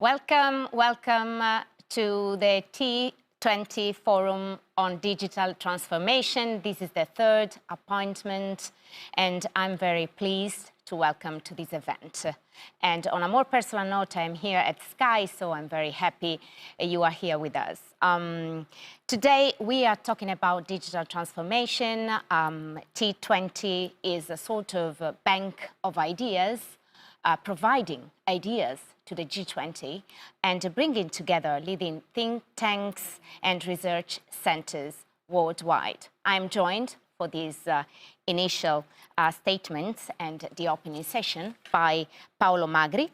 Welcome to the T20 Forum on Digital Transformation. This is the third appointment, and I'm very pleased to welcome to this event. And on a more personal note, I'm here at Sky, so I'm very happy you are here with us. Today, we are talking about digital transformation. T20 is a sort of a bank of ideas, providing ideas to the G20 and bringing together leading think tanks and research centers worldwide. I'm joined for these initial statements and the opening session by Paolo Magri,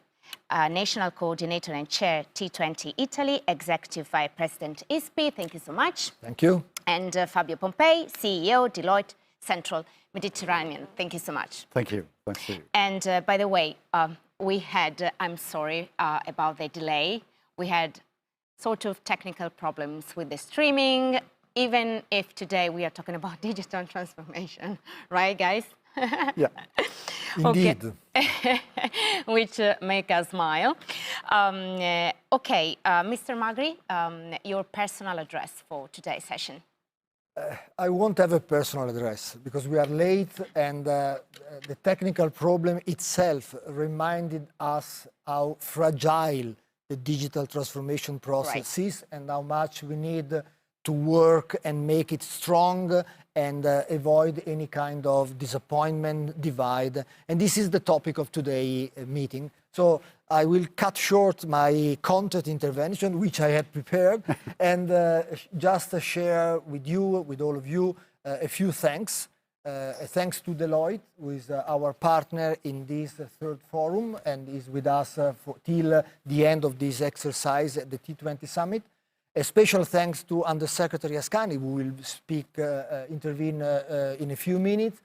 National Coordinator and Chair T20 Italy, Executive Vice President ISPI. Thank you so much. Thank you. And Fabio Pompei, CEO Deloitte Central Mediterranean. Thank you so much. Thank you. Thanks to you. And by the way, we had, I'm sorry about the delay. We had sort of technical problems with the streaming, even if today we are talking about digital transformation, right, guys? Yeah, indeed. Which make us smile. Okay, Mr. Magri, your personal address for today's session. I won't have a personal address because we are late, and the technical problem itself reminded us how fragile the digital transformation process is and how much we need to work and make it strong and avoid any kind of disappointment, divide. And this is the topic of today's meeting. So I will cut short my content intervention, which I had prepared, and just share with you, with all of you, a few thanks. Thanks to Deloitte, who is our partner in this third forum and is with us till the end of this exercise at the T20 Summit. A special thanks to Undersecretary Ascani, who will intervene in a few minutes.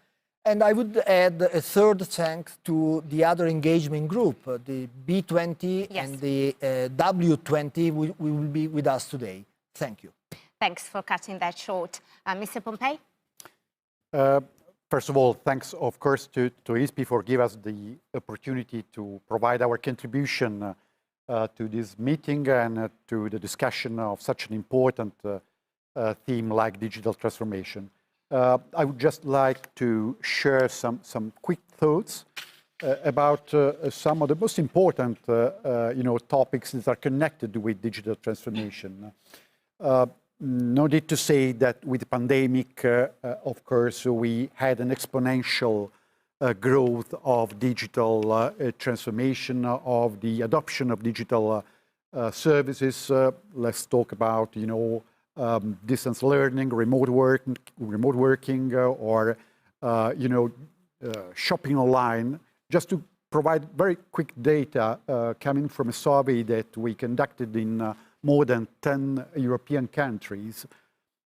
And I would add a third thanks to the other engagement group, the B20 and the W20, who will be with us today. Thank you. Thanks for cutting that short. Mr. Pompei? First of all, thanks, of course, to ISPI for giving us the opportunity to provide our contribution to this meeting and to the discussion of such an important theme like digital transformation. I would just like to share some quick thoughts about some of the most important topics that are connected with digital transformation. No need to say that with the pandemic, of course, we had an exponential growth of digital transformation, of the adoption of digital services. Let's talk about, distance learning, remote working, or shopping online. Just to provide very quick data coming from a survey that we conducted in more than 10 European countries.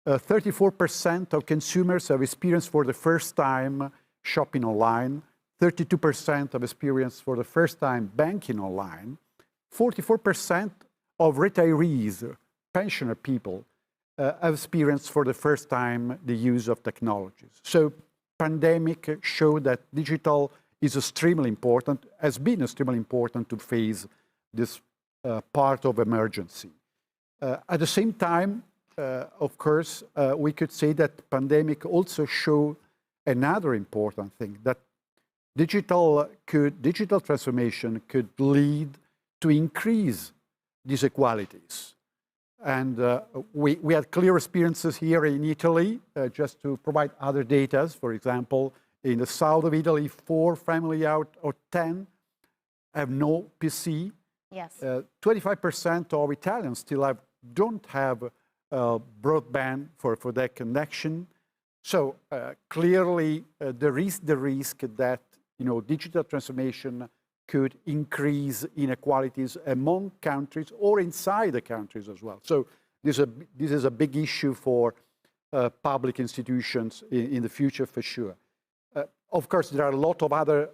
34% of consumers have experienced for the first time shopping online. 32% have experienced for the first time banking online. 44% of retirees, pensioner people, have experienced for the first time the use of technologies. So pandemic showed that digital is extremely important, has been extremely important to face this part of emergency. At the same time, of course, we could say that pandemic also showed another important thing, that digital transformation could lead to increase these inequalities. And we had clear experiences here in Italy, just to provide other data. For example, in the south of Italy, 4 families out of 10 have no PC. Yes. 25% of Italians still don't have broadband for their connection. So clearly, there is the risk that digital transformation could increase inequalities among countries or inside the countries as well. So this is a big issue for public institutions in the future, for sure. Of course, there are a lot of other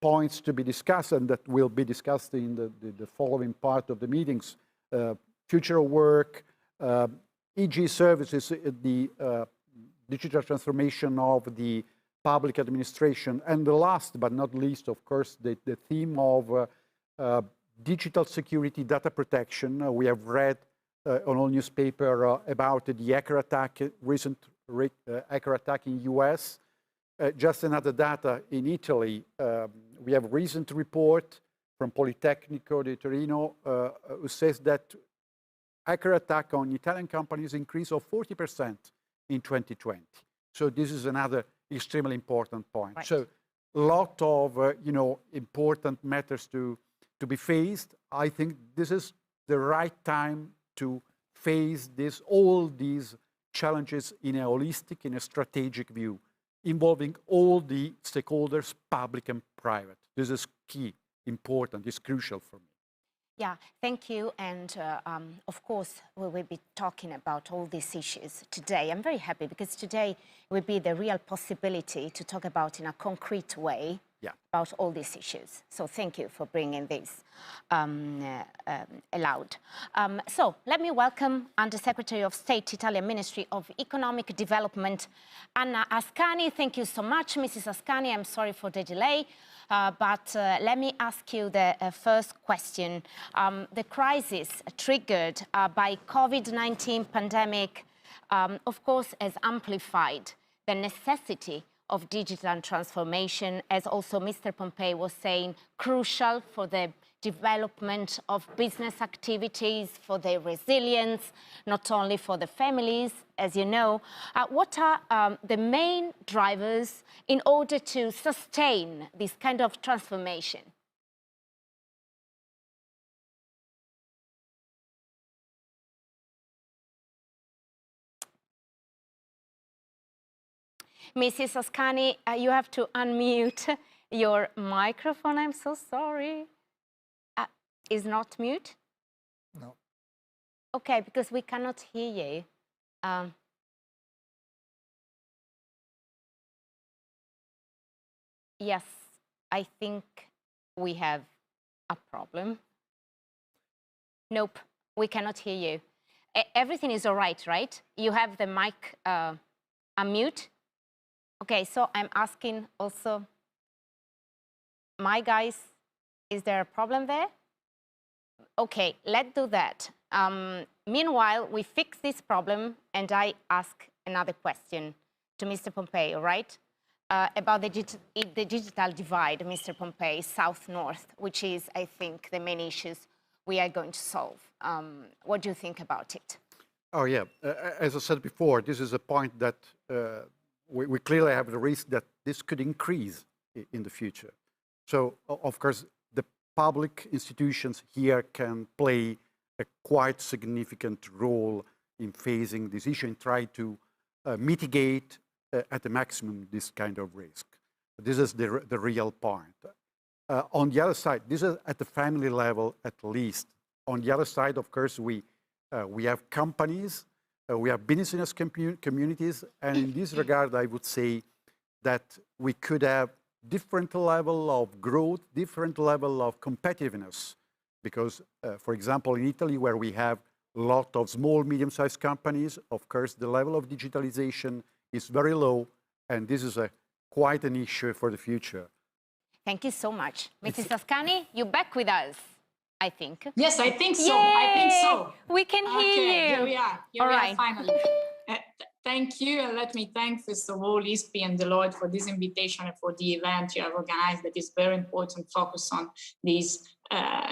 points to be discussed and that will be discussed in the following part of the meetings. Future of work, e.g. services, the digital transformation of the public administration, and the last but not least, of course, the theme of digital security, data protection. We have read on all newspaper about the hacker attack, recent hacker attack in US. Just another data in Italy, we have a recent report from Politecnico di Torino who says that hacker attack on Italian companies increased of 40% in 2020. So this is another extremely important point. Right. So a lot of important matters to be faced. I think this is the right time to face all these challenges in a holistic, in a strategic view, involving all the stakeholders, public and private. This is key, important, it's crucial for me. Yeah, thank you. And of course, we will be talking about all these issues today. I'm very happy because today will be the real possibility to talk about in a concrete way about all these issues. So thank you for bringing this aloud. So let me welcome Undersecretary of State, Italian Ministry of Economic Development, Anna Ascani. Thank you so much, Mrs. Ascani. I'm sorry for the delay. But let me ask you the first question. The crisis triggered by COVID-19 pandemic, of course, has amplified the necessity of digital transformation, as also Mr. Pompei was saying, crucial for the development of business activities, for their resilience, not only for the families, as you know. What are the main drivers in order to sustain this kind of transformation? Mrs. Ascani, you have to unmute your microphone. I'm so sorry. Is not mute? No. Okay, because we cannot hear you. Yes, I think we have a problem. Nope, we cannot hear you. Everything is all right, right? You have the mic unmute? Okay, so I'm asking also, my guys, is there a problem there? Okay, let's do that. Meanwhile, we fix this problem and I ask another question to Mr. Pompei, right? About the digital divide, Mr. Pompei, South-North, which is, I think, the main issues we are going to solve. What do you think about it? Oh, yeah. As I said before, this is a point that we clearly have the risk that this could increase in the future. So, of course, the public institutions here can play a quite significant role in facing this issue and try to mitigate at the maximum this kind of risk. This is the real point. On the other side, this is at the family level at least. On the other side, of course, we have companies, we have business communities, and in this regard, I would say that we could have different level of growth, different level of competitiveness. Because, for example, in Italy, where we have a lot of small, medium-sized companies, of course, the level of digitalization is very low, and this is quite an issue for the future. Thank you so much. Mrs. Ascani, you're back with us, I think. Yes, I think so. Yay! I think so. We can hear you. Here we are. Here we are finally. Thank you, and let me thank first of all ISPI and Deloitte for this invitation and for the event you have organized. That is very important. Focus on this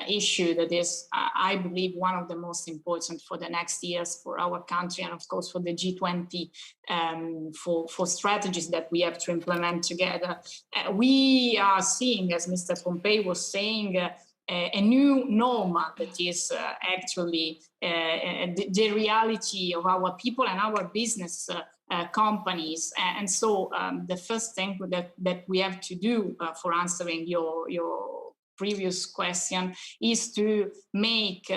issue that is, I believe, one of the most important for the next years for our country and, of course, for the G20, for strategies that we have to implement together. We are seeing, as Mr. Pompei was saying, a new normal that is actually the reality of our people and our business companies. And so the first thing that we have to do for answering your previous question is to make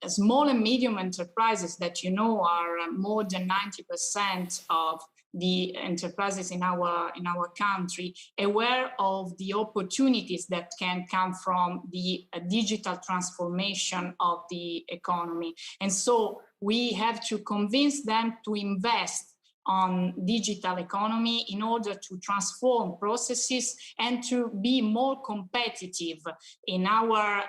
small and medium enterprises that you know are more than 90% of the enterprises in our country aware of the opportunities that can come from the digital transformation of the economy. And so we have to convince them to invest on digital economy in order to transform processes and to be more competitive in our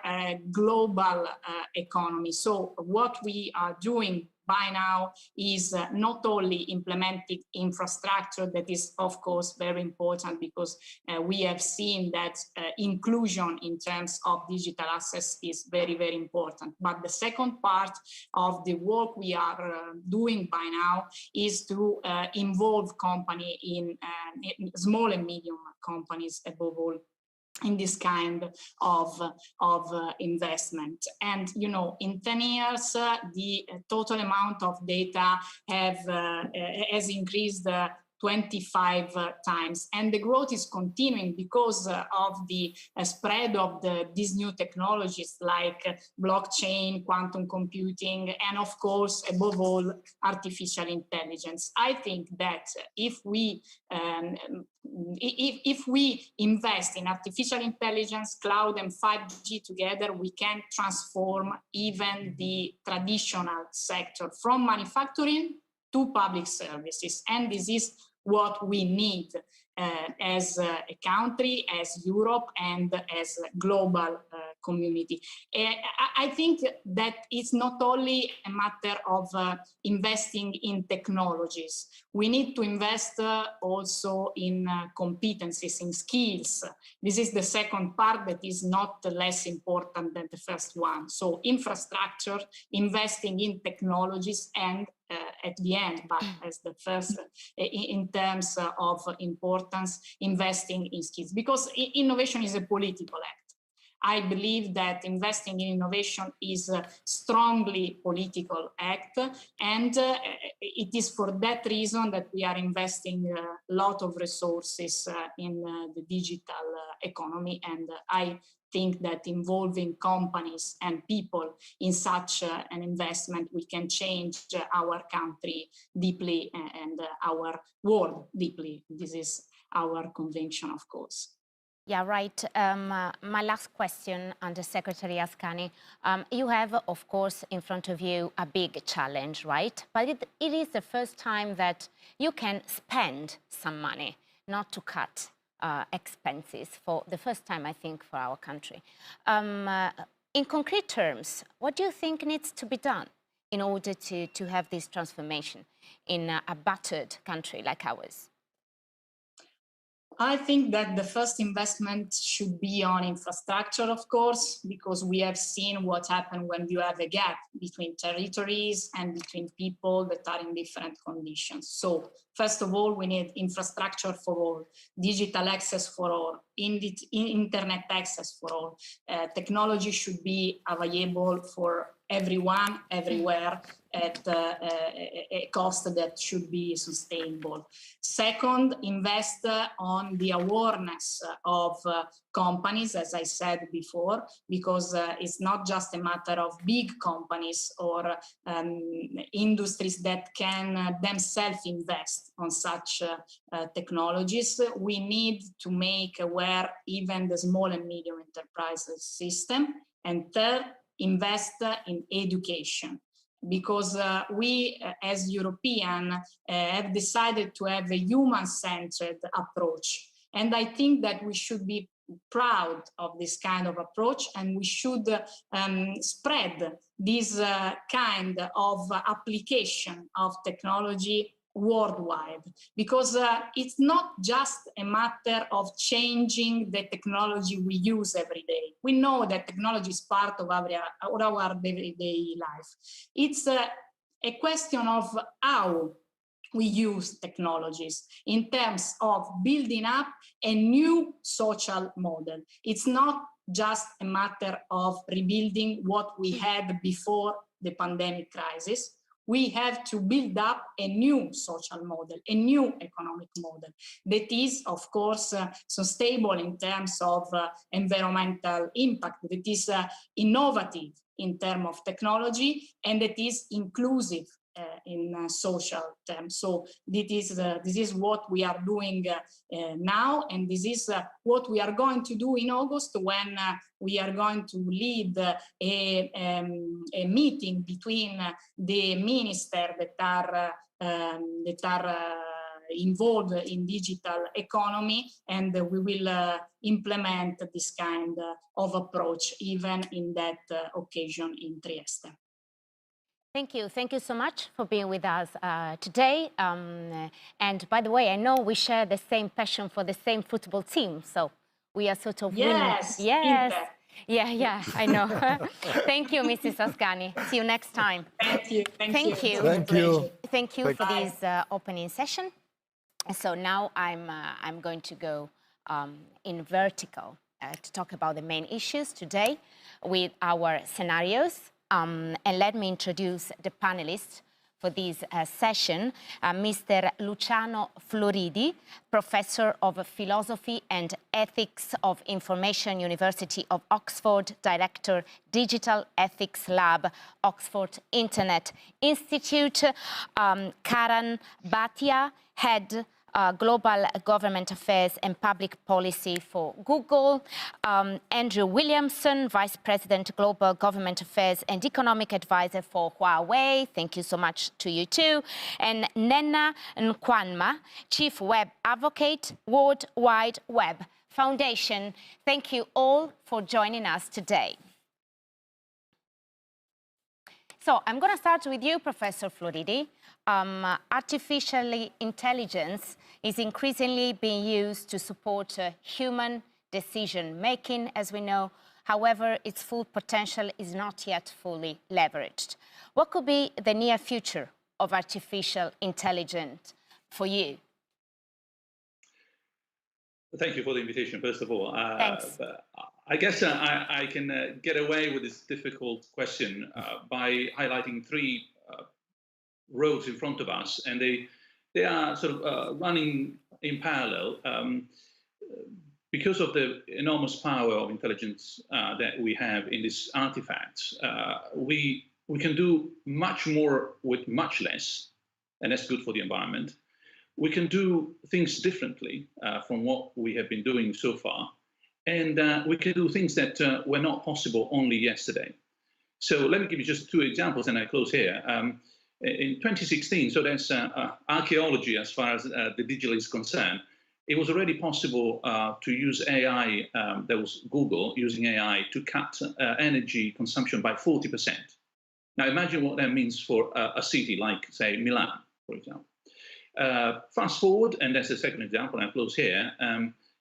global economy. So what we are doing by now is not only implementing infrastructure, that is of course very important, because we have seen that inclusion in terms of digital access is very, very important. But the second part of the work we are doing by now is to involve company in small and medium companies above all in this kind of investment. And, you know, in 10 years, the total amount of data has increased 25 times, and the growth is continuing because of the spread of these new technologies like blockchain, quantum computing, and of course, above all, artificial intelligence. I think that if we invest in artificial intelligence, cloud, and 5G together, we can transform even the traditional sector from manufacturing to public services, and this is what we need as a country, as Europe, and as a global community. I think that it's not only a matter of investing in technologies. We need to invest also in competencies, in skills. This is the second part that is not less important than the first one. So infrastructure, investing in technologies, and at the end, but as the first in terms of importance, investing in skills, because innovation is a political act. I believe that investing in innovation is a strongly political act, and it is for that reason that we are investing a lot of resources in the digital economy, and I think that involving companies and people in such an investment, we can change our country deeply and our world deeply. This is our conviction, of course. Yeah, right. My last question, Under Secretary Ascani. You have, of course, in front of you a big challenge, right? But it is the first time that you can spend some money, not to cut expenses, for the first time, I think, for our country. In concrete terms, what do you think needs to be done in order to have this transformation in a battered country like ours? I think that the first investment should be on infrastructure, of course, because we have seen what happened when you have a gap between territories and between people that are in different conditions. So first of all, we need infrastructure for all, digital access for all, internet access for all. Technology should be available for everyone, everywhere, at a cost that should be sustainable. Second, invest on the awareness of companies, as I said before, because it's not just a matter of big companies or industries that can themselves invest on such technologies. We need to make aware even the small and medium enterprises system. And third, invest in education, because we as Europeans have decided to have a human-centered approach. And I think that we should be proud of this kind of approach, and we should spread this kind of application of technology worldwide, because it's not just a matter of changing the technology we use every day. We know that technology is part of our everyday life. It's a question of how we use technologies in terms of building up a new social model. It's not just a matter of rebuilding what we had before the pandemic crisis. We have to build up a new social model, a new economic model that is, of course, sustainable in terms of environmental impact, that is innovative in terms of technology, and that is inclusive in social terms. So this is what we are doing now, and this is what we are going to do in August when we are going to lead a meeting between the ministers that are that are involved in digital economy, and we will implement this kind of approach even in that occasion in Trieste. Thank you. Thank you so much for being with us today. And by the way, I know we share the same passion for the same football team, so we are sort of yes, winning. Yes. Yeah, I know. Thank you, Mrs. Ascani. See you next time. Thank you. Thank you. Thank you for this opening session. So now I'm going to go in vertical to talk about the main issues today with our scenarios. And let me introduce the panelists for this session. Mr. Luciano Floridi, Professor of Philosophy and Ethics of Information, University of Oxford, Director, Digital Ethics Lab, Oxford Internet Institute. Karan Bhatia, Head Global Government Affairs and Public Policy for Google. Andrew Williamson, Vice President, Global Government Affairs and Economic Advisor for Huawei. Thank you so much to you too. And Nena Nkwanma, Chief Web Advocate, World Wide Web Foundation. Thank you all for joining us today. So I'm going to start with you, Professor Floridi. Artificial intelligence is increasingly being used to support human decision-making, as we know. However, its full potential is not yet fully leveraged. What could be the near future of artificial intelligence for you? Thank you for the invitation, first of all. Thanks. I guess I can get away with this difficult question by highlighting three roads in front of us, and they are sort of running in parallel because of the enormous power of intelligence that we have in these artifacts. We can do much more with much less, and that's good for the environment. We can do things differently from what we have been doing so far, and we can do things that were not possible only yesterday. So let me give you just two examples, and I close here. In 2016, so that's archaeology as far as the digital is concerned, it was already possible to use AI, that was Google using AI to cut energy consumption by 40%. Now imagine what that means for a city like, say, Milan, for example. Fast forward, and that's the second example, and I close here.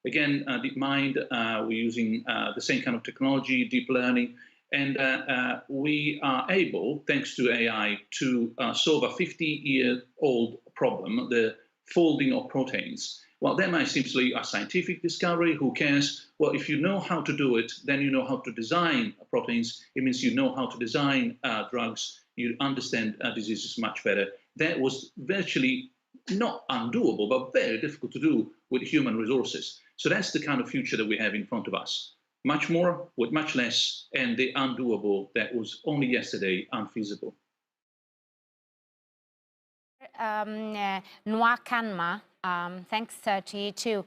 Again, DeepMind, we're using the same kind of technology, deep learning, and we are able, thanks to AI, to solve a 50-year-old problem, the folding of proteins. Well, that might seem to be a scientific discovery. Who cares? Well, if you know how to do it, then you know how to design proteins. It means you know how to design drugs. You understand diseases much better. That was virtually not undoable, but very difficult to do with human resources. So that's the kind of future that we have in front of us. Much more with much less, and the undoable that was only yesterday unfeasible. Nwakanma, thanks to you too.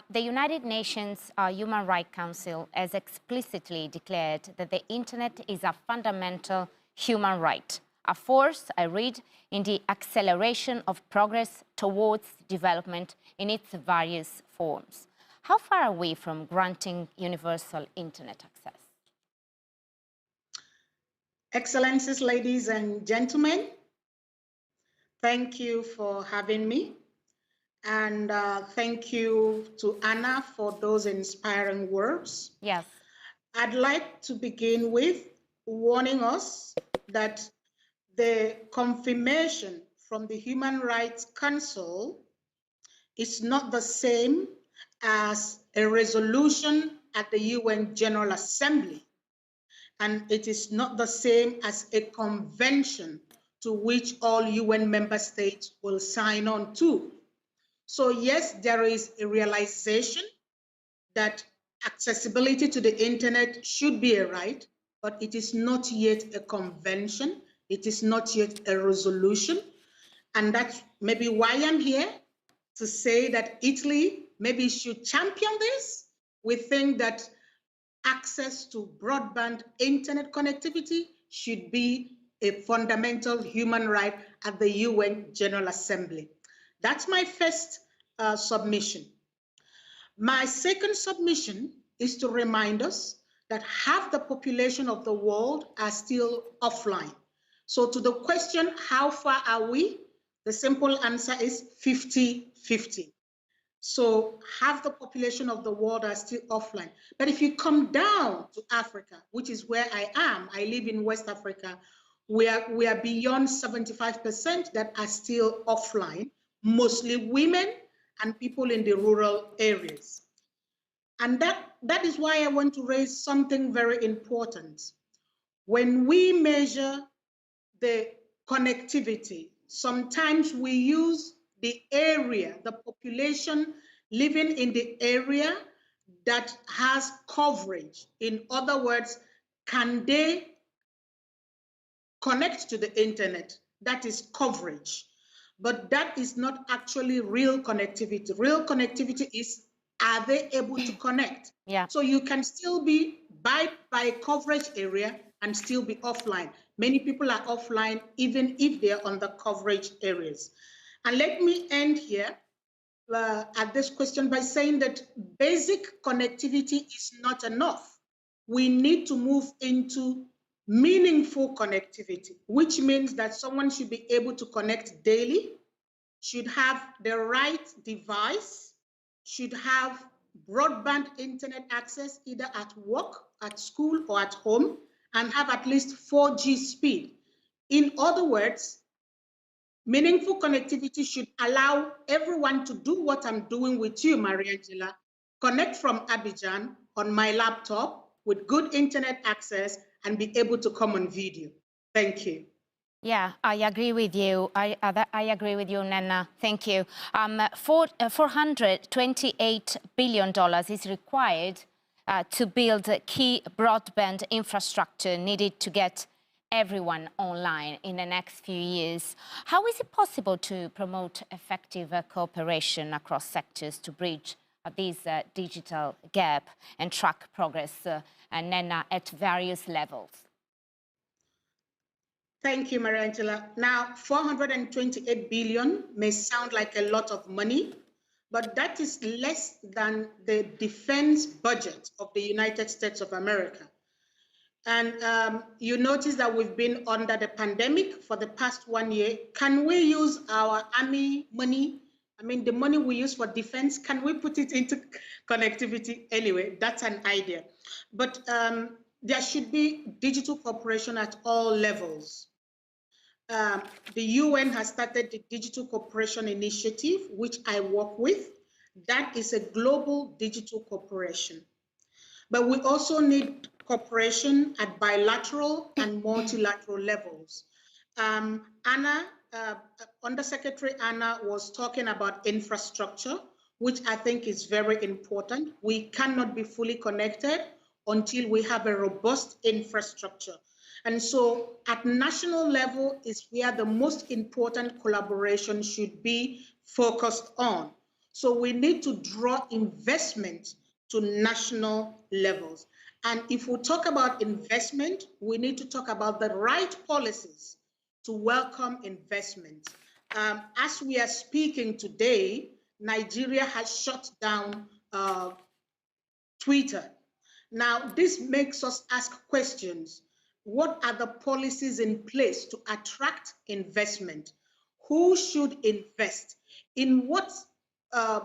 The United Nations Human Rights Council has explicitly declared that the internet is a fundamental human right, a force, I read, in the acceleration of progress towards development in its various forms. How far are we from granting universal internet access? Excellencies, ladies and gentlemen, thank you for having me. And thank you to Anna for those inspiring words. Yes. I'd like to begin with warning us that the confirmation from the Human Rights Council is not the same as a resolution at the UN General Assembly. And it is not the same as a convention to which all UN member states will sign on to. So yes, there is a realization that accessibility to the internet should be a right, but it is not yet a convention. It is not yet a resolution. And that's maybe why I'm here, to say that Italy maybe should champion this. We think that access to broadband internet connectivity should be a fundamental human right at the UN General Assembly. That's my first submission. My second submission is to remind us that half the population of the world are still offline. So to the question, how far are we? The simple answer is 50-50. So half the population of the world are still offline. But if you come down to Africa, which is where I am, I live in West Africa, we are beyond 75% that are still offline, mostly women and people in the rural areas. And that is why I want to raise something very important. When we measure the connectivity, sometimes we use the area, the population living in the area that has coverage. In other words, can they connect to the internet? That is coverage. But that is not actually real connectivity. Real connectivity is, are they able to connect? Yeah. So you can still be by coverage area and still be offline. Many people are offline even if they're on the coverage areas. And let me end here at this question by saying that basic connectivity is not enough. We need to move into meaningful connectivity, which means that someone should be able to connect daily, should have the right device, should have broadband internet access either at work, at school, or at home, and have at least 4G speed. In other words, meaningful connectivity should allow everyone to do what I'm doing with you, Mariangela, connect from Abidjan on my laptop with good internet access and be able to come on video. Thank you. Yeah, I agree with you. I agree with you, Nana. Thank you. $428 billion is required to build key broadband infrastructure needed to get everyone online in the next few years. How is it possible to promote effective cooperation across sectors to bridge this digital gap and track progress Nana, at various levels? Thank you, Mariangela. Now, 428 billion may sound like a lot of money, but that is less than the defense budget of the United States of America. And you notice that we've been under the pandemic for the past 1 year. Can we use our army money? I mean, the money we use for defense, can we put it into connectivity? Anyway, that's an idea. But there should be digital cooperation at all levels. The UN has started the Digital Cooperation Initiative, which I work with. That is a global digital cooperation. But we also need cooperation at bilateral and multilateral levels. Undersecretary Anna was talking about infrastructure, which I think is very important. We cannot be fully connected until we have a robust infrastructure. And so at national level is where the most important collaboration should be focused on. So we need to draw investment to national levels. And if we talk about investment, we need to talk about the right policies to welcome investment. As we are speaking today, Nigeria has shut down Twitter. Now, this makes us ask questions. What are the policies in place to attract investment? Who should invest? In what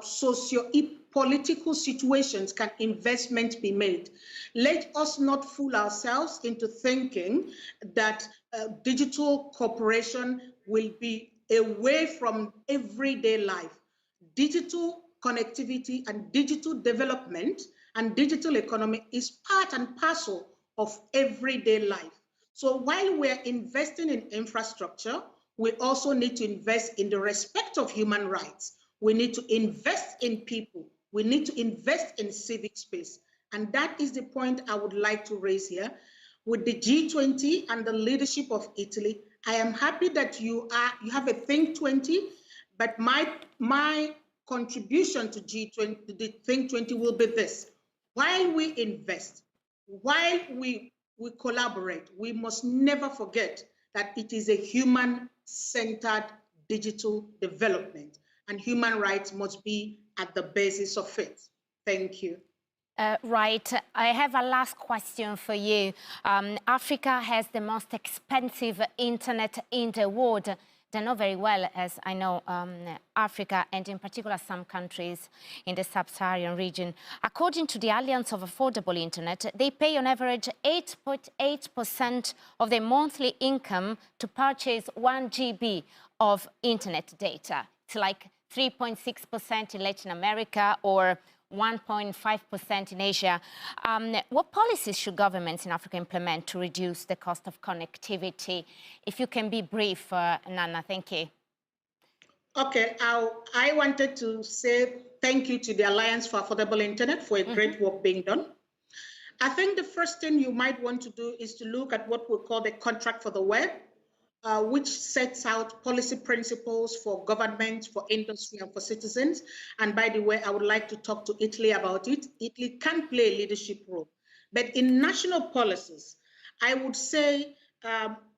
socio-political situations can investment be made? Let us not fool ourselves into thinking that digital cooperation will be away from everyday life. Digital connectivity and digital development and digital economy is part and parcel of everyday life. So while we're investing in infrastructure, we also need to invest in the respect of human rights. We need to invest in people. We need to invest in civic space. And that is the point I would like to raise here. With the G20 and the leadership of Italy, I am happy that you have a Think 20, but my contribution to G20, the Think 20 will be this. While we invest, while we collaborate, we must never forget that it is a human-centered digital development, and human rights must be at the basis of it. Thank you. Right. I have a last question for you. Africa has the most expensive internet in the world. They know very well, as I know, Africa, and in particular some countries in the sub-Saharan region. According to the Alliance of Affordable Internet, they pay on average 8.8% of their monthly income to purchase 1 GB of internet data. It's like 3.6% in Latin America or 1.5% in Asia. What policies should governments in Africa implement to reduce the cost of connectivity? If you can be brief, Nana, thank you. Okay, I wanted to say thank you to the Alliance for Affordable Internet for a great work being done. I think the first thing you might want to do is to look at what we call the contract for the web, which sets out policy principles for government, for industry, and for citizens. And by the way, I would like to talk to Italy about it. Italy can play a leadership role. But in national policies, I would say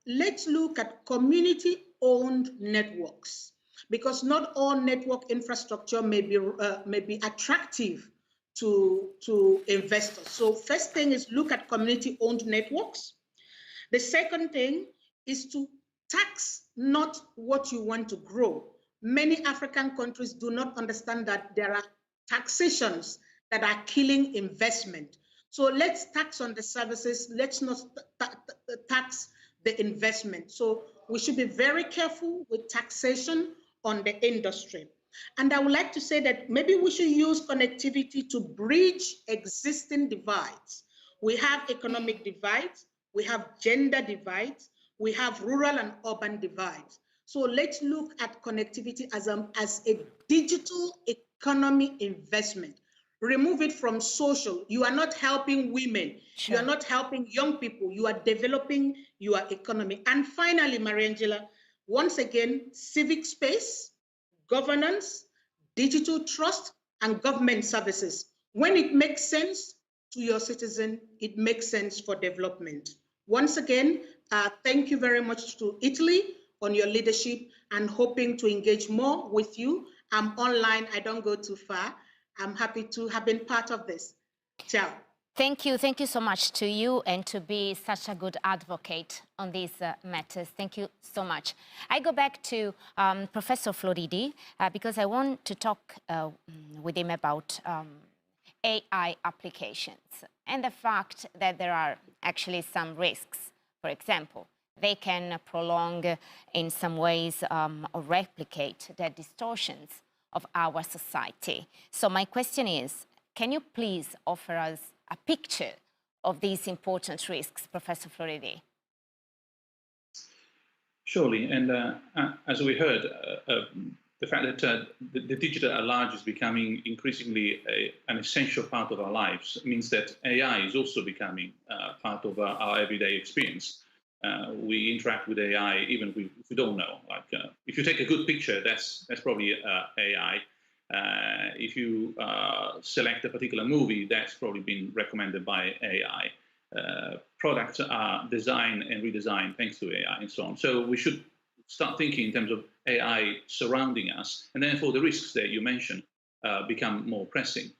let's look at community-owned networks, because not all network infrastructure may be attractive to investors. So first thing is look at community-owned networks. The second thing is to tax not what you want to grow. Many African countries do not understand that there are taxations that are killing investment. So let's tax on the services, let's not tax the investment. So we should be very careful with taxation on the industry. And I would like to say that maybe we should use connectivity to bridge existing divides. We have economic divides, we have gender divides, we have rural and urban divides. So let's look at connectivity as a digital economy investment. Remove it from social. You are not helping women. Sure. You are not helping young people. You are developing your economy. And finally, Mariangela, once again, civic space, governance, digital trust, and government services. When it makes sense to your citizen, it makes sense for development. Once again, thank you very much to Italy on your leadership, and hoping to engage more with you. I'm online, I don't go too far. I'm happy to have been part of this. Ciao. Thank you so much to you, and to be such a good advocate on these matters. Thank you so much. I go back to Professor Floridi because I want to talk with him about AI applications and the fact that there are actually some risks. For example, they can prolong in some ways or replicate the distortions of our society. So my question is, can you please offer us a picture of these important risks, Professor Floridi? Surely, and as we heard, the fact that the digital at large is becoming increasingly an essential part of our lives means that AI is also becoming part of our everyday experience. We interact with AI even if we don't know. Like if you take a good picture, that's probably AI. If you select a particular movie, that's probably been recommended by AI. Products are designed and redesigned thanks to AI and so on. So we should start thinking in terms of AI surrounding us, and therefore the risks that you mentioned become more pressing.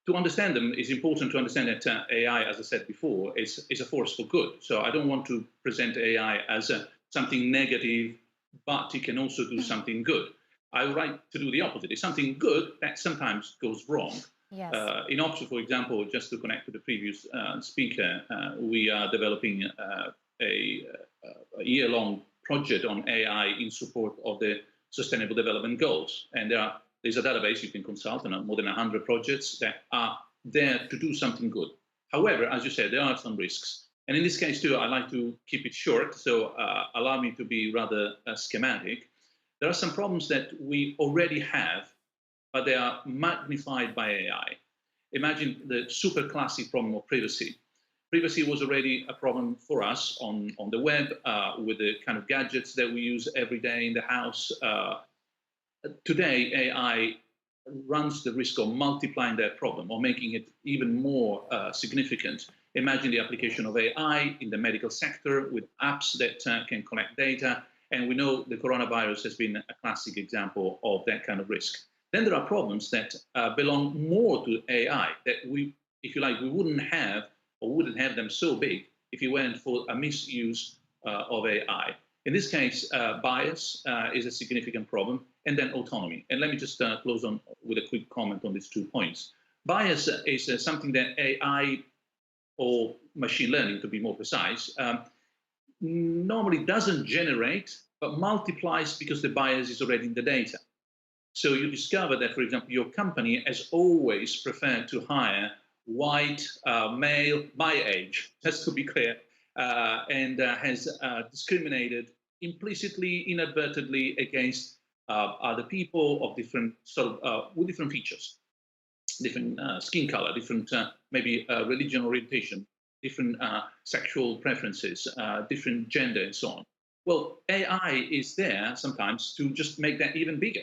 To understand them, it's important to understand that AI, as I said before, is a force for good. So I don't want to present AI as something negative, but it can also do something good. I would like to do the opposite. It's something good that sometimes goes wrong. Yes. In Oxford, for example, just to connect to the previous speaker, we are developing a year-long project on AI in support of the Sustainable Development Goals. And there's a database you can consult on more than 100 projects that are there to do something good. However, as you said, there are some risks. And in this case, too, I like to keep it short, so allow me to be rather schematic. There are some problems that we already have, but they are magnified by AI. Imagine the super classic problem of privacy. Privacy was already a problem for us on the web with the kind of gadgets that we use every day in the house. Today, AI runs the risk of multiplying that problem or making it even more significant Imagine the application of AI in the medical sector with apps that can collect data. And we know the coronavirus has been a classic example of that kind of risk. Then there are problems that belong more to AI that we, if you like, we wouldn't have or wouldn't have them so big if it weren't for a misuse of AI. In this case, bias is a significant problem, and then autonomy. And let me just close on with a quick comment on these 2 points. Bias is something that AI or machine learning, to be more precise, normally doesn't generate, but multiplies because the bias is already in the data. So you discover that, for example, your company has always preferred to hire white, male, my age, just to be clear, and has discriminated implicitly, inadvertently against other people of different with different features, different skin color, different maybe religion orientation, different sexual preferences, different gender, and so on. Well, AI is there sometimes to just make that even bigger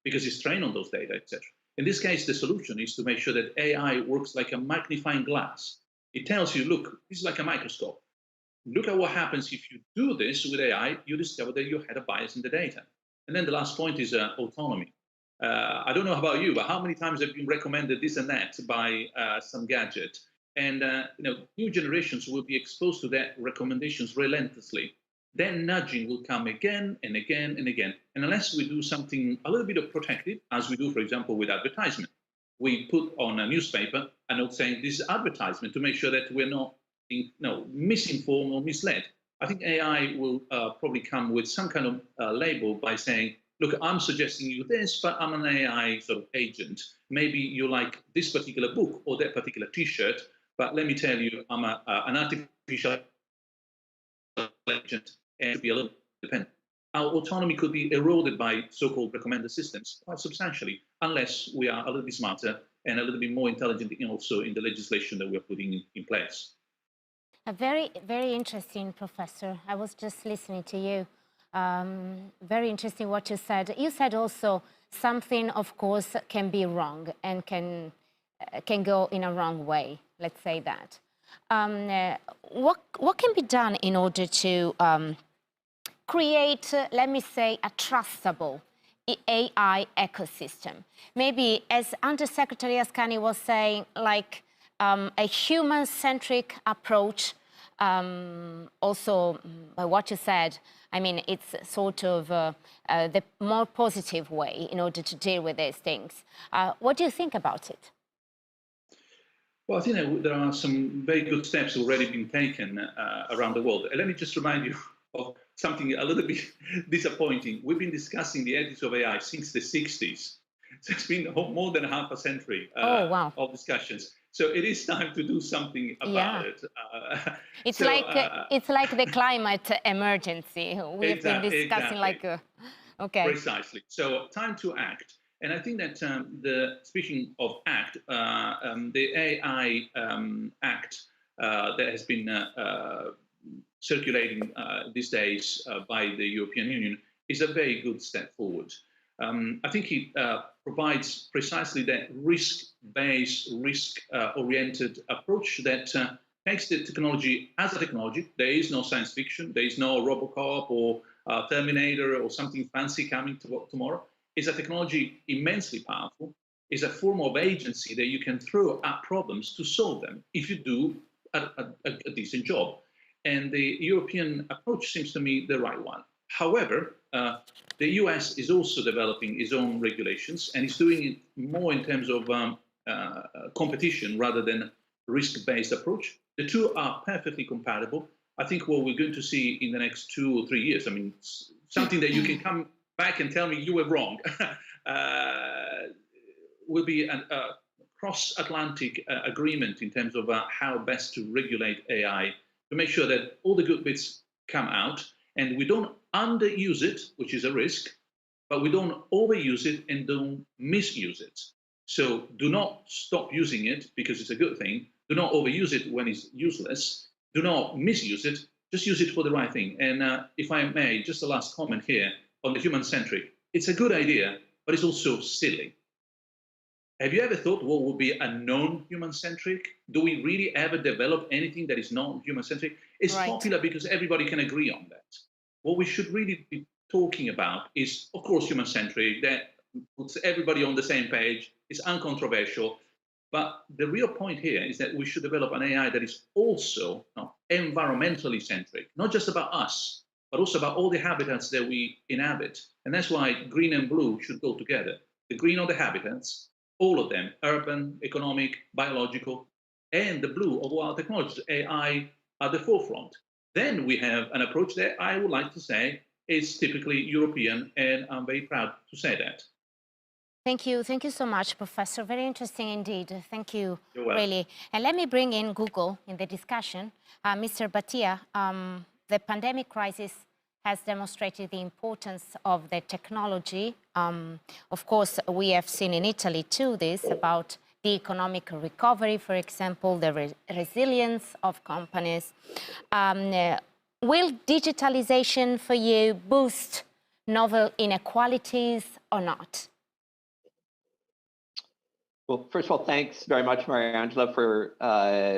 because it's trained on those data, etc. In this case, the solution is to make sure that AI works like a magnifying glass. It tells you, look, this is like a microscope. Look at what happens if you do this with AI, you discover that you had a bias in the data. And then the last point is autonomy. I don't know about you, but how many times have been recommended this and that by some gadget? And new generations will be exposed to that recommendations relentlessly. Then nudging will come again and again and again. And unless we do something a little bit of protective, as we do, for example, with advertisement, we put on a newspaper a note saying this is advertisement to make sure that we're not misinformed or misled. I think AI will probably come with some kind of label by saying, look, I'm suggesting you this, but I'm an AI sort of agent. Maybe you like this particular book or that particular T-shirt, but let me tell you, I'm an artificial agent and to be a little dependent. Our autonomy could be eroded by so-called recommender systems quite substantially, unless we are a little bit smarter and a little bit more intelligent also in the legislation that we're putting in place. A very, very interesting, Professor. I was just listening to you. Very interesting what you said. You said also something, of course, can be wrong and can go in a wrong way. Let's say that. What can be done in order to create, let me say, a trustable AI ecosystem? Maybe, as Undersecretary Ascani was saying, like a human-centric approach. Also, by what you said, I mean, it's sort of the more positive way in order to deal with these things. What do you think about it? Well, I think there are some very good steps already been taken around the world. And let me just remind you of something a little bit disappointing. We've been discussing the ethics of AI since the 60s. So it's been more than half a century of discussions. So it is time to do something about it. It's like the climate emergency. We've been discussing okay. Precisely. So time to act. And I think that speaking of act, the AI Act that has been circulating these days by the European Union is a very good step forward. I think it provides precisely that risk-based, risk-oriented approach that takes the technology as a technology. There is no science fiction. There is no Robocop or Terminator or something fancy coming tomorrow. It's a technology immensely powerful. It's a form of agency that you can throw at problems to solve them if you do a decent job. And the European approach seems to me the right one. However, the US is also developing its own regulations, and it's doing it more in terms of competition rather than risk-based approach. The two are perfectly compatible. I think what we're going to see in the next 2 or 3 years, I mean, something that you can come back and tell me you were wrong, will be a cross-Atlantic agreement in terms of how best to regulate AI to make sure that all the good bits come out and we don't underuse it, which is a risk, but we don't overuse it and don't misuse it. So do not stop using it because it's a good thing. Do not overuse it when it's useless. Do not misuse it. Just use it for the right thing. And if I may, just a last comment here on the human-centric. It's a good idea, but it's also silly. Have you ever thought what would be a non-human-centric? Do we really ever develop anything that is non-human-centric? It's popular because everybody can agree on that. What we should really be talking about is, of course, human-centric, that puts everybody on the same page, is uncontroversial. But the real point here is that we should develop an AI that is also environmentally centric, not just about us, but also about all the habitats that we inhabit. And that's why green and blue should go together. The green are the habitats, all of them, urban, economic, biological, and the blue of our technologies, AI at the forefront. Then we have an approach that I would like to say is typically European, and I'm very proud to say that. Thank you so much, Professor. Very interesting indeed. Thank you, You're welcome. really. And let me bring in Google in the discussion. Mr. Bhatia, the pandemic crisis has demonstrated the importance of the technology. Of course, we have seen in Italy too this about the economic recovery, for example, the resilience of companies. Will digitalization for you boost novel inequalities or not? Well, first of all, thanks very much, Mariangela, for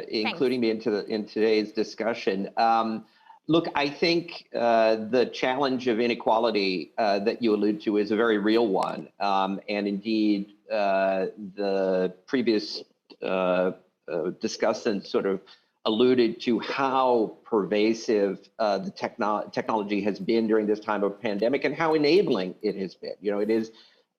including me in today's discussion. Look, I think the challenge of inequality that you allude to is a very real one. And indeed, the previous discussant sort of alluded to how pervasive the technology has been during this time of pandemic and how enabling it has been. You know, it is,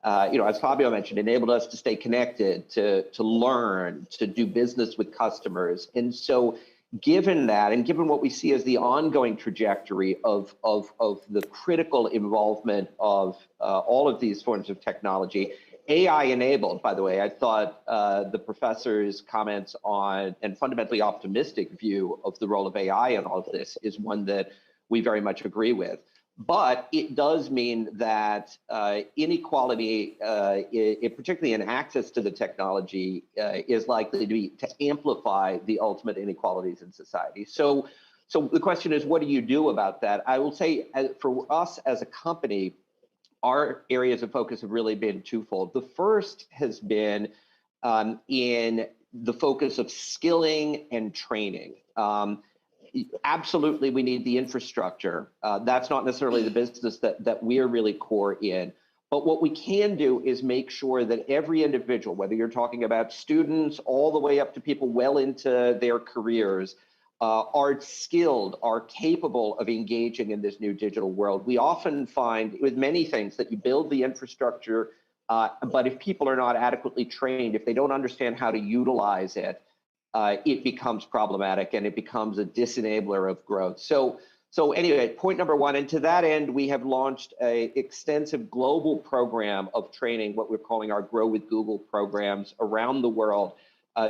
as Fabio mentioned, enabled us to stay connected, to learn, to do business with customers. And so given that, and given what we see as the ongoing trajectory of the critical involvement of all of these forms of technology, AI enabled, by the way, I thought the professor's comments on and fundamentally optimistic view of the role of AI in all of this is one that we very much agree with. But it does mean that inequality, particularly in access to the technology, is likely to amplify the ultimate inequalities in society. So the question is, what do you do about that? I will say, for us as a company, our areas of focus have really been twofold. The first has been in the focus of skilling and training. Absolutely, we need the infrastructure. That's not necessarily the business that we're really core in. But what we can do is make sure that every individual, whether you're talking about students all the way up to people well into their careers, are skilled, are capable of engaging in this new digital world. We often find with many things that you build the infrastructure, but if people are not adequately trained, if they don't understand how to utilize it, it becomes problematic and it becomes a disenabler of growth. So anyway, point number one, and to that end, we have launched an extensive global program of training, what we're calling our Grow with Google programs around the world,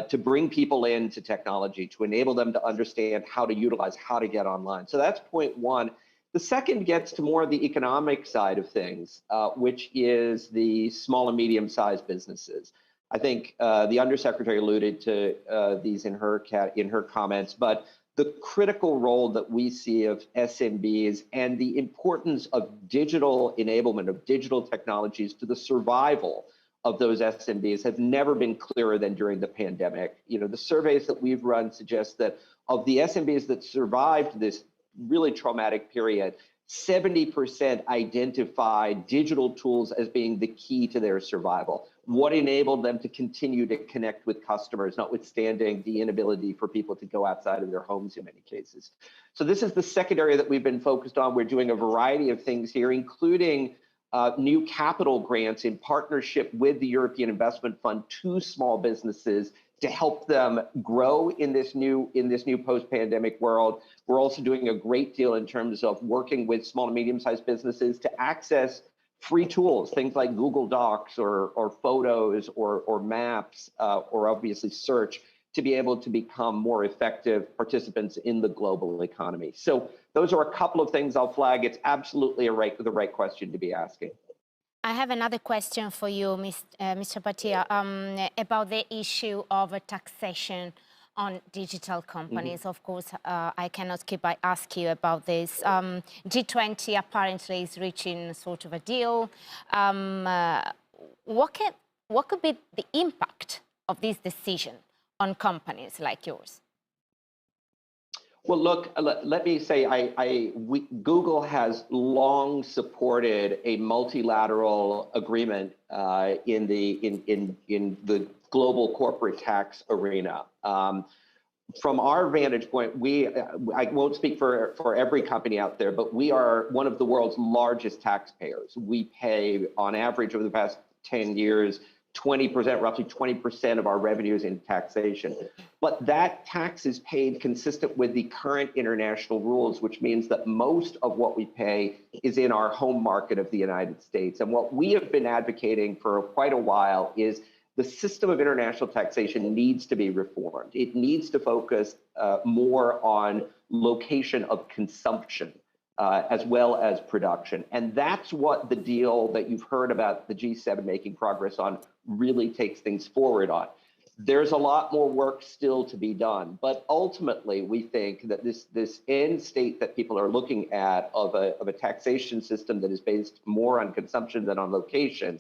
to bring people into technology, to enable them to understand how to utilize, how to get online. So that's point one. The second gets to more of the economic side of things, which is the small and medium-sized businesses. I think the Undersecretary alluded to these in her comments, but the critical role that we see of SMBs and the importance of digital enablement, of digital technologies to the survival of those SMBs have never been clearer than during the pandemic. You know, the surveys that we've run suggest that of the SMBs that survived this really traumatic period, 70% identified digital tools as being the key to their survival. What enabled them to continue to connect with customers, notwithstanding the inability for people to go outside of their homes in many cases. So this is the second area that we've been focused on. We're doing a variety of things here, including new capital grants in partnership with the European Investment Fund to small businesses to help them grow in this new post-pandemic world. We're also doing a great deal in terms of working with small and medium-sized businesses to access free tools, things like Google Docs or Photos or Maps or obviously search, to be able to become more effective participants in the global economy. So those are a couple of things I'll flag. It's absolutely the right question to be asking. I have another question for you, Mr. Bhatia, about the issue of taxation on digital companies. Of course, I cannot keep by asking you about this. G20 apparently is reaching sort of a deal. What what could be the impact of this decision on companies like yours? Well, look, let me say, Google has long supported a multilateral agreement in the global corporate tax arena. From our vantage point, I won't speak for every company out there, but we are one of the world's largest taxpayers. We pay, on average, over the past 10 years, 20%, roughly 20% of our revenues in taxation. But that tax is paid consistent with the current international rules, which means that most of what we pay is in our home market of the United States. And what we have been advocating for quite a while is the system of international taxation needs to be reformed. It needs to focus more on location of consumption as well as production. And that's what the deal that you've heard about the G7 making progress on really takes things forward on. There's a lot more work still to be done, but ultimately we think that this end state that people are looking at of a taxation system that is based more on consumption than on location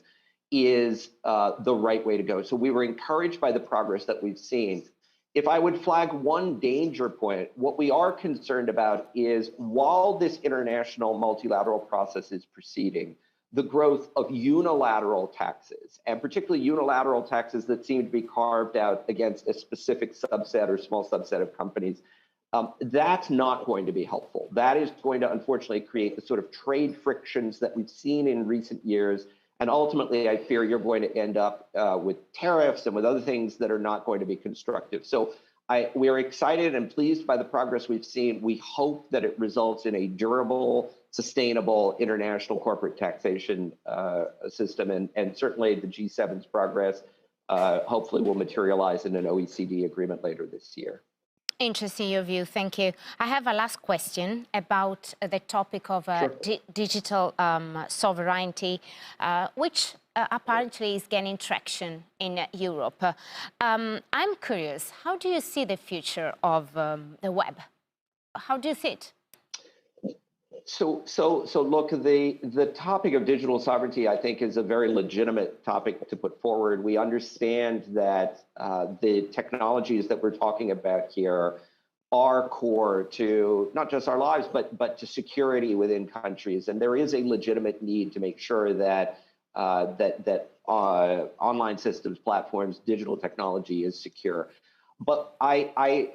is the right way to go. So we were encouraged by the progress that we've seen. If I would flag one danger point, what we are concerned about is while this international multilateral process is proceeding, the growth of unilateral taxes, and particularly unilateral taxes that seem to be carved out against a specific subset or small subset of companies, that's not going to be helpful. That is going to unfortunately create the sort of trade frictions that we've seen in recent years. And ultimately, I fear you're going to end up with tariffs and with other things that are not going to be constructive. So we are excited and pleased by the progress we've seen. We hope that it results in a durable, sustainable international corporate taxation system. And certainly the G7's progress hopefully will materialize in an OECD agreement later this year. Interesting your view, thank you. I have a last question about the topic of digital sovereignty, which apparently is gaining traction in Europe. I'm curious, how do you see the future of the web? How do you see it? So look, the topic of digital sovereignty, I think, is a very legitimate topic to put forward. We understand that the technologies that we're talking about here are core to not just our lives, but to security within countries. And there is a legitimate need to make sure that online systems, platforms, digital technology is secure. But I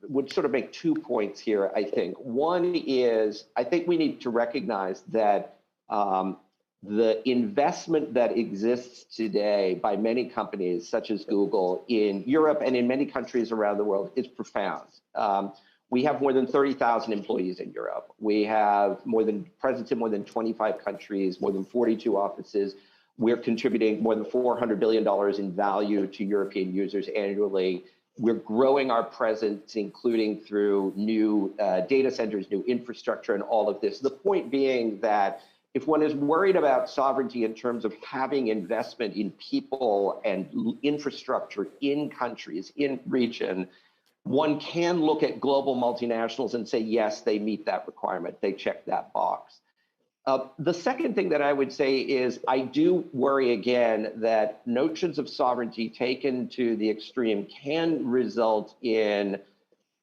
would sort of make 2 points here, I think. One is, I think we need to recognize that the investment that exists today by many companies, such as Google, in Europe and in many countries around the world is profound. We have more than 30,000 employees in Europe. We have presence in more than 25 countries, more than 42 offices. We're contributing more than $400 billion in value to European users annually. We're growing our presence, including through new data centers, new infrastructure, and all of this. The point being that if one is worried about sovereignty in terms of having investment in people and infrastructure in countries, in region, one can look at global multinationals and say, yes, they meet that requirement. They check that box. The second thing that I would say is I do worry again that notions of sovereignty taken to the extreme can result in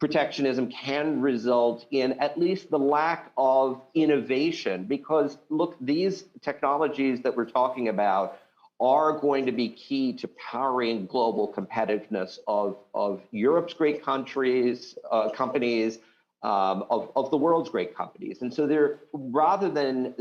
protectionism, can result in at least the lack of innovation, because look, these technologies that we're talking about are going to be key to powering global competitiveness of Europe's great companies, of the world's great companies. And so rather than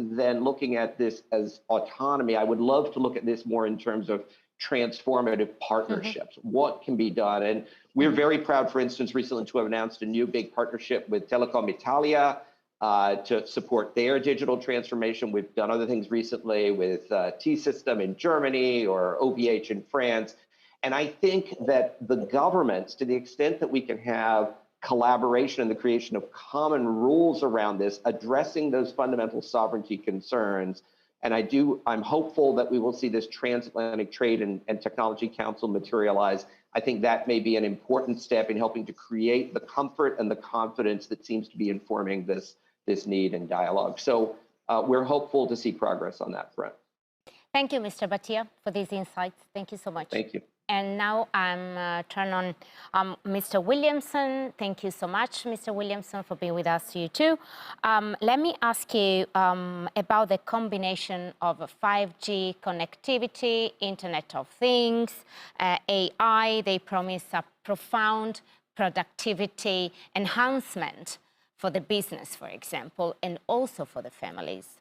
looking at this as autonomy, I would love to look at this more in terms of transformative partnerships. What can be done? And we're very proud, for instance, recently to have announced a new big partnership with Telecom Italia to support their digital transformation. We've done other things recently with T-System in Germany or OVH in France. And I think that the governments, to the extent that we can have collaboration and the creation of common rules around this, addressing those fundamental sovereignty concerns. And I'm hopeful that we will see this Transatlantic Trade and Technology Council materialize. I think that may be an important step in helping to create the comfort and the confidence that seems to be informing this need and dialogue. So we're hopeful to see progress on that front. Thank you, Mr. Bhatia, for these insights. Thank you so much. Thank you. And now I'm turn on Mr. Williamson. Thank you so much, Mr. Williamson, for being with us, you too. Let me ask you about the combination of 5G connectivity, Internet of Things, AI. They promise a profound productivity enhancement for the business, for example, and also for the families.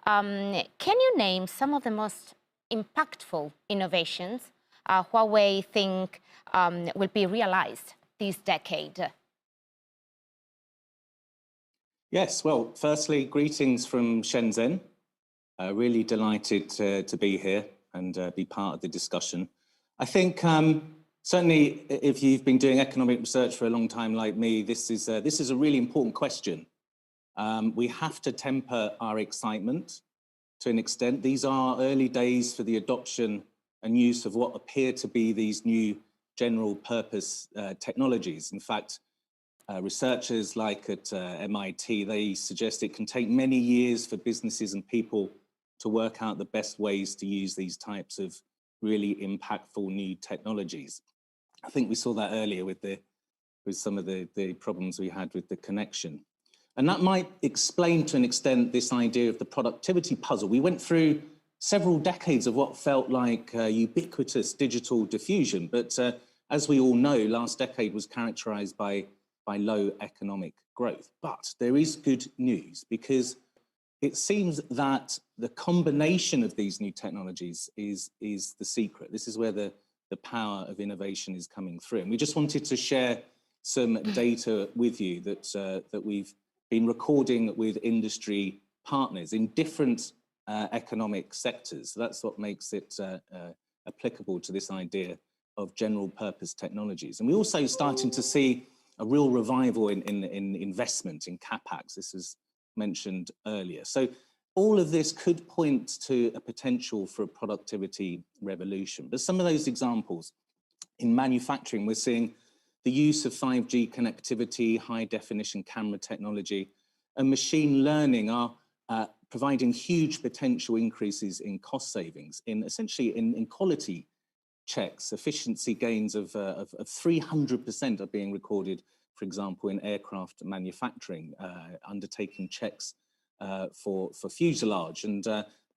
Can you name some of the most impactful innovations Huawei think will be realized this decade? Yes, well, firstly, greetings from Shenzhen. Really delighted to be here and be part of the discussion. I think certainly if you've been doing economic research for a long time like me, this is a really important question. We have to temper our excitement to an extent. These are early days for the adoption and use of what appear to be these new general purpose technologies. In fact, researchers like at MIT, they suggest it can take many years for businesses and people to work out the best ways to use these types of really impactful new technologies. I think we saw that earlier with some of the problems we had with the connection. And that might explain to an extent this idea of the productivity puzzle. We went through several decades of what felt like ubiquitous digital diffusion, but as we all know, last decade was characterized by low economic growth. But there is good news, because it seems that the combination of these new technologies is the secret. This is where the power of innovation is coming through. And we just wanted to share some data with you that we've been recording with industry partners in different economic sectors. So that's what makes it applicable to this idea of general purpose technologies. And we're also starting to see a real revival in investment in CapEx. This was mentioned earlier. So all of this could point to a potential for a productivity revolution. But some of those examples in manufacturing, we're seeing the use of 5G connectivity, high definition camera technology, and machine learning are providing huge potential increases in cost savings, essentially in quality checks. Efficiency gains of 300% are being recorded, for example, in aircraft manufacturing, undertaking checks for fuselage. And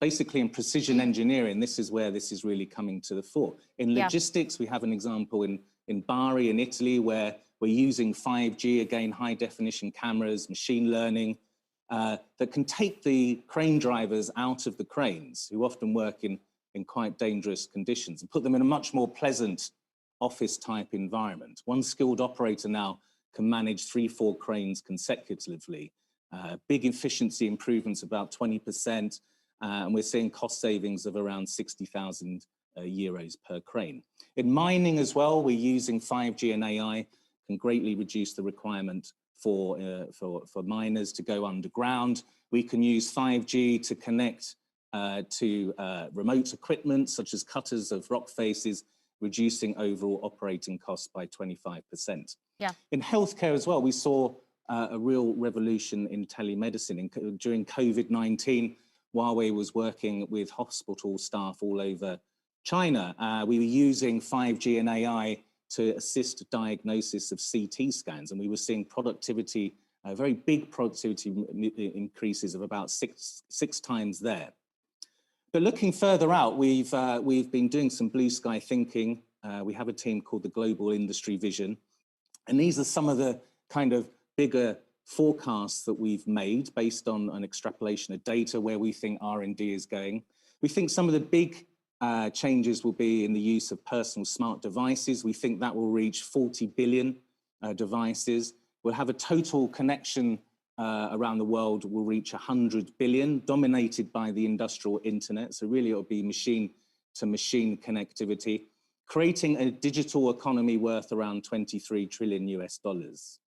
basically in precision engineering, this is where this is really coming to the fore. In logistics, we have an example in Bari in Italy, where we're using 5G, again, high definition cameras, machine learning, that can take the crane drivers out of the cranes, who often work in quite dangerous conditions, and put them in a much more pleasant office type environment. One skilled operator now can manage 3-4 cranes consecutively. Big efficiency improvements, about 20%, and we're seeing cost savings of around 60,000 euros per crane. In mining as well, we're using 5G and AI, can greatly reduce the requirement for miners to go underground. We can use 5G to connect to remote equipment, such as cutters of rock faces, reducing overall operating costs by 25%. Yeah. In healthcare as well, we saw a real revolution in telemedicine. During COVID-19, Huawei was working with hospital staff all over China. We were using 5G and AI to assist diagnosis of CT scans, and we were seeing productivity, very big productivity increases of about six times there. But looking further out, we've been doing some blue sky thinking. We have a team called the Global Industry Vision, and these are some of the kind of bigger forecasts that we've made based on an extrapolation of data where we think R&D is going. We think some of the big changes will be in the use of personal smart devices. We think that will reach 40 billion devices. We'll have a total connection around the world will reach 100 billion, dominated by the industrial internet. So really it'll be machine to machine connectivity, creating a digital economy worth around 23 trillion US dollars.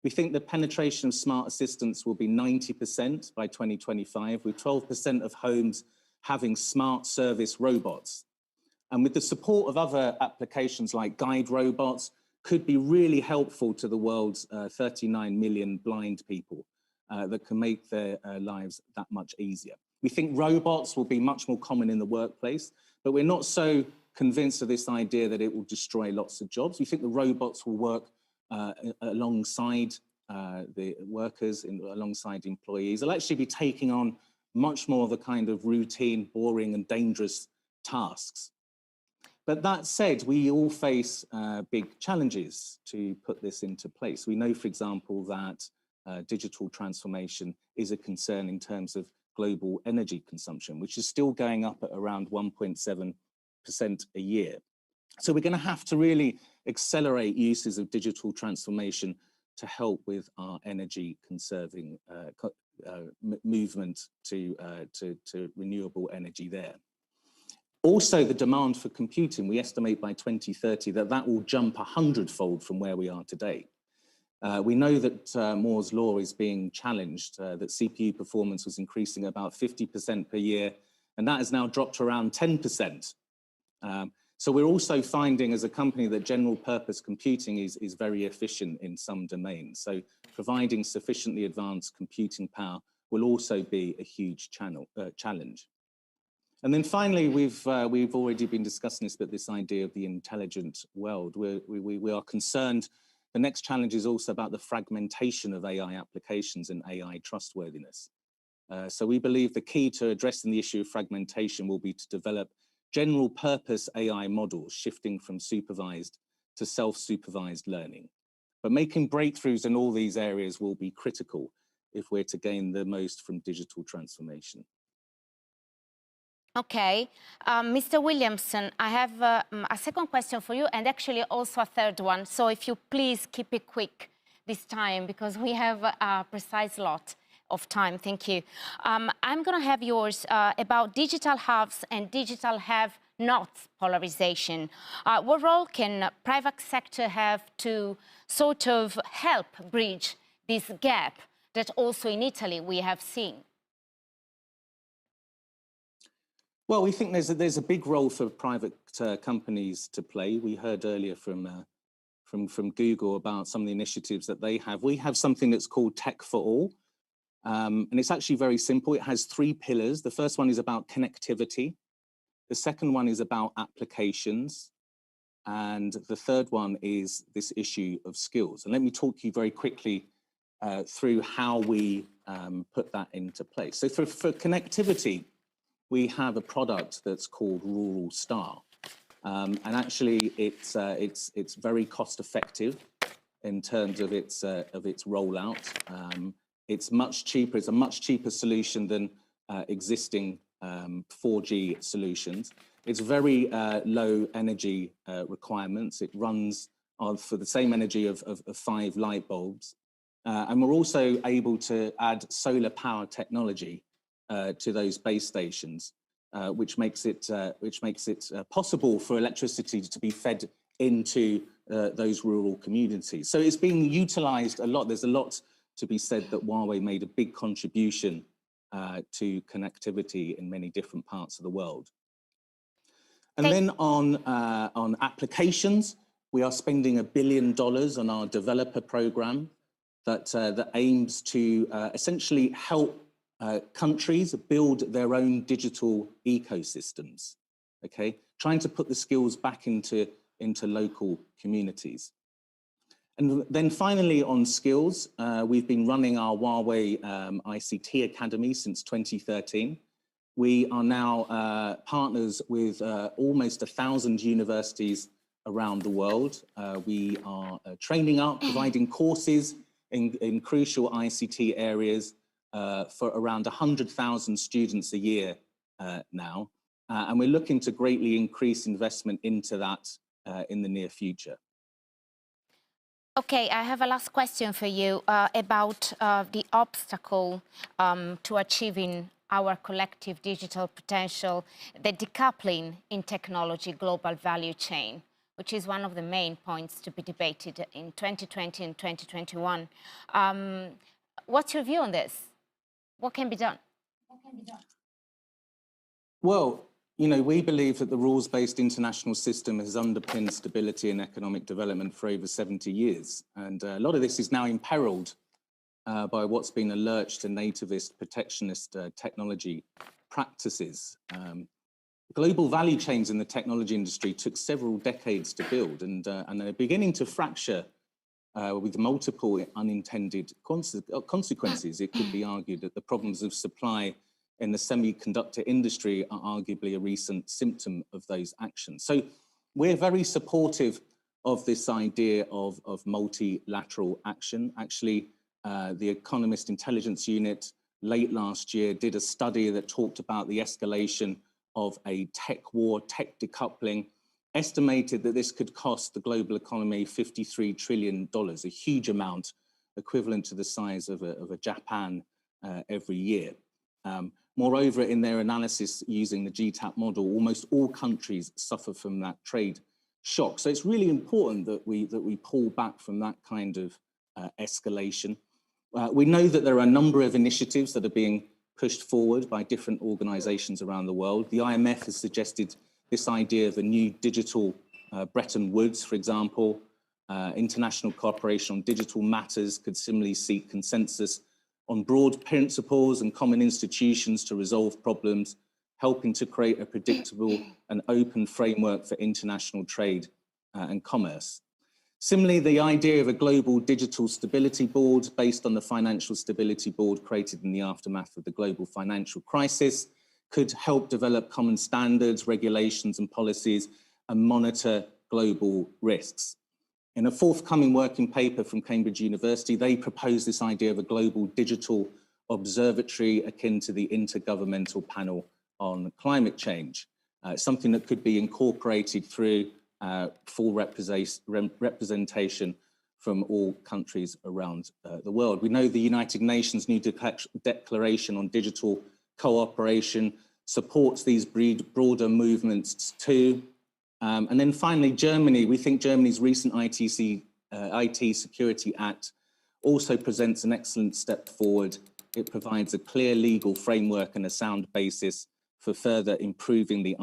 We think the penetration of smart assistants will be 90% by 2025, with 12% of homes having smart service robots. And with the support of other applications like guide robots, could be really helpful to the world's 39 million blind people that can make their lives that much easier. We think robots will be much more common in the workplace, but we're not so convinced of this idea that it will destroy lots of jobs. We think the robots will work alongside the workers, alongside employees. They'll actually be taking on much more of the kind of routine, boring and dangerous tasks. But that said, we all face big challenges to put this into place. We know, for example, that digital transformation is a concern in terms of global energy consumption, which is still going up at around 1.7% a year. So we're going to have to really accelerate uses of digital transformation to help with our energy conserving movement to renewable energy there. Also, the demand for computing, we estimate by 2030 that will jump 100-fold from where we are today. We know that Moore's law is being challenged, that CPU performance was increasing about 50% per year, and that has now dropped to around 10%. So we're also finding as a company that general purpose computing is very efficient in some domains. So providing sufficiently advanced computing power will also be a huge challenge. And then finally, we've already been discussing this, but this idea of the intelligent world, we are concerned. The next challenge is also about the fragmentation of AI applications and AI trustworthiness. So we believe the key to addressing the issue of fragmentation will be to develop general purpose AI models, shifting from supervised to self-supervised learning. But making breakthroughs in all these areas will be critical if we're to gain the most from digital transformation. Okay, Mr. Williamson, I have a second question for you, and actually also a third one. So if you please keep it quick this time, because we have a precise lot of time. Thank you. I'm going to have yours about digital haves and digital have-nots polarization. What role can private sector have to sort of help bridge this gap that also in Italy we have seen? Well, we think there's a big role for private companies to play. We heard earlier from Google about some of the initiatives that they have. We have something that's called Tech for All, and it's actually very simple. It has 3 pillars. The first one is about connectivity. The second one is about applications. And the third one is this issue of skills. And let me talk you very quickly through how we put that into place. So for connectivity, we have a product that's called Rural Star. And actually, it's very cost effective in terms of its rollout. It's much cheaper. It's a much cheaper solution than existing 4G solutions. It's very low energy requirements. It runs for the same energy of 5 light bulbs. And we're also able to add solar power technology to those base stations, which makes it possible for electricity to be fed into those rural communities. So it's being utilized a lot. There's a lot to be said that Huawei made a big contribution to connectivity in many different parts of the world. And then on applications, we are spending $1 billion on our developer program that aims to essentially help countries build their own digital ecosystems, okay? Trying to put the skills back into local communities. And then finally on skills, we've been running our Huawei ICT Academy since 2013. We are now partners with almost 1,000 universities around the world. We are training up, providing courses in crucial ICT areas for around 100,000 students a year now. And we're looking to greatly increase investment into that in the near future. Okay, I have a last question for you about the obstacle to achieving our collective digital potential, the decoupling in technology global value chain, which is one of the main points to be debated in 2020 and 2021. What's your view on this? What can be done? Well, you know, we believe that the rules-based international system has underpinned stability and economic development for over 70 years. And a lot of this is now imperiled by what's been alleged to nativist, protectionist technology practices. Global value chains in the technology industry took several decades to build, and they're beginning to fracture with multiple unintended consequences. It could be argued that the problems of supply in the semiconductor industry are arguably a recent symptom of those actions. So we're very supportive of this idea of multilateral action. Actually, the Economist Intelligence Unit late last year did a study that talked about the escalation of a tech war, tech decoupling, estimated that this could cost the global economy $53 trillion, a huge amount equivalent to the size of a Japan every year. Moreover, in their analysis using the GTAP model, almost all countries suffer from that trade shock. So it's really important that we pull back from that kind of escalation. We know that there are a number of initiatives that are being pushed forward by different organizations around the world. The IMF has suggested this idea of a new digital Bretton Woods, for example. International cooperation on digital matters could similarly seek consensus on broad principles and common institutions to resolve problems, helping to create a predictable and open framework for international trade and commerce. Similarly, the idea of a global digital stability board based on the Financial Stability Board created in the aftermath of the global financial crisis could help develop common standards, regulations and policies and monitor global risks. In a forthcoming working paper from Cambridge University, they propose this idea of a global digital observatory akin to the Intergovernmental Panel on Climate Change, something that could be incorporated through full representation from all countries around the world. We know the United Nations new declaration on digital cooperation supports these broader movements too. And then finally, Germany. We think Germany's recent IT Security Act also presents an excellent step forward. It provides a clear legal framework and a sound basis for further improving the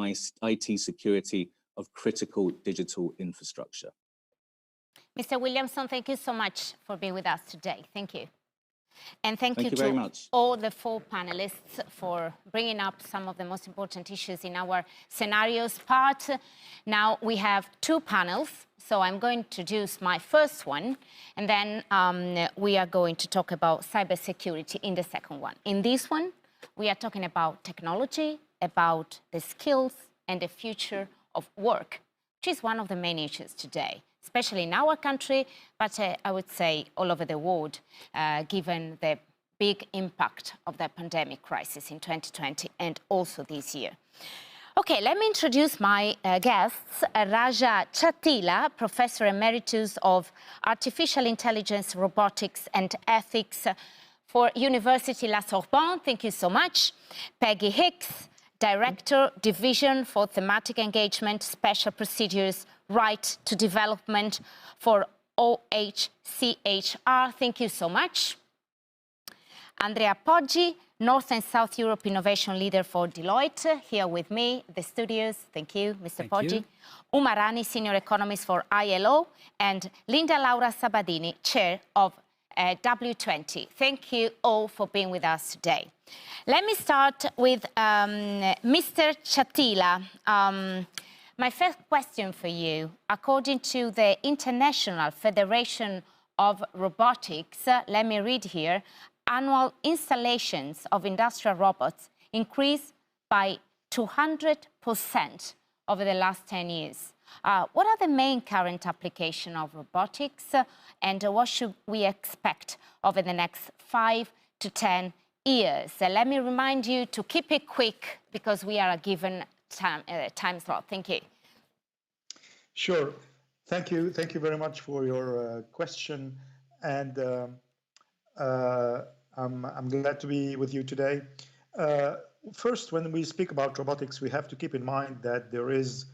IT security of critical digital infrastructure. Mr. Williamson, thank you so much for being with us today. Thank you. And thank you very to much. all the four panelists for bringing up some of the most important issues in our scenarios part. Now we have two panels, so I'm going to introduce my first one, and then we are going to talk about cybersecurity in the second one. In this one, we are talking about technology, about the skills and the future of work, which is one of the main issues today, especially in our country, but I would say all over the world, given the big impact of the pandemic crisis in 2020 and also this year. Okay, let me introduce my guests. Raja Chatila, Professor Emeritus of Artificial Intelligence, Robotics and Ethics for University La Sorbonne. Thank you so much. Peggy Hicks, Director, Division for Thematic Engagement, Special Procedures, Right to Development for OHCHR. Thank you so much. Andrea Poggi, North and South Europe Innovation Leader for Deloitte, here with me, the studios. Thank you, Mr. Poggi. Umarani, Senior Economist for ILO, and Linda Laura Sabadini, Chair of W20. Thank you all for being with us today. Let me start with Mr. Chatila. My first question for you, according to the International Federation of Robotics, let me read here, annual installations of industrial robots increased by 200% over the last 10 years. What are the main current applications of robotics and what should we expect over the next 5 to 10 years? Let me remind you to keep it quick because we are given time slot. Thank you. Sure. Thank you. Thank you very much for your question. And I'm glad to be with you today. First, when we speak about robotics, we have to keep in mind that there is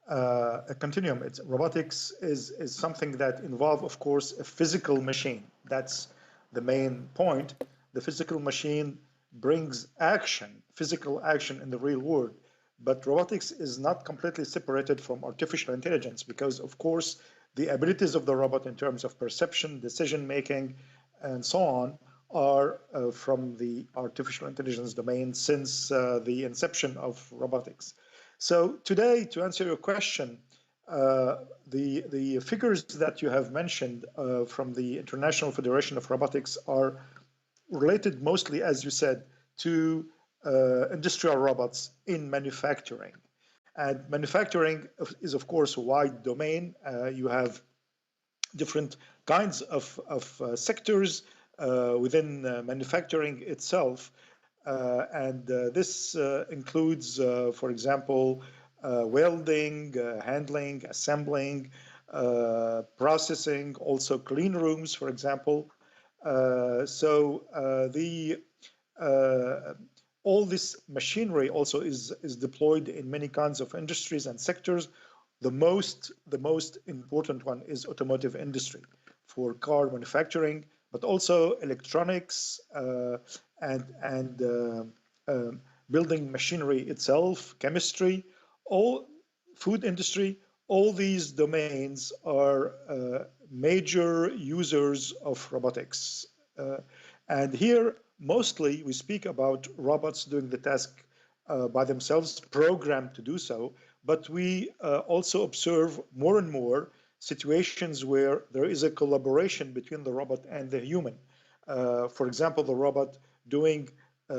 a continuum. Robotics is something that involves, of course, a physical machine. That's the main point. The physical machine brings action, physical action in the real world. But robotics is not completely separated from artificial intelligence because, of course, the abilities of the robot in terms of perception, decision-making, and so on are from the artificial intelligence domain since the inception of robotics. So today, to answer your question, the figures that you have mentioned from the International Federation of Robotics are related mostly, as you said, to industrial robots in manufacturing. And manufacturing is, of course, a wide domain. You have different kinds of sectors within manufacturing itself. And this includes, for example, welding, handling, assembling, processing, also clean rooms, for example. All this machinery also is deployed in many kinds of industries and sectors. The most important one is automotive industry for car manufacturing, but also electronics and building machinery itself, chemistry, all food industry. All these domains are major users of robotics. And here, mostly, we speak about robots doing the task by themselves, programmed to do so, but we also observe more and more situations where there is a collaboration between the robot and the human. For example, the robot doing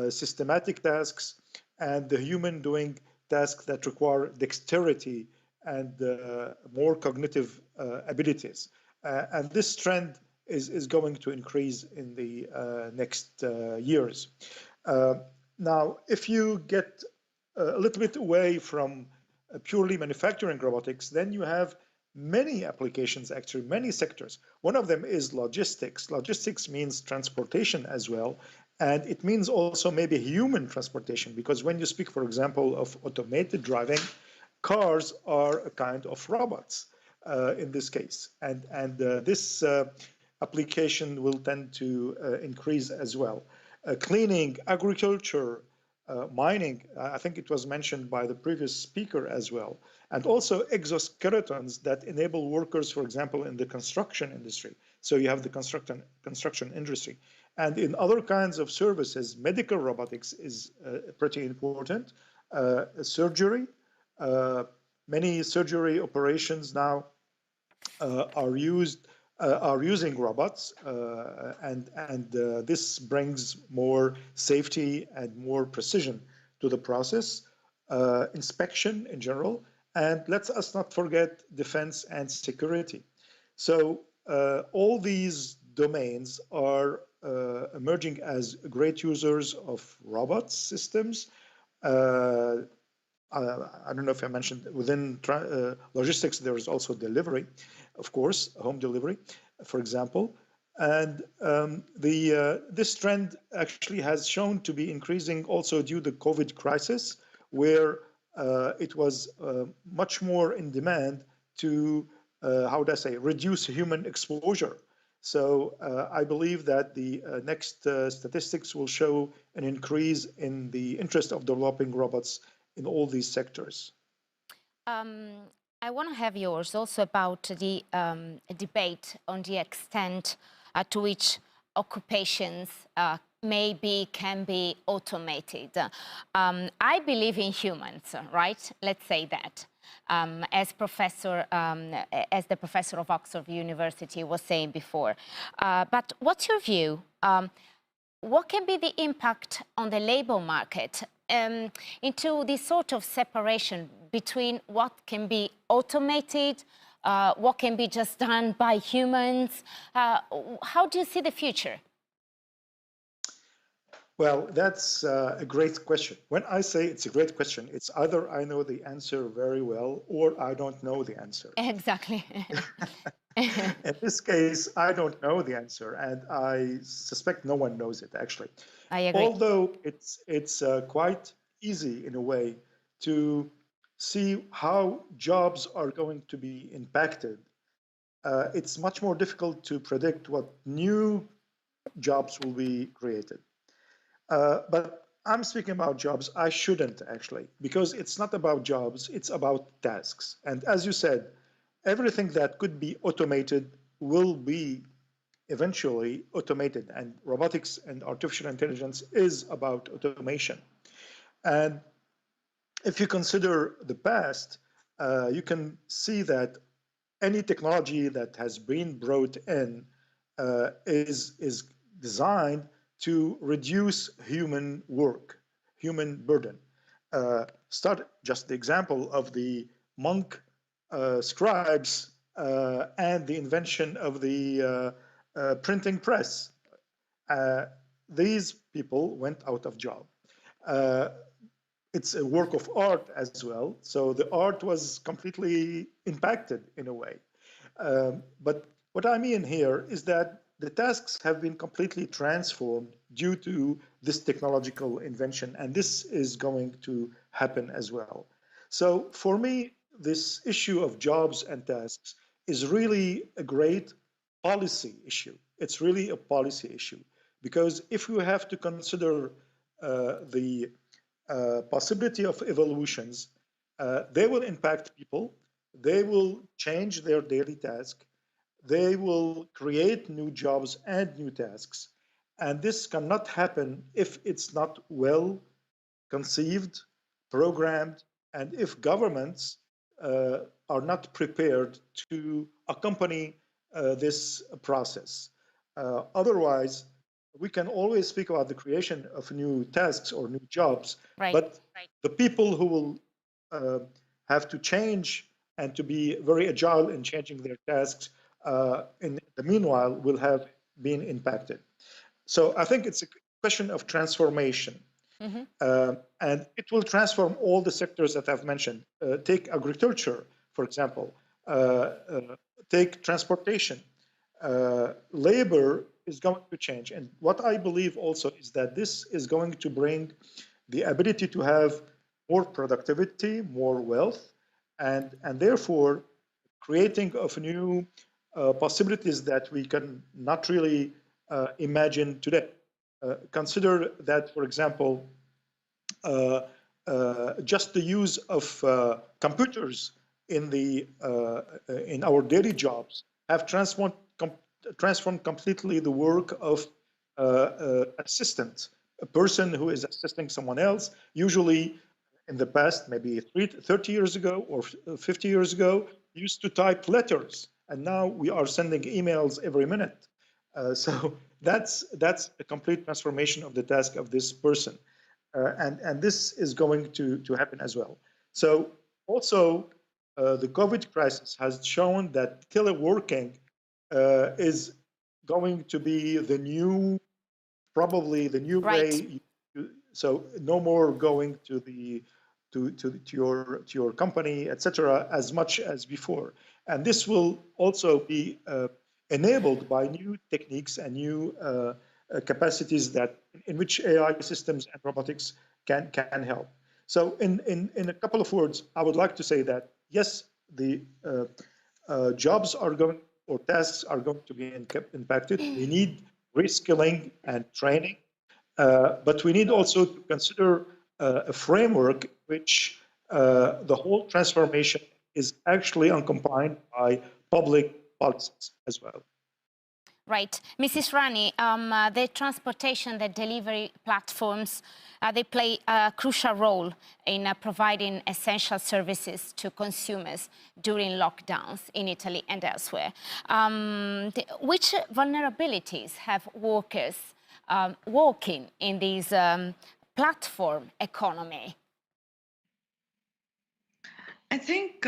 systematic tasks and the human doing tasks that require dexterity and more cognitive abilities. And this trend is going to increase in the next years. Now, if you get a little bit away from purely manufacturing robotics, then you have many applications, actually, many sectors. One of them is logistics. Logistics means transportation as well. And it means also maybe human transportation, because when you speak, for example, of automated driving, cars are a kind of robots in this case. And this application will tend to increase as well. Cleaning, agriculture, mining, I think it was mentioned by the previous speaker as well, and also exoskeletons that enable workers, for example, in the construction industry. So you have the construction industry. And in other kinds of services, medical robotics is pretty important. Surgery, many surgery operations now are using robots, and this brings more safety and more precision to the process, inspection in general, and let us not forget defense and security. So all these domains are emerging as great users of robot systems. I don't know if I mentioned, within logistics, there is also delivery, of course, home delivery, for example. And this trend actually has shown to be increasing also due to the COVID crisis, where it was much more in demand to, how would I say, reduce human exposure. So I believe that the next statistics will show an increase in the interest of developing robots in all these sectors. I want to have yours also about the debate on the extent to which occupations can be automated. I believe in humans, right? Let's say that. As the professor of Oxford University was saying before. But what's your view? What can be the impact on the labor market into this sort of separation between what can be automated, what can be just done by humans? How do you see the future? Well, that's a great question. When I say it's a great question, it's either I know the answer very well or I don't know the answer. Exactly. In this case, I don't know the answer, and I suspect no one knows it, actually. I agree. Although it's quite easy, in a way, to see how jobs are going to be impacted. It's much more difficult to predict what new jobs will be created. But I'm speaking about jobs. I shouldn't, actually, because it's not about jobs, it's about tasks. And as you said, everything that could be automated will be eventually automated, and robotics and artificial intelligence is about automation. And if you consider the past, you can see that any technology that has been brought in is designed to reduce human work, human burden. Start just the example of the monk scribes and the invention of the printing press. These people went out of job. It's a work of art as well, so the art was completely impacted in a way. But what I mean here is that the tasks have been completely transformed due to this technological invention, and this is going to happen as well. So for me, this issue of jobs and tasks is really a great policy issue. It's really a policy issue, because if you have to consider the possibility of evolutions, they will impact people, they will change their daily task, they will create new jobs and new tasks. And this cannot happen if it's not well conceived, programmed, and if governments are not prepared to accompany this process. Otherwise, we can always speak about the creation of new tasks or new jobs, but the people who will have to change and to be very agile in changing their tasks in the meanwhile will have been impacted. So I think it's a question of transformation. And it will transform all the sectors that I've mentioned. Take agriculture, for example. Take transportation. Labor is going to change. And what I believe also is that this is going to bring the ability to have more productivity, more wealth, and therefore creating of new possibilities that we can not really imagine today. Consider that, for example, just the use of computers in our daily jobs have transformed completely the work of assistant, a person who is assisting someone else. Usually, in the past, maybe 30 years ago or 50 years ago, used to type letters, and now we are sending emails every minute. So that's a complete transformation of the task of this person. And this is going to happen as well. So also, the COVID crisis has shown that teleworking is going to be the new, probably the new way. So no more going to your company, etc., as much as before. And this will also be enabled by new techniques and new capacities in which AI systems and robotics can help. So in a couple of words, I would like to say that yes, the jobs are going, or tasks are going to be impacted. We need reskilling and training, but we need also to consider a framework which the whole transformation is actually accompanied by public policies as well. Right. Mrs. Rani, the transportation, the delivery platforms, they play a crucial role in providing essential services to consumers during lockdowns in Italy and elsewhere. Which vulnerabilities have workers working in this platform economy? I think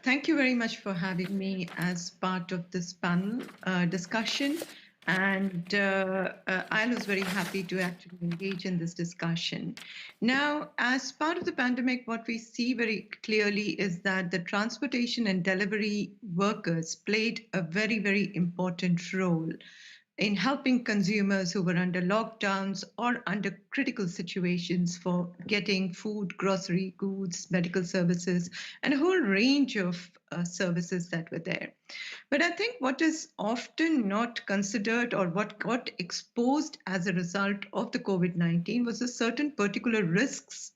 thank you very much for having me as part of this panel discussion. And I was very happy to actually engage in this discussion. Now, as part of the pandemic, what we see very clearly is that the transportation and delivery workers played a very, very important role in helping consumers who were under lockdowns or under critical situations for getting food, grocery, goods, medical services, and a whole range of services that were there. But I think what is often not considered, or what got exposed as a result of the COVID-19, was a certain particular risks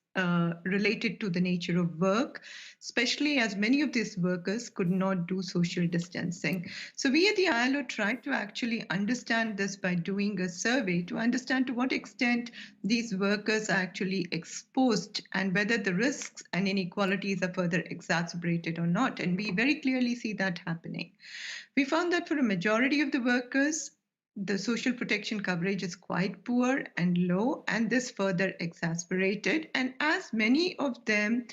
related to the nature of work, especially as many of these workers could not do social distancing. So we at the ILO tried to actually understand this by doing a survey to understand to what extent these workers are actually exposed and whether the risks and inequalities are further exacerbated or not. And we very clearly see that happening. We found that for a majority of the workers, the social protection coverage is quite poor and low, and this further exacerbated. And as many of them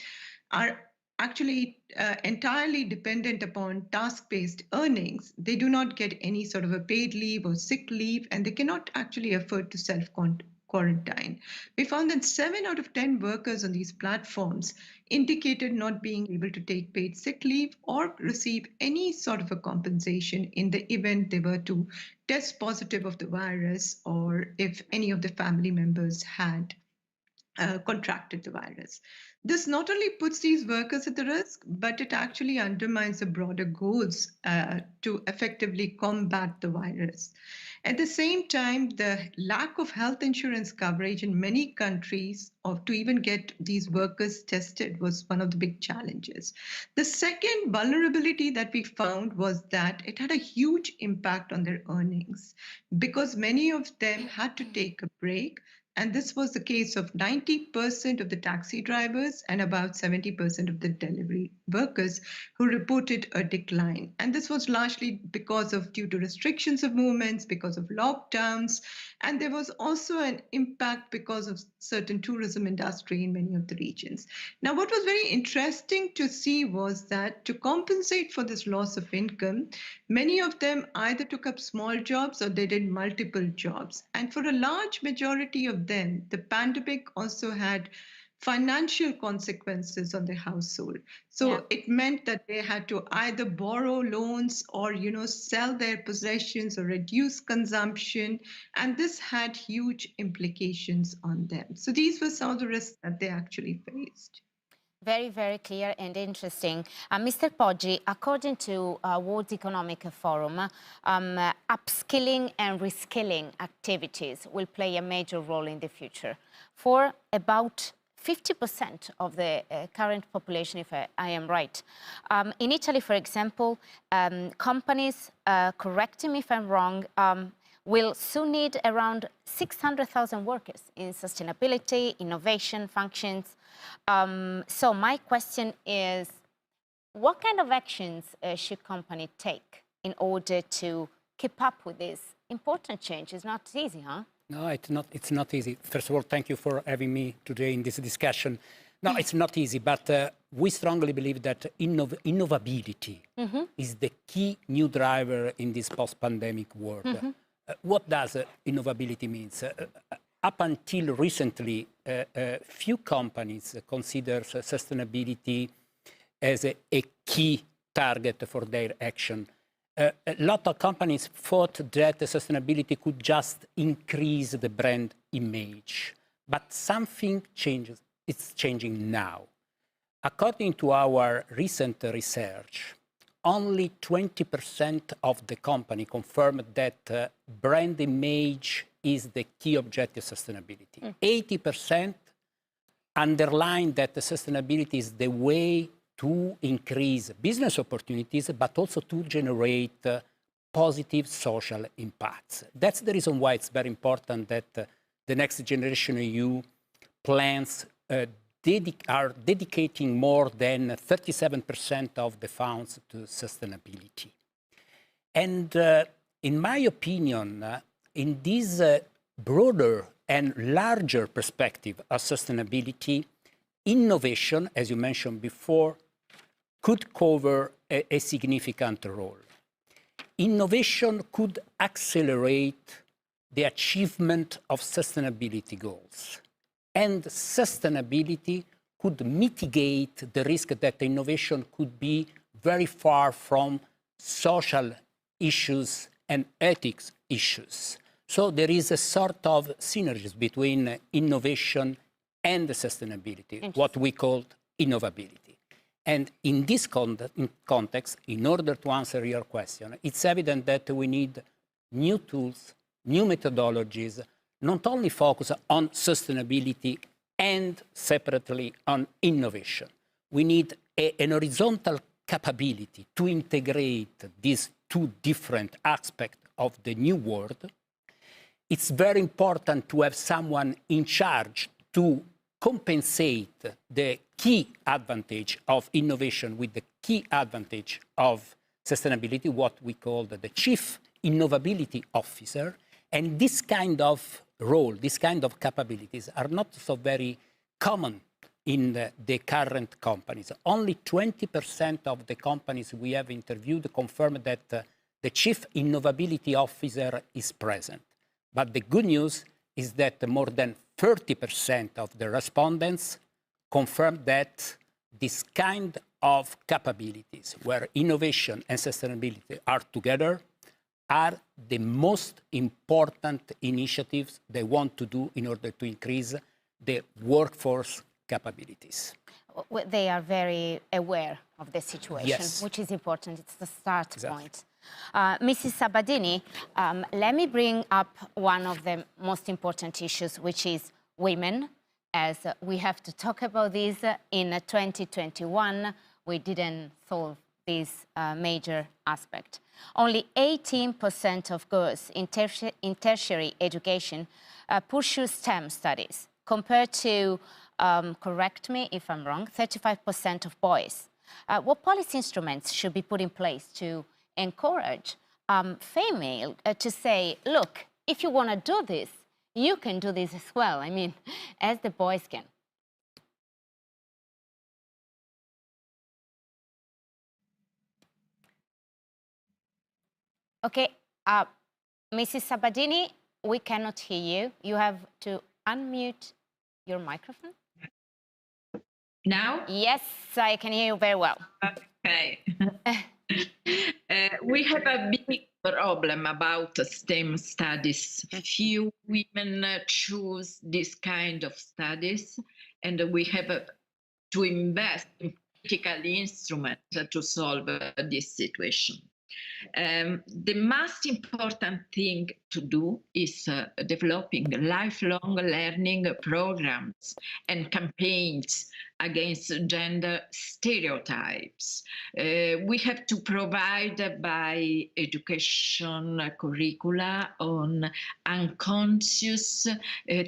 are actually entirely dependent upon task-based earnings, they do not get any sort of a paid leave or sick leave, and they cannot actually afford to self-quarantine. We found that 7 out of 10 workers on these platforms indicated not being able to take paid sick leave or receive any sort of a compensation in the event they were to test positive of the virus or if any of the family members had contracted the virus. This not only puts these workers at the risk, but it actually undermines the broader goals to effectively combat the virus. At the same time, the lack of health insurance coverage in many countries to even get these workers tested was one of the big challenges. The second vulnerability that we found was that it had a huge impact on their earnings because many of them had to take a break. And this was the case of 90% of the taxi drivers and about 70% of the delivery workers who reported a decline. And this was largely because of due to restrictions of movements, because of lockdowns. And there was also an impact because of certain tourism industry in many of the regions. Now, what was very interesting to see was that to compensate for this loss of income, many of them either took up small jobs or they did multiple jobs. And for a large majority of them, the pandemic also had financial consequences on the household. So it meant that they had to either borrow loans or, sell their possessions or reduce consumption. And this had huge implications on them. So these were some of the risks that they actually faced. Very, very clear and interesting. Mr. Poggi, according to World Economic Forum, upskilling and reskilling activities will play a major role in the future for about 50% of the current population, if I am right. In Italy, for example, companies, correct me if I'm wrong, will soon need around 600,000 workers in sustainability, innovation functions. So my question is, what kind of actions should companies take in order to keep up with this important change? It's not easy, huh? No, it's not easy. First of all, thank you for having me today in this discussion. No, it's not easy, but we strongly believe that innovability is the key new driver in this post-pandemic world. What does innovability mean? Up until recently, few companies consider sustainability as a key target for their action. A lot of companies thought that sustainability could just increase the brand image, but something changes. It's changing now. According to our recent research, only 20% of the company confirmed that brand image is the key objective of sustainability. 80% underline that sustainability is the way to increase business opportunities, but also to generate positive social impacts. That's the reason why it's very important that the Next Generation EU plans are dedicating more than 37% of the funds to sustainability. And in my opinion, in this broader and larger perspective of sustainability, innovation, as you mentioned before, could cover a significant role. Innovation could accelerate the achievement of sustainability goals. And sustainability could mitigate the risk that innovation could be very far from social issues and ethics issues. So there is a sort of synergy between innovation and sustainability, what we call innovability. And in this context, in order to answer your question, it's evident that we need new tools, new methodologies, not only focus on sustainability and separately on innovation. We need an horizontal capability to integrate these two different aspects of the new world. It's very important to have someone in charge to compensate the key advantage of innovation with the key advantage of sustainability, what we call the Chief Innovability Officer. And this kind of role, this kind of capabilities are not so very common in the current companies. Only 20% of the companies we have interviewed confirm that the Chief Innovability Officer is present. But the good news is that more than 30% of the respondents confirm that this kind of capabilities, where innovation and sustainability are together, are the most important initiatives they want to do in order to increase the workforce capabilities. They are very aware of the situation, yes, which is important. It's the start point. Mrs. Sabadini, let me bring up one of the most important issues, which is women, as we have to talk about this. In 2021, we didn't solve this major aspect. Only 18% of girls in tertiary education pursue STEM studies, compared to, correct me if I'm wrong, 35% of boys. What policy instruments should be put in place to encourage female to say, look, if you want to do this, you can do this as well, I mean, as the boys can? Okay, Mrs. Sabadini, we cannot hear you. You have to unmute your microphone. Now? Yes, I can hear you very well. Okay. We have a big problem about STEM studies. Few women choose this kind of studies, and we have to invest in political instruments to solve this situation. The most important thing to do is developing lifelong learning programs and campaigns against gender stereotypes. We have to provide by education curricula on unconscious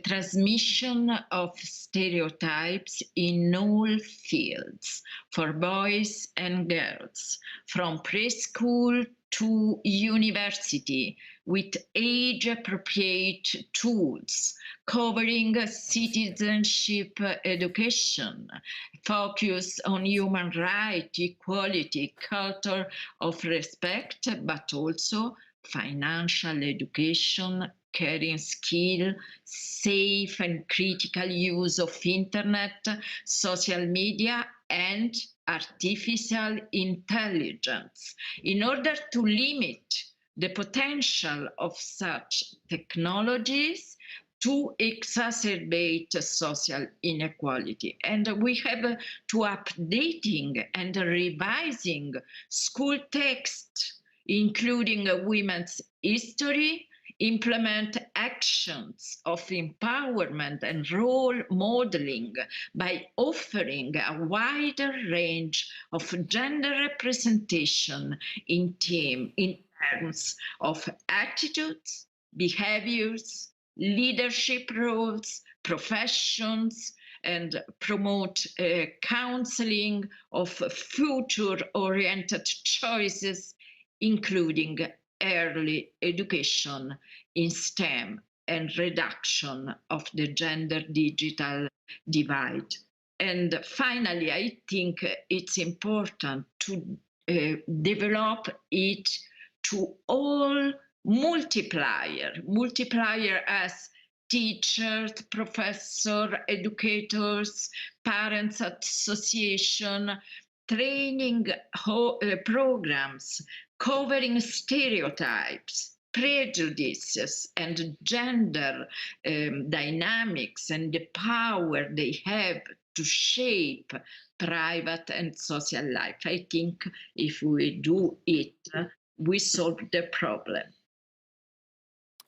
transmission of stereotypes in all fields for boys and girls, from preschool to university, with age-appropriate tools, covering citizenship education, focus on human rights, equality, culture of respect, but also financial education, caring skill, safe and critical use of internet, social media, and artificial intelligence, in order to limit the potential of such technologies to exacerbate social inequality. And we have to updating and revising school text, including women's history, implement actions of empowerment and role modeling by offering a wider range of gender representation in terms of attitudes, behaviors, leadership roles, professions, and promote counseling of future-oriented choices, including early education in STEM and reduction of the gender digital divide. And finally, I think it's important to develop it to all multiplier as teachers, professors, educators, parents association, training programs covering stereotypes, prejudices, and gender dynamics, and the power they have to shape private and social life. I think if we do it, we solve the problem.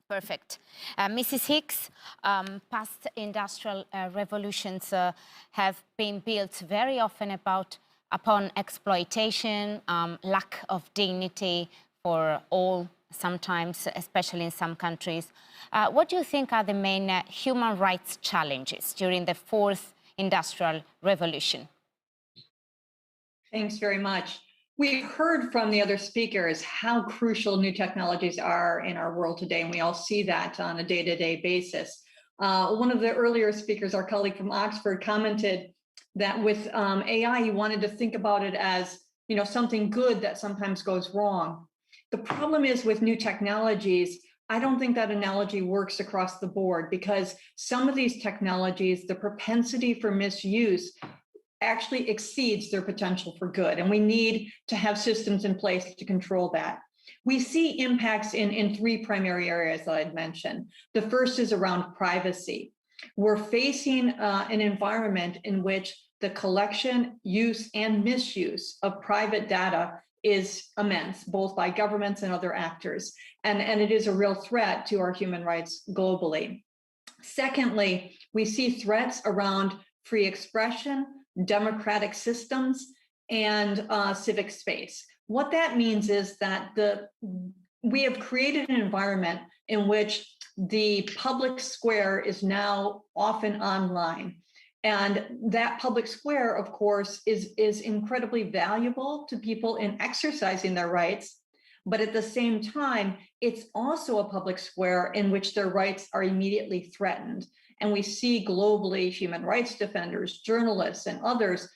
Perfect. Mrs. Hicks, past industrial revolutions have been built very often upon exploitation, lack of dignity for all, sometimes, especially in some countries. What do you think are the main human rights challenges during the fourth industrial revolution? Thanks very much. We've heard from the other speakers how crucial new technologies are in our world today, and we all see that on a day-to-day basis. One of the earlier speakers, our colleague from Oxford, commented that with AI, he wanted to think about it as, you know, something good that sometimes goes wrong. The problem is with new technologies, I don't think that analogy works across the board, because some of these technologies, the propensity for misuse actually exceeds their potential for good. And we need to have systems in place to control that. We see impacts in three primary areas that I'd mentioned. The first is around privacy. We're facing an environment in which the collection, use, and misuse of private data is immense, both by governments and other actors. And it is a real threat to our human rights globally. Secondly, we see threats around free expression, democratic systems, and civic space. What that means is that we have created an environment in which the public square is now often online. And that public square, of course, is incredibly valuable to people in exercising their rights. But at the same time, it's also a public square in which their rights are immediately threatened. And we see globally human rights defenders, journalists, and others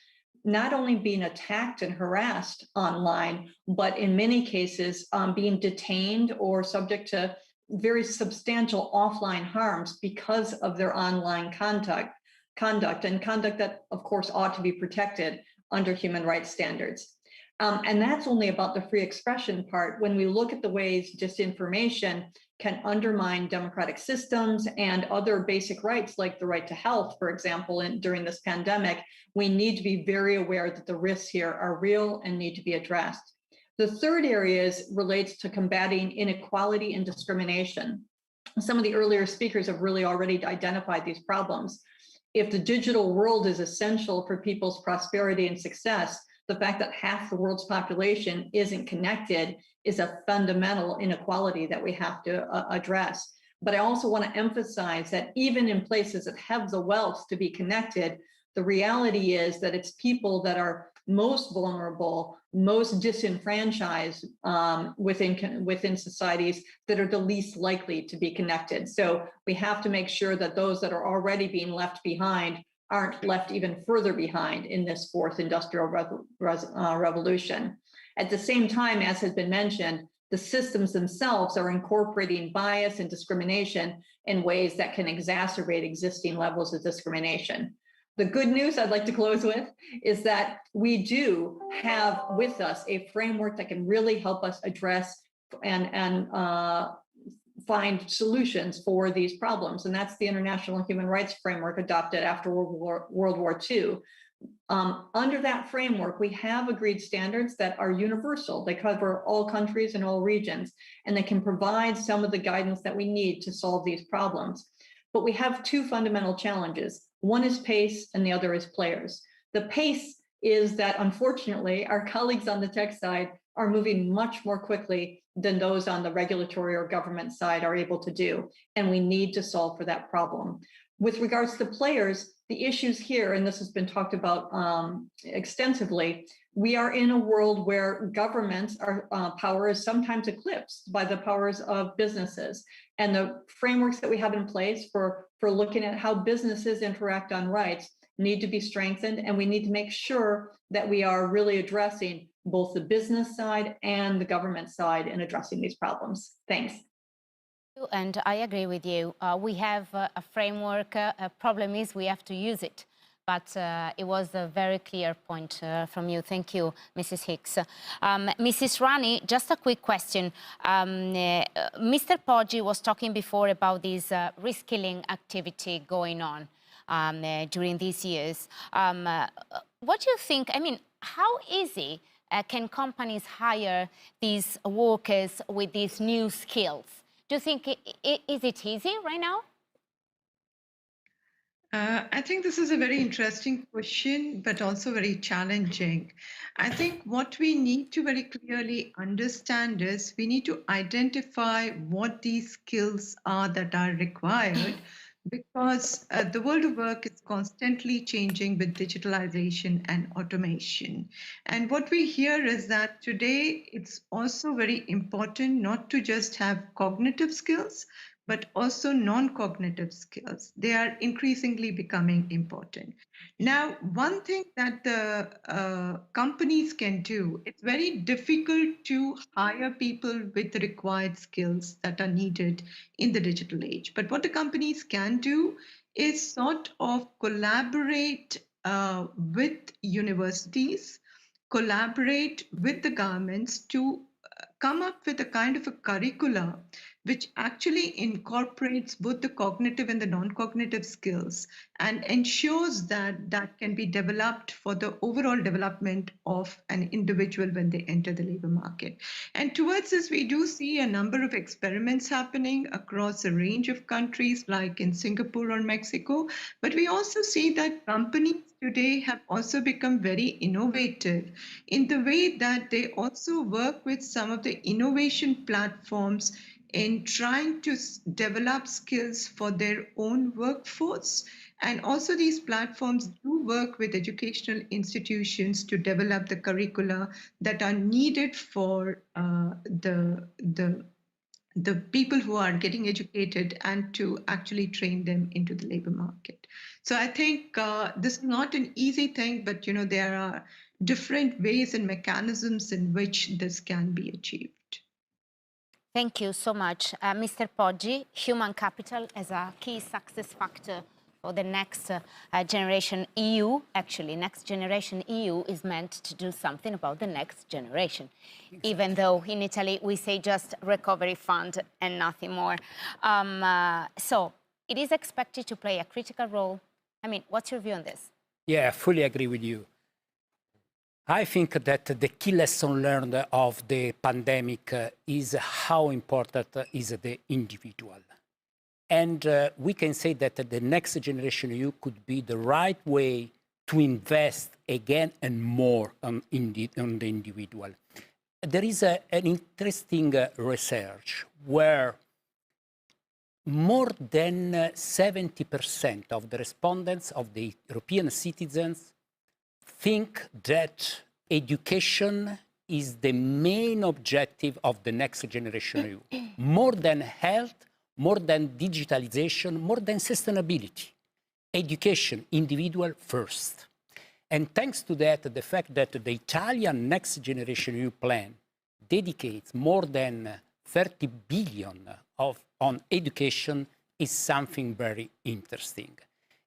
not only being attacked and harassed online, but in many cases being detained or subject to very substantial offline harms because of their online conduct that, of course, ought to be protected under human rights standards. And that's only about the free expression part. When we look at the ways disinformation can undermine democratic systems and other basic rights, like the right to health, for example, during this pandemic, we need to be very aware that the risks here are real and need to be addressed. The third area relates to combating inequality and discrimination. Some of the earlier speakers have really already identified these problems. If the digital world is essential for people's prosperity and success, the fact that half the world's population isn't connected is a fundamental inequality that we have to address. But I also want to emphasize that even in places that have the wealth to be connected, the reality is that it's people that are most vulnerable, most disenfranchised within societies that are the least likely to be connected. So we have to make sure that those that are already being left behind aren't left even further behind in this fourth industrial revolution. At the same time, as has been mentioned, the systems themselves are incorporating bias and discrimination in ways that can exacerbate existing levels of discrimination. The good news I'd like to close with is that we do have with us a framework that can really help us address and find solutions for these problems. And that's the International Human Rights Framework adopted after World War II. Under that framework, we have agreed standards that are universal. They cover all countries and all regions, and they can provide some of the guidance that we need to solve these problems. But we have two fundamental challenges. One is pace and the other is players. The pace is that, unfortunately, our colleagues on the tech side are moving much more quickly than those on the regulatory or government side are able to do. And we need to solve for that problem. With regards to players, the issues here, and this has been talked about extensively, we are in a world where governments power is sometimes eclipsed by the powers of businesses. And the frameworks that we have in place for looking at how businesses interact on rights need to be strengthened, and we need to make sure that we are really addressing both the business side and the government side in addressing these problems. Thanks. And I agree with you. We have a framework. A problem is we have to use it. But it was a very clear point from you. Thank you, Mrs. Hicks. Mrs. Rani, just a quick question. Mr. Poggi was talking before about this reskilling activity going on during these years. What do you think? I mean, how easy can companies hire these workers with these new skills? Do you think, is it easy right now? I think this is a very interesting question, but also very challenging. I think what we need to very clearly understand is we need to identify what these skills are that are required, because the world of work is constantly changing with digitalization and automation. And what we hear is that today it's also very important not to just have cognitive skills, but also non-cognitive skills. They are increasingly becoming important. Now, one thing that the companies can do, it's very difficult to hire people with the required skills that are needed in the digital age. But what the companies can do is sort of collaborate with universities, collaborate with the governments to come up with a kind of a curricula which actually incorporates both the cognitive and the non-cognitive skills and ensures that that can be developed for the overall development of an individual when they enter the labor market. And towards this, we do see a number of experiments happening across a range of countries like in Singapore or Mexico, but we also see that companies today have also become very innovative in the way that they also work with some of the innovation platforms in trying to develop skills for their own workforce. And also these platforms do work with educational institutions to develop the curricula that are needed for the people who are getting educated and to actually train them into the labor market. So I think this is not an easy thing, but there are different ways and mechanisms in which this can be achieved. Thank you so much. Mr. Poggi, human capital as a key success factor for the next generation EU. Actually, next generation EU is meant to do something about the next generation, even though in Italy we say just recovery fund and nothing more. So it is expected to play a critical role. I mean, what's your view on this? Yeah, I fully agree with you. I think that the key lesson learned of the pandemic is how important is the individual. And we can say that the next generation EU could be the right way to invest again and more on the individual. There is an interesting research where more than 70% of the respondents of the European citizens think that education is the main objective of the next generation EU, more than health, more than digitalization, more than sustainability. Education, individual first. And thanks to that, the fact that the Italian Next Generation EU plan dedicates more than 30 billion on education is something very interesting.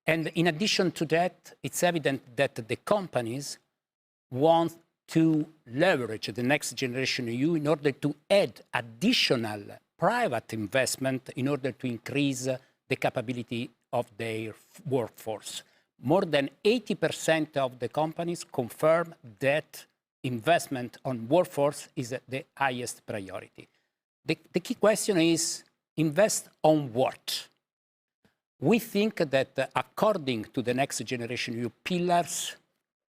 And in addition to that, it's evident that the companies want to leverage the Next Generation EU in order to add additional private investment in order to increase the capability of their workforce. More than 80% of the companies confirm that investment on workforce is the highest priority. The key question is, invest on what? We think that according to the Next Generation EU pillars,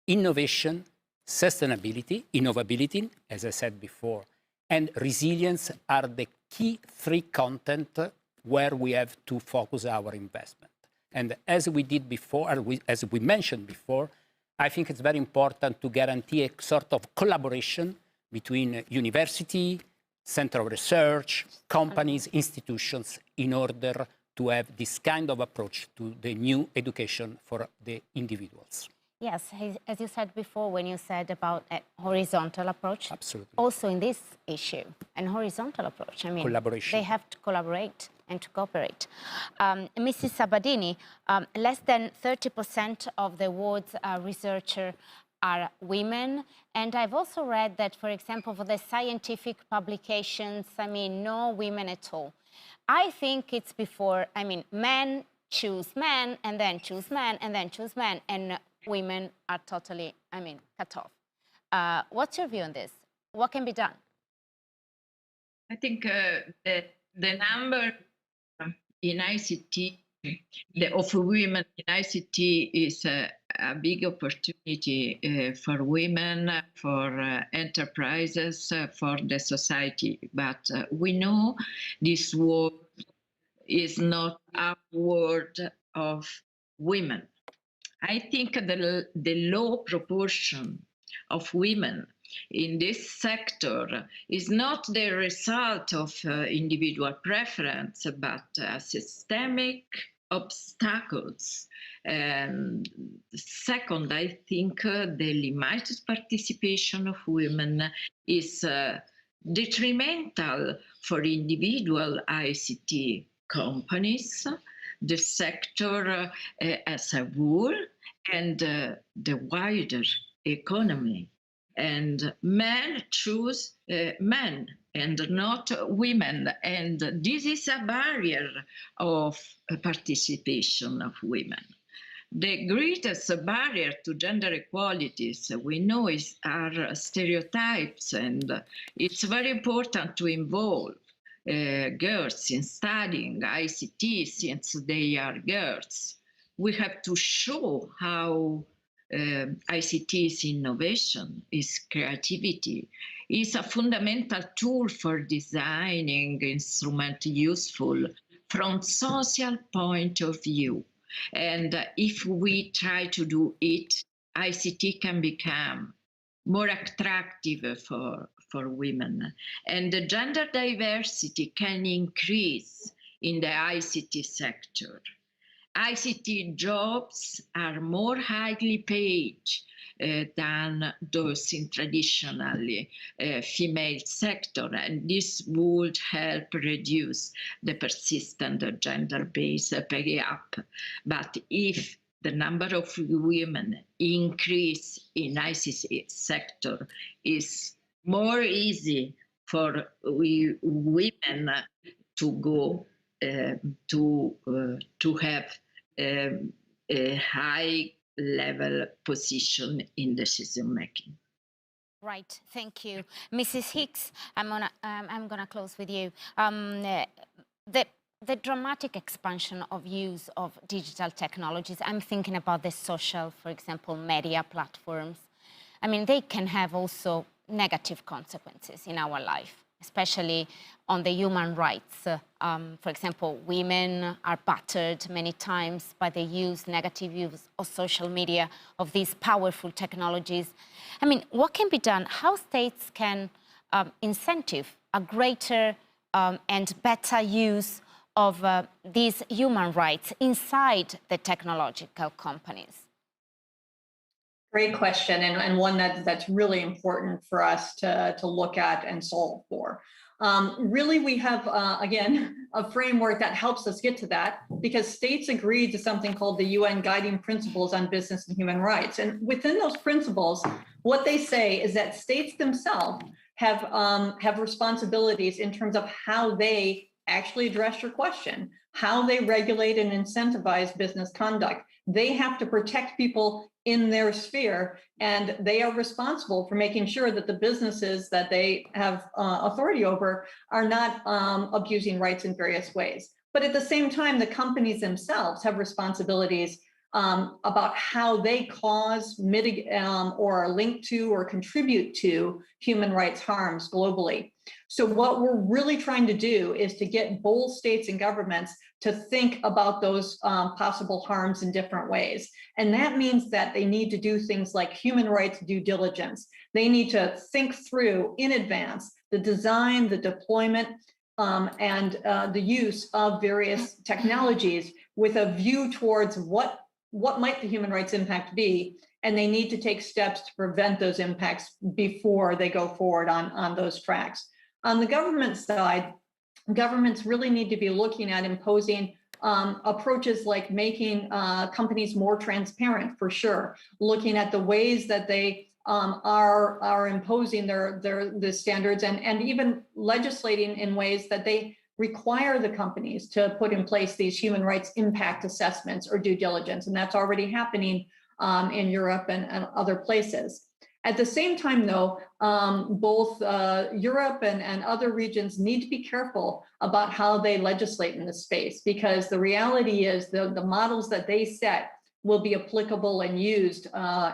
innovation, sustainability, innovability, as I said before, and resilience are the key three content where we have to focus our investment. And as we did before, as we mentioned before, I think it's very important to guarantee a sort of collaboration between university, center of research, companies, institutions, in order to have this kind of approach to the new education for the individuals. Yes, as you said before, when you said about a horizontal approach. Absolutely. Also in this issue, an horizontal approach. I mean, collaboration. They have to collaborate and to cooperate. Mrs. Sabadini, less than 30% of the world's researchers are women. And I've also read that, for example, for the scientific publications, I mean, no women at all. I think it's before, I mean, men choose men, and then choose men, and then choose men, and women are totally, I mean, cut off. What's your view on this? What can be done? I think the the number in ICT of women in ICT is a big opportunity for women, for enterprises, for the society. But we know this world is not a world of women. I think the low proportion of women in this sector is not the result of individual preference, but systemic obstacles. And second, I think the limited participation of women is detrimental for individual ICT companies, the sector as a whole, and the wider economy. And men choose men and not women. And this is a barrier of participation of women. The greatest barrier to gender equalities we know are stereotypes, and it's very important to involve girls in studying ICT since they are girls. We have to show how ICT is innovation, is creativity, is a fundamental tool for designing instruments useful from social point of view. And if we try to do it, ICT can become more attractive for women. And the gender diversity can increase in the ICT sector. ICT jobs are more highly paid than those in traditionally female sector, and this would help reduce the persistent gender-based pay gap. But if the number of women increase in ICT sector, is more easy for women to go to have a high level position in decision making. Right, thank you. Mrs. Hicks, I'm gonna close with you. The dramatic expansion of use of digital technologies, I'm thinking about the social, for example, media platforms. I mean, they can have also negative consequences in our life, especially on the human rights. For example, women are battered many times by the negative use of social media, of these powerful technologies. I mean, what can be done? How states can incentive a greater and better use of these human rights inside the technological companies? Great question, and one that's really important for us to look at and solve for. Really, we have, again, a framework that helps us get to that, because states agreed to something called the UN Guiding Principles on Business and Human Rights. And within those principles, what they say is that states themselves have responsibilities in terms of how they actually address your question, how they regulate and incentivize business conduct. They have to protect people in their sphere, and they are responsible for making sure that the businesses that they have authority over are not abusing rights in various ways. But at the same time, the companies themselves have responsibilities about how they cause, mitigate, or link to or contribute to human rights harms globally. So what we're really trying to do is to get both states and governments to think about those possible harms in different ways. And that means that they need to do things like human rights due diligence. They need to think through in advance the design, the deployment, and the use of various technologies with a view towards what might the human rights impact be, and they need to take steps to prevent those impacts before they go forward on those tracks. On the government side, governments really need to be looking at imposing approaches like making companies more transparent, for sure, looking at the ways that they are imposing the standards, and even legislating in ways that they require the companies to put in place these human rights impact assessments or due diligence. And that's already happening in Europe and other places. At the same time, though, both Europe and other regions need to be careful about how they legislate in this space, because the reality is the models that they set will be applicable and used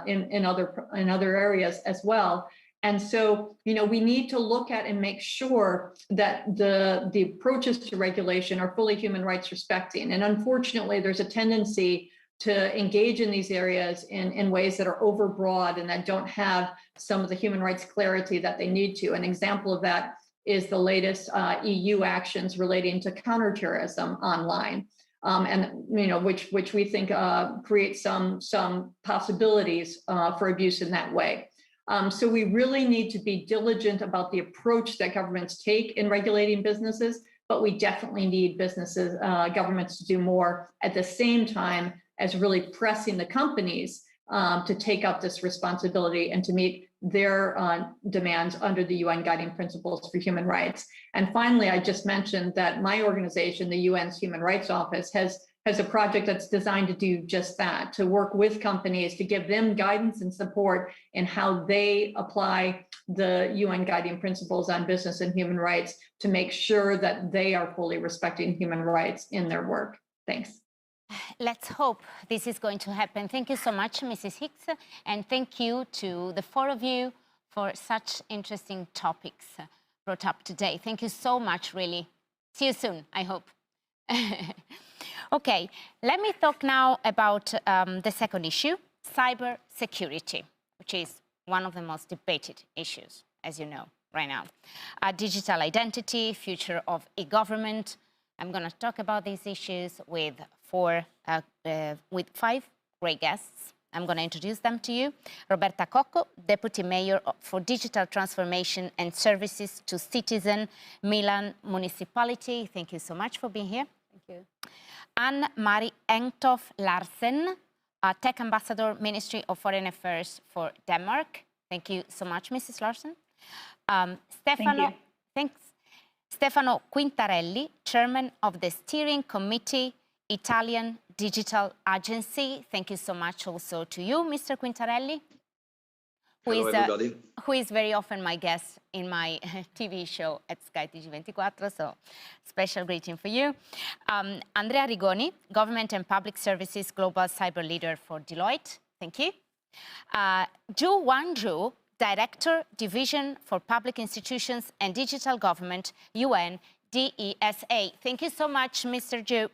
in other areas as well. And so, we need to look at and make sure that the approaches to regulation are fully human rights respecting. And unfortunately, there's a tendency to engage in these areas in ways that are overbroad and that don't have some of the human rights clarity that they need to. An example of that is the latest EU actions relating to counterterrorism online, and which we think create some possibilities for abuse in that way. So we really need to be diligent about the approach that governments take in regulating businesses, but we definitely need governments to do more at the same time as really pressing the companies to take up this responsibility and to meet their demands under the UN Guiding Principles for Human Rights. And finally, I just mentioned that my organization, the UN's Human Rights Office, has a project that's designed to do just that, to work with companies, to give them guidance and support in how they apply the UN Guiding Principles on business and human rights to make sure that they are fully respecting human rights in their work. Thanks. Let's hope this is going to happen. Thank you so much, Mrs. Hicks, and thank you to the four of you for such interesting topics brought up today. Thank you so much, really. See you soon, I hope. Okay, let me talk now about the second issue, cyber security, which is one of the most debated issues, as you know, right now. Digital identity, future of e-government. I'm going to talk about these issues with five great guests. I'm going to introduce them to you. Roberta Cocco, Deputy Mayor for Digital Transformation and Services to Citizen, Milan Municipality. Thank you so much for being here. Thank you. Anne-Marie Engtoft Larsen, Tech Ambassador, Ministry of Foreign Affairs for Denmark. Thank you so much, Mrs. Larsen. Stefano Quintarelli, Chairman of the Steering Committee, Italian Digital Agency. Thank you so much also to you, Mr. Quintarelli, who is very often my guest in my TV show at Sky TG24, so special greeting for you. Andrea Rigoni, Government and Public Services Global Cyber Leader for Deloitte. Thank you. Zhu Wangzhu, Director, Division for Public Institutions and Digital Government, UN DESA. Thank you so much, Mr. Zhu.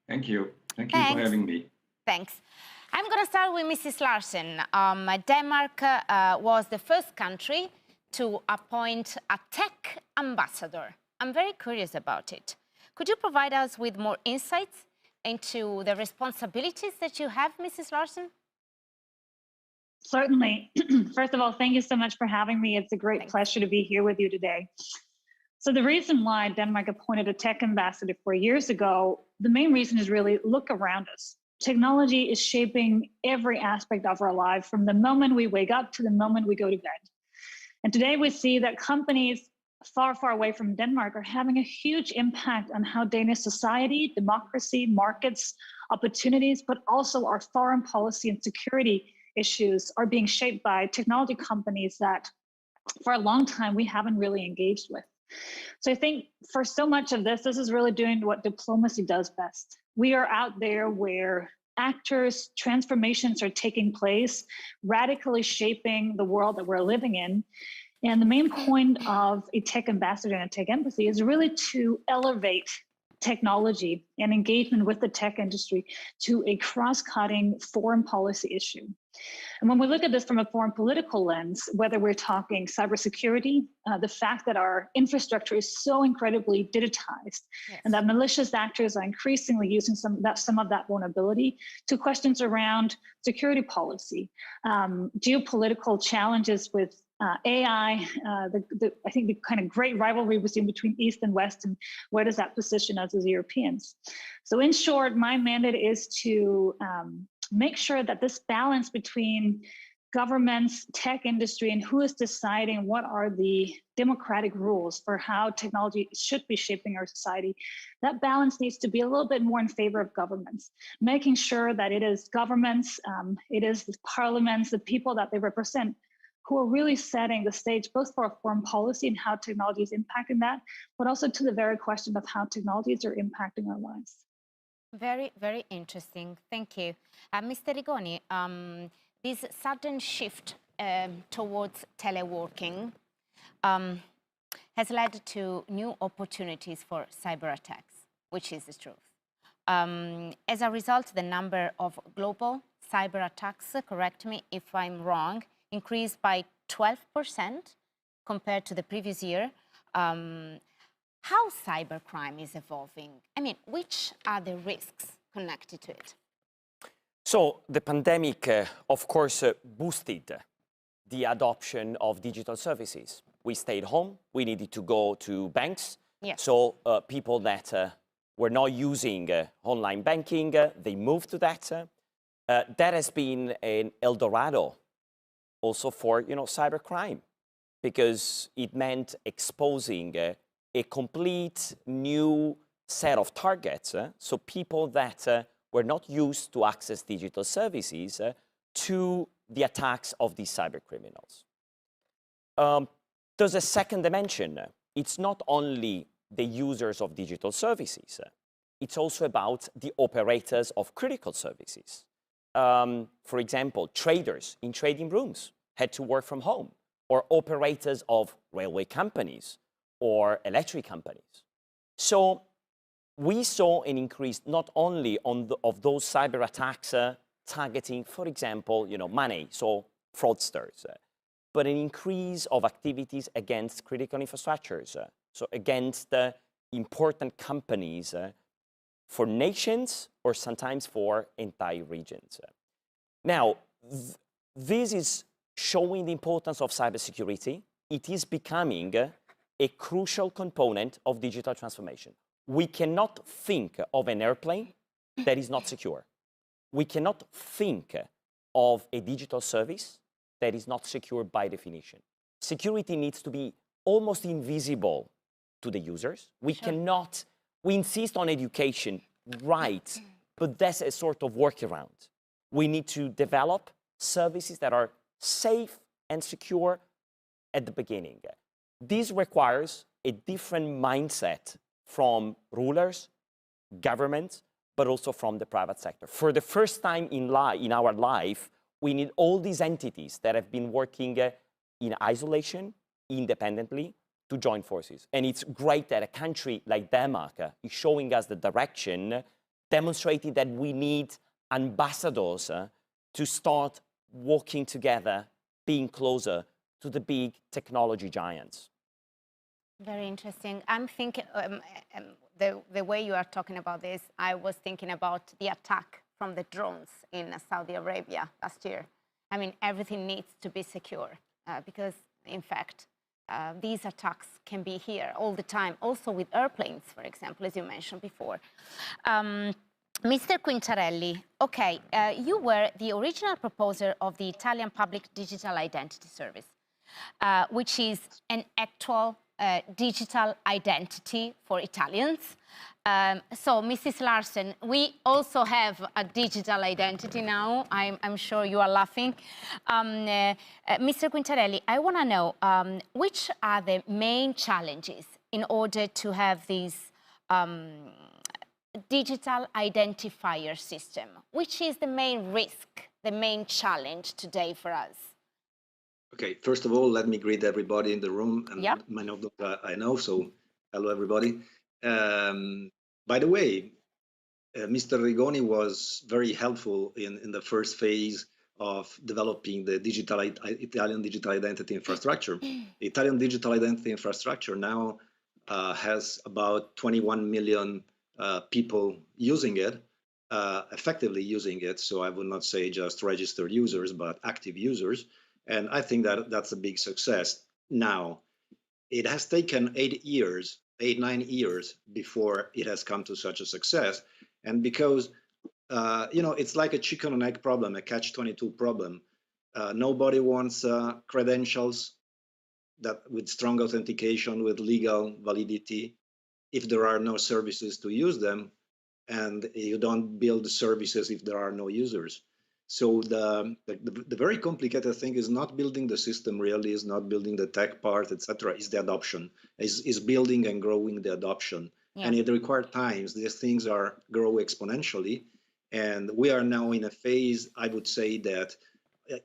Thank you. Thank you for having me. Thanks. I'm going to start with Mrs. Larsen. Denmark was the first country to appoint a tech ambassador. I'm very curious about it. Could you provide us with more insights into the responsibilities that you have, Mrs. Larsen? Certainly. First of all, thank you so much for having me. It's a great pleasure to be here with you today. So the reason why Denmark appointed a tech ambassador 4 years ago, the main reason is really look around us. Technology is shaping every aspect of our life from the moment we wake up to the moment we go to bed. And today we see that companies far, far away from Denmark are having a huge impact on how Danish society, democracy, markets, opportunities, but also our foreign policy and security issues are being shaped by technology companies that for a long time we haven't really engaged with. So I think for so much of this is really doing what diplomacy does best. We are out there where actors, transformations are taking place, radically shaping the world that we're living in. And the main point of a tech ambassador and a tech embassy is really to elevate technology and engagement with the tech industry to a cross-cutting foreign policy issue. And when we look at this from a foreign political lens, whether we're talking cybersecurity, the fact that our infrastructure is so incredibly digitized, and that malicious actors are increasingly using some of that vulnerability, to questions around security policy, geopolitical challenges with AI, I think the kind of great rivalry we've seen between East and West, and where does that position us as Europeans? So in short, my mandate is to make sure that this balance between governments, tech industry, and who is deciding what are the democratic rules for how technology should be shaping our society, that balance needs to be a little bit more in favor of governments, making sure that it is governments, it is the parliaments, the people that they represent, who are really setting the stage both for foreign policy and how technology is impacting that, but also to the very question of how technologies are impacting our lives. Very, very interesting. Thank you. Mr. Rigoni, this sudden shift towards teleworking has led to new opportunities for cyber attacks, which is the truth. As a result, the number of global cyber attacks, correct me if I'm wrong, increased by 12% compared to the previous year. How cybercrime is evolving? I mean, which are the risks connected to it? So the pandemic, of course, boosted the adoption of digital services. We stayed home. We needed to go to banks. Yes. So people that were not using online banking, they moved to that. That has been an El Dorado also for cybercrime, because it meant exposing a complete new set of targets. So people that were not used to access digital services to the attacks of these cyber criminals. There's a second dimension. It's not only the users of digital services. It's also about the operators of critical services. For example, traders in trading rooms had to work from home, or operators of railway companies or electric companies. So we saw an increase not only of those cyber attacks targeting, for example, money, so fraudsters, but an increase of activities against critical infrastructures, so against important companies for nations or sometimes for entire regions. Now, this is showing the importance of cybersecurity. It is becoming a crucial component of digital transformation. We cannot think of an airplane that is not secure. We cannot think of a digital service that is not secure by definition. Security needs to be almost invisible to the users. We cannot, we insist on education, right, but that's a sort of workaround. We need to develop services that are safe and secure at the beginning. This requires a different mindset from rulers, governments, but also from the private sector. For the first time in our life, we need all these entities that have been working in isolation, independently, to join forces. And it's great that a country like Denmark is showing us the direction, demonstrating that we need ambassadors to start working together, being closer to the big technology giants. Very interesting. I'm thinking, the way you are talking about this, I was thinking about the attack from the drones in Saudi Arabia last year. I mean, everything needs to be secure because, in fact, these attacks can be here all the time, also with airplanes, for example, as you mentioned before. Mr. Quintarelli, okay, you were the original proposer of the Italian Public Digital Identity Service, which is an actual digital identity for Italians. So, Mrs. Larsen, we also have a digital identity now. I'm sure you are laughing. Mr. Quintarelli, I want to know which are the main challenges in order to have this digital identifier system? Which is the main risk, the main challenge today for us? Okay, first of all, let me greet everybody in the room, and many of them I know, so hello everybody. By the way, Mr. Rigoni was very helpful in the first phase of developing the Italian digital identity infrastructure. The Italian digital identity infrastructure now has about 21 million people using it, effectively using it. So I would not say just registered users, but active users. And I think that that's a big success. Now, it has taken 8, 9 years before it has come to such a success. And because, it's like a chicken and egg problem, a catch-22 problem. Nobody wants credentials that with strong authentication, with legal validity, if there are no services to use them, and you don't build services if there are no users. So the very complicated thing is not building the system really, is not building the tech part, etc. Is the adoption, is building and growing the adoption. Yeah. And it requires times. These things grow exponentially. And we are now in a phase, I would say, that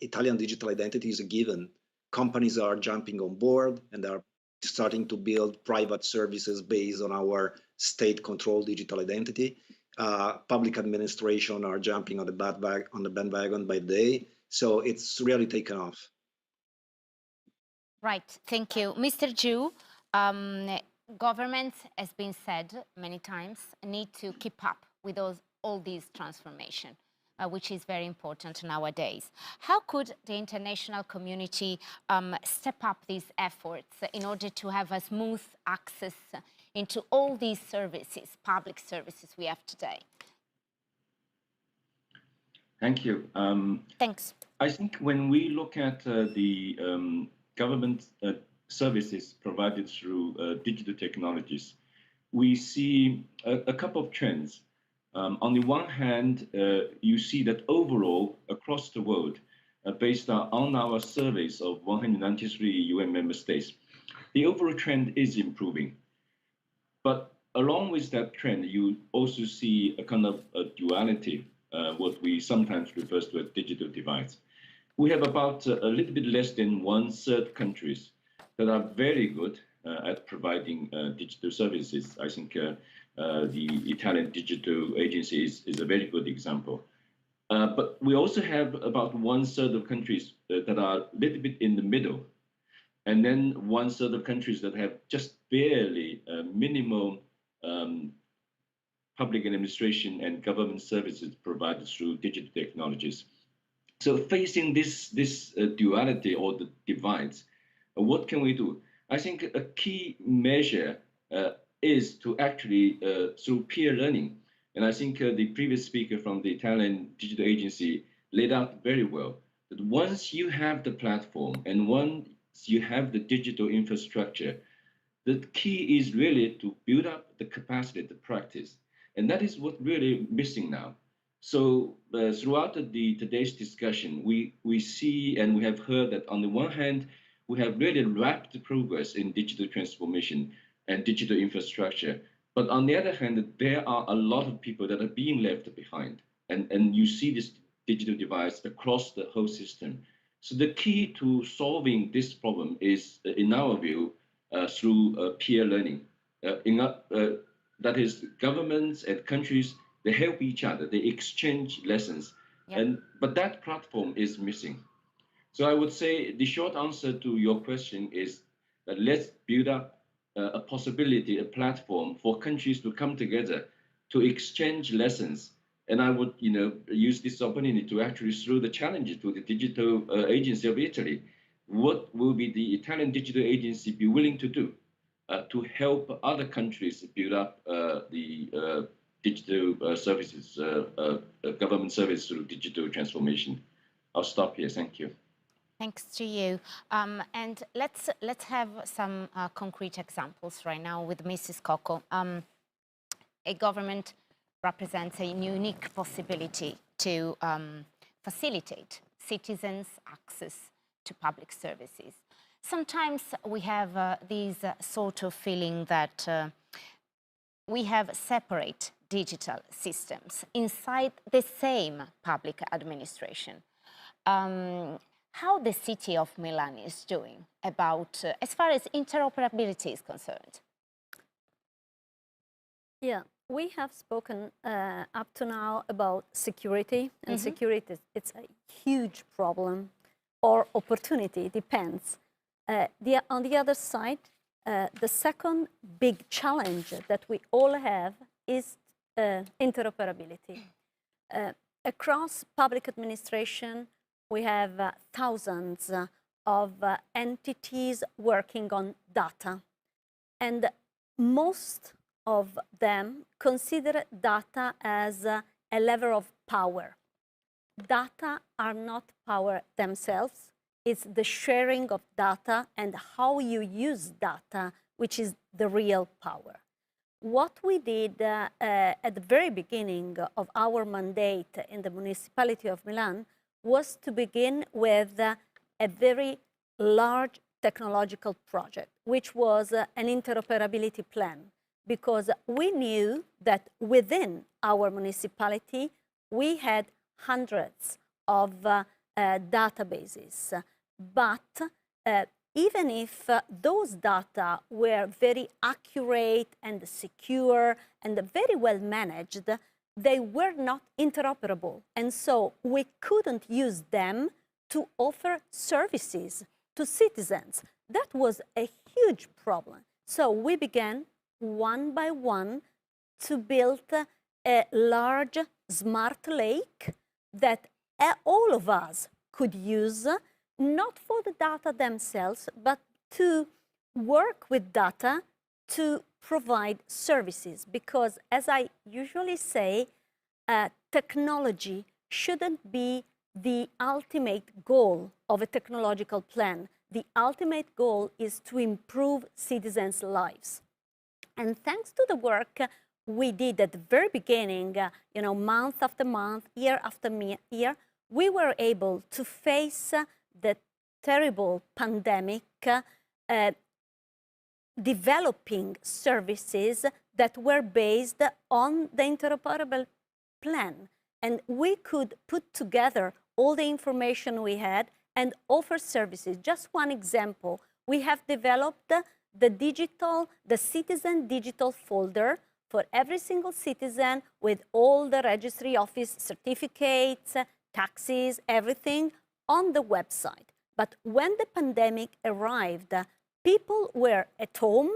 Italian digital identity is a given. Companies are jumping on board and are starting to build private services based on our state-controlled digital identity. Public administration are jumping on the bandwagon by the day. So it's really taken off. Right, thank you. Mr. Ju, governments, as been said many times, need to keep up with all these transformation, which is very important nowadays. How could the international community step up these efforts in order to have a smooth access into all these services, public services we have today? Thank you. Thanks. I think when we look at the government services provided through digital technologies, we see a couple of trends. On the one hand, you see that overall, across the world, based on our surveys of 193 UN member states, the overall trend is improving. But along with that trend, you also see a kind of a duality, what we sometimes refer to as digital divides. We have about a little bit less than 1/3 countries that are very good at providing digital services. I think the Italian Digital Agency is a very good example. But we also have about 1/3 of countries that are a little bit in the middle. And then 1/3 of countries that have just barely minimal public administration and government services provided through digital technologies. So facing this duality or the divides, what can we do? I think a key measure is to actually, through peer learning, and I think the previous speaker from the Italian Digital Agency laid out very well, that once you have the platform and once you have the digital infrastructure, the key is really to build up the capacity to practice. And that is what really missing now. So throughout today's discussion, we see and we have heard that on the one hand, we have really rapid progress in digital transformation and digital infrastructure. But on the other hand, there are a lot of people that are being left behind. And you see this digital divide across the whole system. So the key to solving this problem is, in our view, through peer learning. That is, governments and countries, they help each other, they exchange lessons. Yep. But that platform is missing. So I would say the short answer to your question is that let's build up a possibility, a platform for countries to come together to exchange lessons. And I would, use this opportunity to actually throw the challenge to the Digital Agency of Italy. What will be the Italian Digital Agency be willing to do to help other countries build up the digital services, government services through digital transformation? I'll stop here. Thank you. Thanks to you. And let's have some concrete examples right now with Mrs. Coco. A government represents a unique possibility to facilitate citizens' access to public services. Sometimes we have this sort of feeling that we have separate digital systems inside the same public administration. How the city of Milan is doing about, as far as interoperability is concerned? Yeah, we have spoken up to now about security, and security, it's a huge problem or opportunity, depends. On the other side, the second big challenge that we all have is interoperability. Across public administration, we have thousands of entities working on data, and most of them consider data as a lever of power. data are not power themselves. It's the sharing of data and how you use data, which is the real power. What we did at the very beginning of our mandate in the municipality of Milan was to begin with a very large technological project, which was an interoperability plan, because we knew that within our municipality, we had hundreds of databases. But even if those data were very accurate and secure and very well managed, they were not interoperable. And so we couldn't use them to offer services to citizens. That was a huge problem. So we began one by one to build a large smart lake that all of us could use, not for the data themselves, but to work with data to provide services. Because as I usually say, technology shouldn't be the ultimate goal of a technological plan. The ultimate goal is to improve citizens' lives. And thanks to the work we did at the very beginning, month after month, year after year, we were able to face the terrible pandemic, developing services that were based on the interoperable plan. And we could put together all the information we had and offer services. Just one example, we have developed the citizen digital folder for every single citizen with all the registry office certificates, taxes, everything on the website. But when the pandemic arrived, people were at home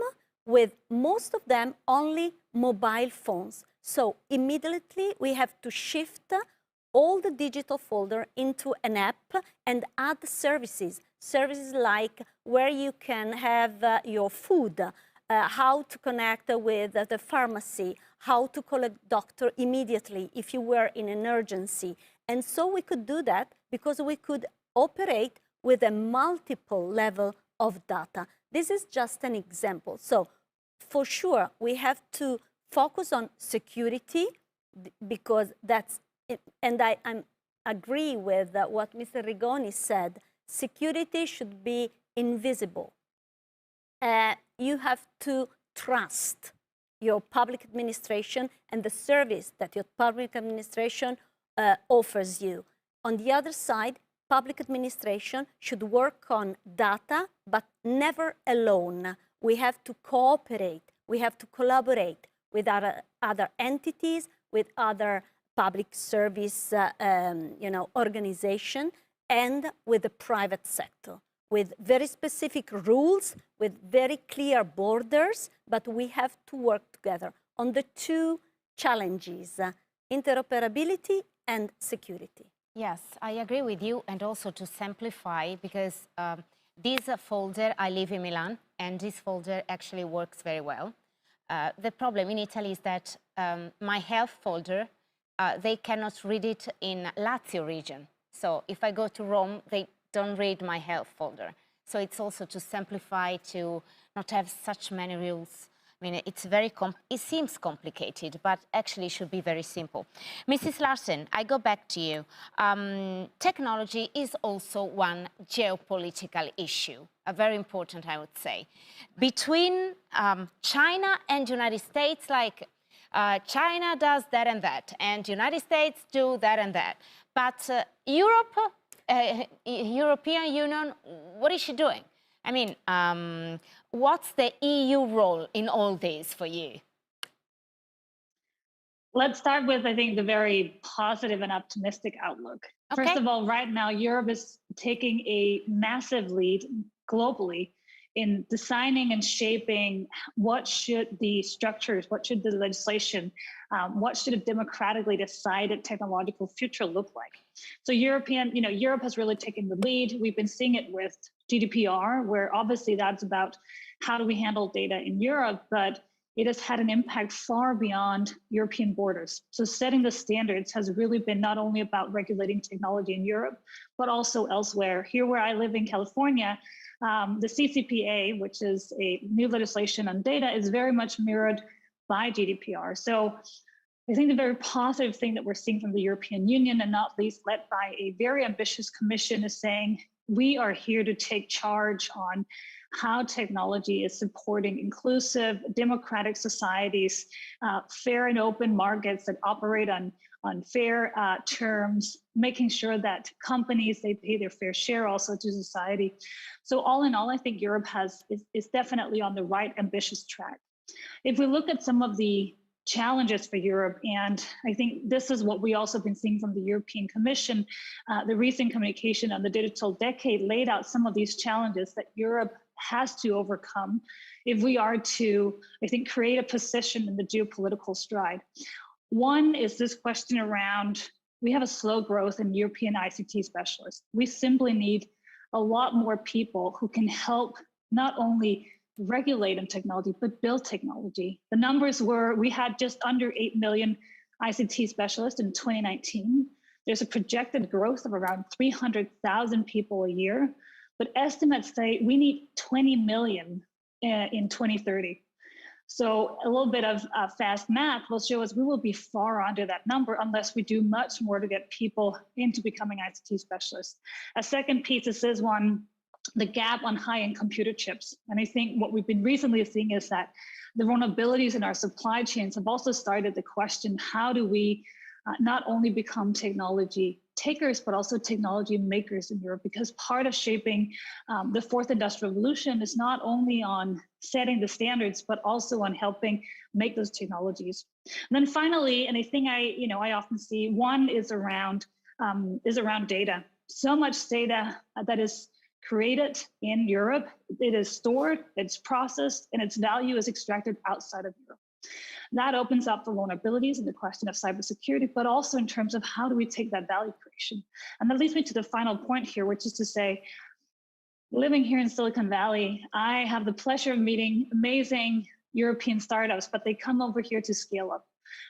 with most of them only mobile phones. So immediately we have to shift all the digital folder into an app and add services. Services like where you can have your food, how to connect with the pharmacy, how to call a doctor immediately if you were in an emergency. And so we could do that because we could operate with a multiple level of data. This is just an example. So for sure, we have to focus on security because that's, and I agree with what Mr. Rigoni said, security should be invisible. You have to trust your public administration and the service that your public administration offers you. On the other side, public administration should work on data, but never alone. We have to cooperate. We have to collaborate with other entities, with other public service organization, and with the private sector, with very specific rules, with very clear borders, but we have to work together on the two challenges, interoperability and security. Yes, I agree with you, and also to simplify, because this folder, I live in Milan, and this folder actually works very well. The problem in Italy is that my health folder, they cannot read it in Lazio region. So if I go to Rome, they don't read my health folder. So it's also to simplify, to not have such many rules. I mean, it's very it seems complicated, but actually it should be very simple. Mrs. Larsen, I go back to you. Technology is also one geopolitical issue, a very important, I would say. Between China and United States, like China does that and that, and United States do that and that. But Europe, European Union, what is she doing? I mean, what's the EU role in all this for you? Let's start with, I think, the very positive and optimistic outlook. Okay. First of all, right now, Europe is taking a massive lead globally in designing and shaping what should the structures, what should the legislation, what should a democratically decided technological future look like? So Europe has really taken the lead. We've been seeing it with GDPR, where obviously that's about how do we handle data in Europe, but it has had an impact far beyond European borders. So setting the standards has really been not only about regulating technology in Europe, but also elsewhere. Here where I live in California, the CCPA, which is a new legislation on data, is very much mirrored by GDPR. So I think the very positive thing that we're seeing from the European Union, and not least led by a very ambitious commission, is saying we are here to take charge on how technology is supporting inclusive, democratic societies, fair and open markets that operate on fair terms, making sure that companies, they pay their fair share also to society. So all in all, I think Europe is definitely on the right ambitious track. If we look at some of the challenges for Europe, and I think this is what we also been seeing from the European Commission, the recent communication on the digital decade laid out some of these challenges that Europe has to overcome if we are to, I think, create a position in the geopolitical stride. One is this question around, we have a slow growth in European ICT specialists. We simply need a lot more people who can help not only regulate in technology, but build technology. The numbers were, we had just under 8 million ICT specialists in 2019. There's a projected growth of around 300,000 people a year, but estimates say we need 20 million in 2030. So a little bit of fast math will show us we will be far under that number unless we do much more to get people into becoming ICT specialists. A second piece is this one, the gap on high-end computer chips. And I think what we've been recently seeing is that the vulnerabilities in our supply chains have also started to question, how do we not only become technology takers, but also technology makers in Europe? Because part of shaping the fourth industrial revolution is not only on setting the standards, but also on helping make those technologies. And then finally, and I think I often see, one is around data. So much data that is created in Europe, it is stored, it's processed, and its value is extracted outside of Europe. That opens up the vulnerabilities and the question of cybersecurity, but also in terms of how do we take that value creation? And that leads me to the final point here, which is to say, living here in Silicon Valley, I have the pleasure of meeting amazing European startups, but they come over here to scale up.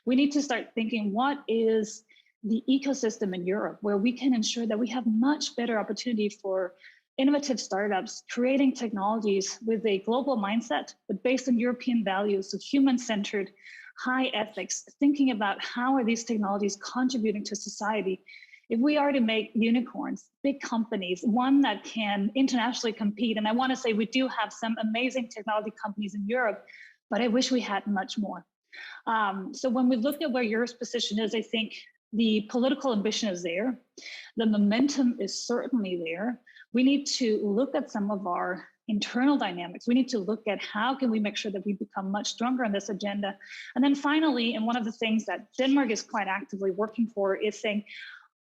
We need to start thinking, what is the ecosystem in Europe where we can ensure that we have much better opportunity for innovative startups, creating technologies with a global mindset, but based on European values of human-centered, high ethics, thinking about how are these technologies contributing to society. If we are to make unicorns, big companies, one that can internationally compete, and I want to say we do have some amazing technology companies in Europe, but I wish we had much more. So when we look at where Europe's position is, I think the political ambition is there. The momentum is certainly there. We need to look at some of our internal dynamics. We need to look at how can we make sure that we become much stronger on this agenda. And then finally, and one of the things that Denmark is quite actively working for is saying,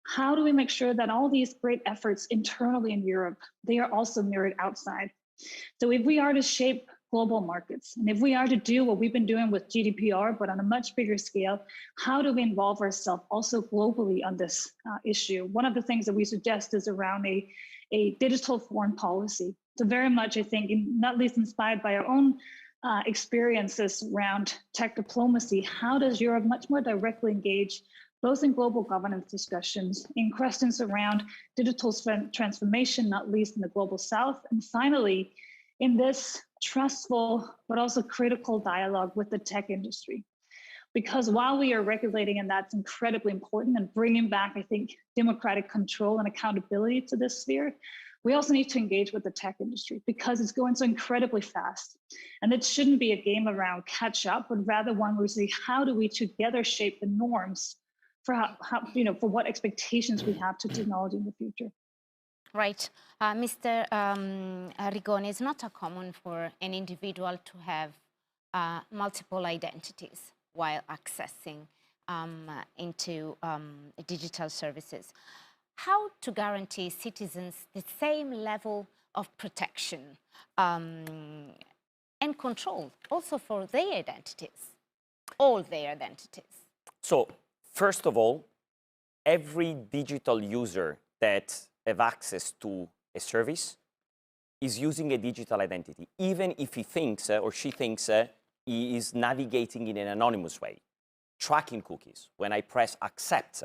how do we make sure that all these great efforts internally in Europe, they are also mirrored outside? So if we are to shape global markets, and if we are to do what we've been doing with GDPR, but on a much bigger scale, how do we involve ourselves also globally on this issue? One of the things that we suggest is around a digital foreign policy. So very much, I think, not least inspired by our own experiences around tech diplomacy, how does Europe much more directly engage both in global governance discussions, in questions around digital transformation, not least in the global south, and finally, in this trustful but also critical dialogue with the tech industry. Because while we are regulating, and that's incredibly important, and bringing back, I think, democratic control and accountability to this sphere, we also need to engage with the tech industry because it's going so incredibly fast. And it shouldn't be a game around catch up, but rather one where we say, how do we together shape the norms for for what expectations we have to technology in the future? Right. Mr. Rigoni, it's not common for an individual to have multiple identities while accessing into digital services. How to guarantee citizens the same level of protection and control also for their identities, all their identities? So, first of all, every digital user that have access to a service is using a digital identity, even if he thinks or she thinks is navigating in an anonymous way. Tracking cookies, when I press accept,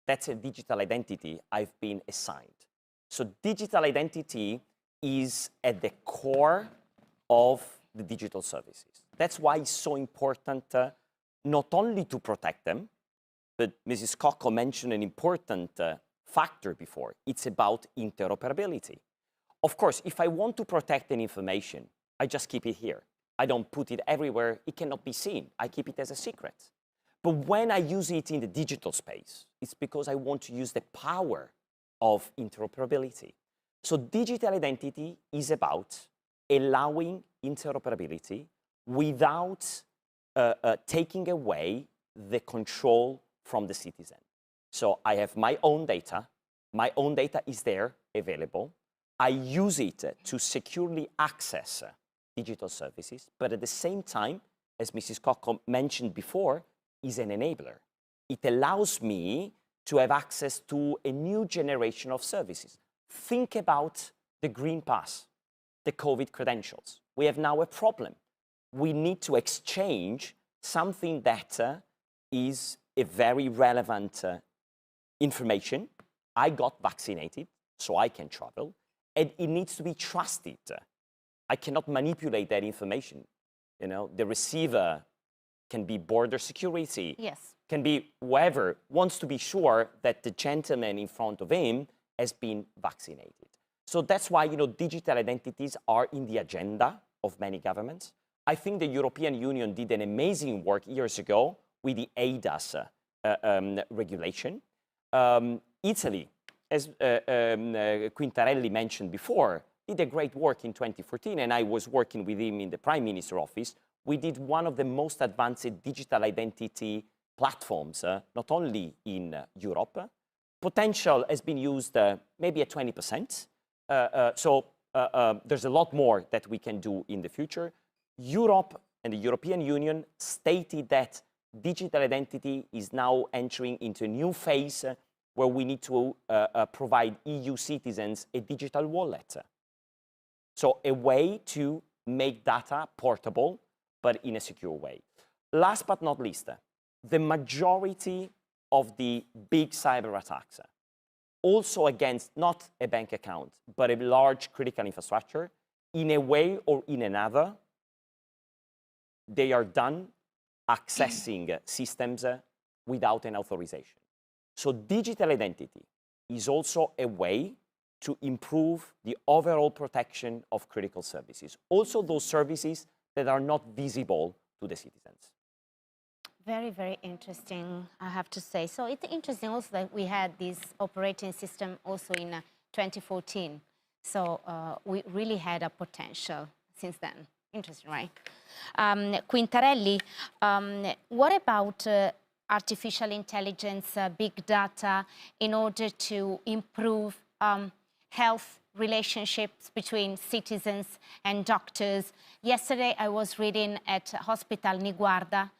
that's a digital identity I've been assigned. So digital identity is at the core of the digital services. That's why it's so important not only to protect them, but Mrs. Cocco mentioned an important factor before. It's about interoperability. Of course, if I want to protect an information, I just keep it here. I don't put it everywhere. It cannot be seen. I keep it as a secret. But when I use it in the digital space, it's because I want to use the power of interoperability. So digital identity is about allowing interoperability without taking away the control from the citizen. So I have my own data. My own data is there, available. I use it to securely access digital services, but at the same time, as Mrs. Cocco mentioned before, is an enabler. It allows me to have access to a new generation of services. Think about the Green Pass, the COVID credentials. We have now a problem. We need to exchange something that is a very relevant information. I got vaccinated, so I can travel, and it needs to be trusted. I cannot manipulate that information. You know, the receiver can be border security, yes, can be whoever wants to be sure that the gentleman in front of him has been vaccinated. So that's why, you know, digital identities are in the agenda of many governments. I think the European Union did an amazing work years ago with the eIDAS regulation. Italy, as Quintarelli mentioned before, did a great work in 2014, and I was working with him in the Prime Minister office. We did one of the most advanced digital identity platforms, not only in Europe. Potential has been used maybe at 20%. So there's a lot more that we can do in the future. Europe and the European Union stated that digital identity is now entering into a new phase where we need to provide EU citizens a digital wallet. So a way to make data portable, but in a secure way. Last but not least, the majority of the big cyber attacks, also against not a bank account, but a large critical infrastructure, in a way or in another, they are done accessing systems without an authorization. So digital identity is also a way to improve the overall protection of critical services. Also those services that are not visible to the citizens. Very, very interesting, I have to say. So it's interesting also that we had this operating system also in 2014. So we really had a potential since then. Interesting, right? Quintarelli, what about artificial intelligence, big data, in order to improve health relationships between citizens and doctors? Yesterday, I was reading at Hospital Niguarda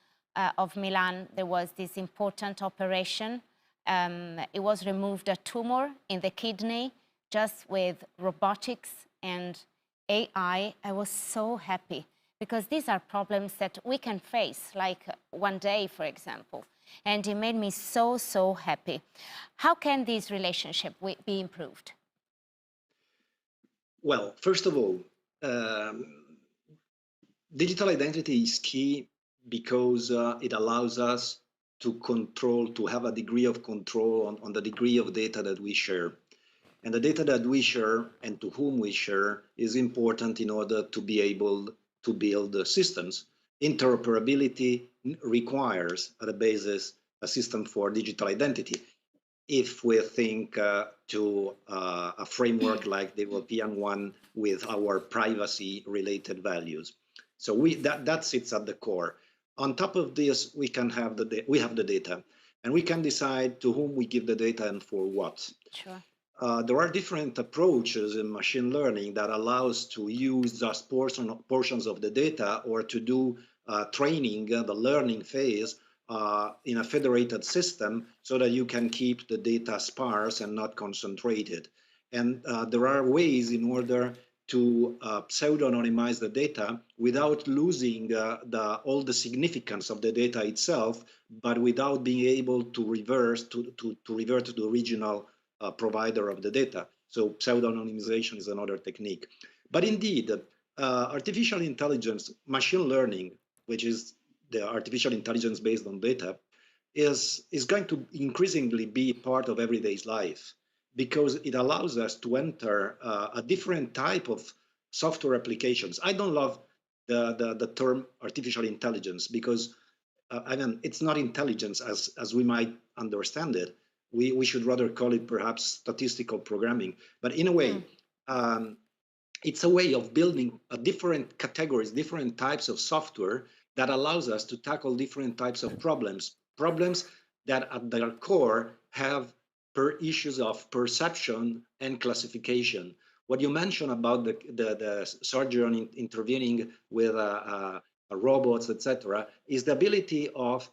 of Milan. There was this important operation. It was removed a tumor in the kidney just with robotics and AI. I was so happy because these are problems that we can face, like one day, for example. And it made me so, so happy. How can this relationship be improved? Well, first of all, digital identity is key because it allows us to control, to have a degree of control on the degree of data that we share. And the data that we share and to whom we share is important in order to be able to build the systems. Interoperability requires, at a basis, a system for digital identity. If we think to a framework like the European one with our privacy-related values. So that sits at the core. On top of this, we have the data, and we can decide to whom we give the data and for what. Sure. There are different approaches in machine learning that allows to use just portions of the data or to do training, the learning phase, in a federated system so that you can keep the data sparse and not concentrated. And there are ways in order to pseudo-anonymize the data without losing all the significance of the data itself, but without being able to revert to the original provider of the data. So pseudo-anonymization is another technique. But indeed, artificial intelligence, machine learning, which is the artificial intelligence based on data, is going to increasingly be part of everyday life, because it allows us to enter a different type of software applications. I don't love the term artificial intelligence, because I mean, it's not intelligence as we might understand it. We should rather call it perhaps statistical programming. But in a way, it's a way of building different categories, different types of software that allows us to tackle different types of problems that at their core have issues of perception and classification. What you mentioned about the surgeon intervening with robots, etc., is the ability of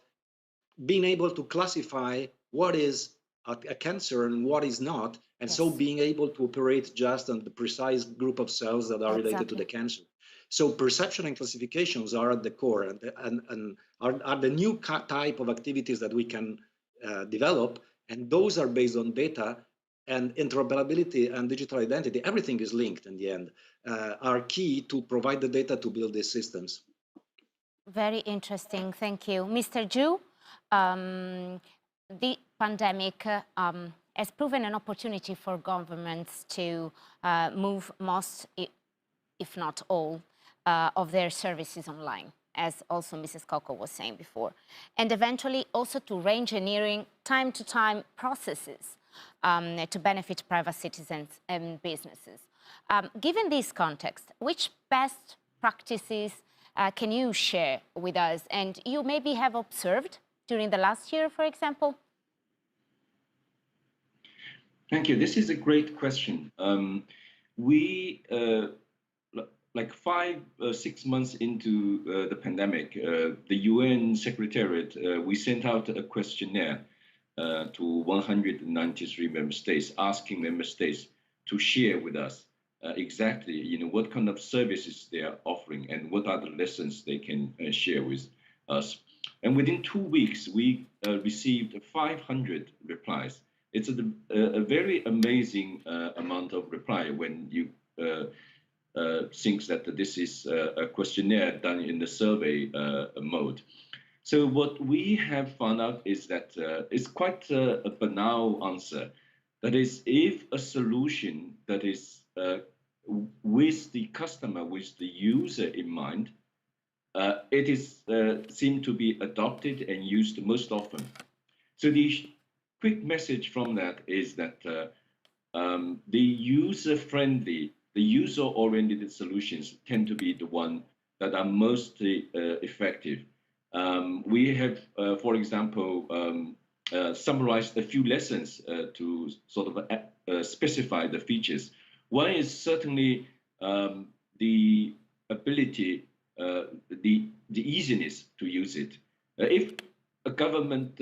being able to classify what is a cancer and what is not, and so being able to operate just on the precise group of cells that are related to the cancer. So perception and classifications are at the core, and are the new type of activities that we can develop, and those are based on data, and interoperability and digital identity, everything is linked in the end, are key to provide the data to build these systems. Very interesting, thank you. Mr. Zhu, the pandemic has proven an opportunity for governments to move most, if not all, of their services online, as also Mrs. Coco was saying before, and eventually also to re-engineering time-to-time processes to benefit private citizens and businesses. Given this context, which best practices can you share with us, and you maybe have observed during the last year, for example? Thank you. This is a great question. Like 5-6 months into the pandemic, the UN Secretariat, we sent out a questionnaire to 193 member states, asking member states to share with us exactly, what kind of services they are offering and what are the lessons they can share with us. And within 2 weeks, we received 500 replies. It's a very amazing amount of reply when you think that this is a questionnaire done in the survey mode. So what we have found out is that it's quite a banal answer. That is, if a solution that is with the customer, with the user in mind, it is seemed to be adopted and used most often. So the quick message from that is that the user-friendly, the user-oriented solutions tend to be the one that are mostly effective. We have, for example, summarized a few lessons to sort of specify the features. One is certainly the ability, the easiness to use it. If a government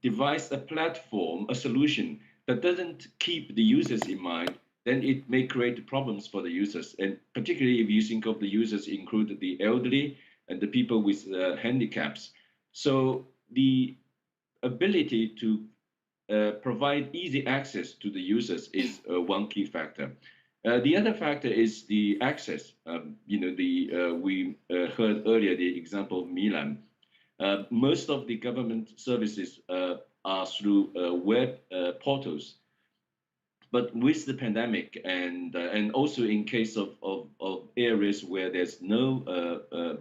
devise a platform, a solution that doesn't keep the users in mind, then it may create problems for the users. And particularly if you think of the users include the elderly and the people with handicaps. So the ability to provide easy access to the users is one key factor. The other factor is the access. We heard earlier the example of Milan. Most of the government services are through web portals. But with the pandemic and also in case of areas where there's no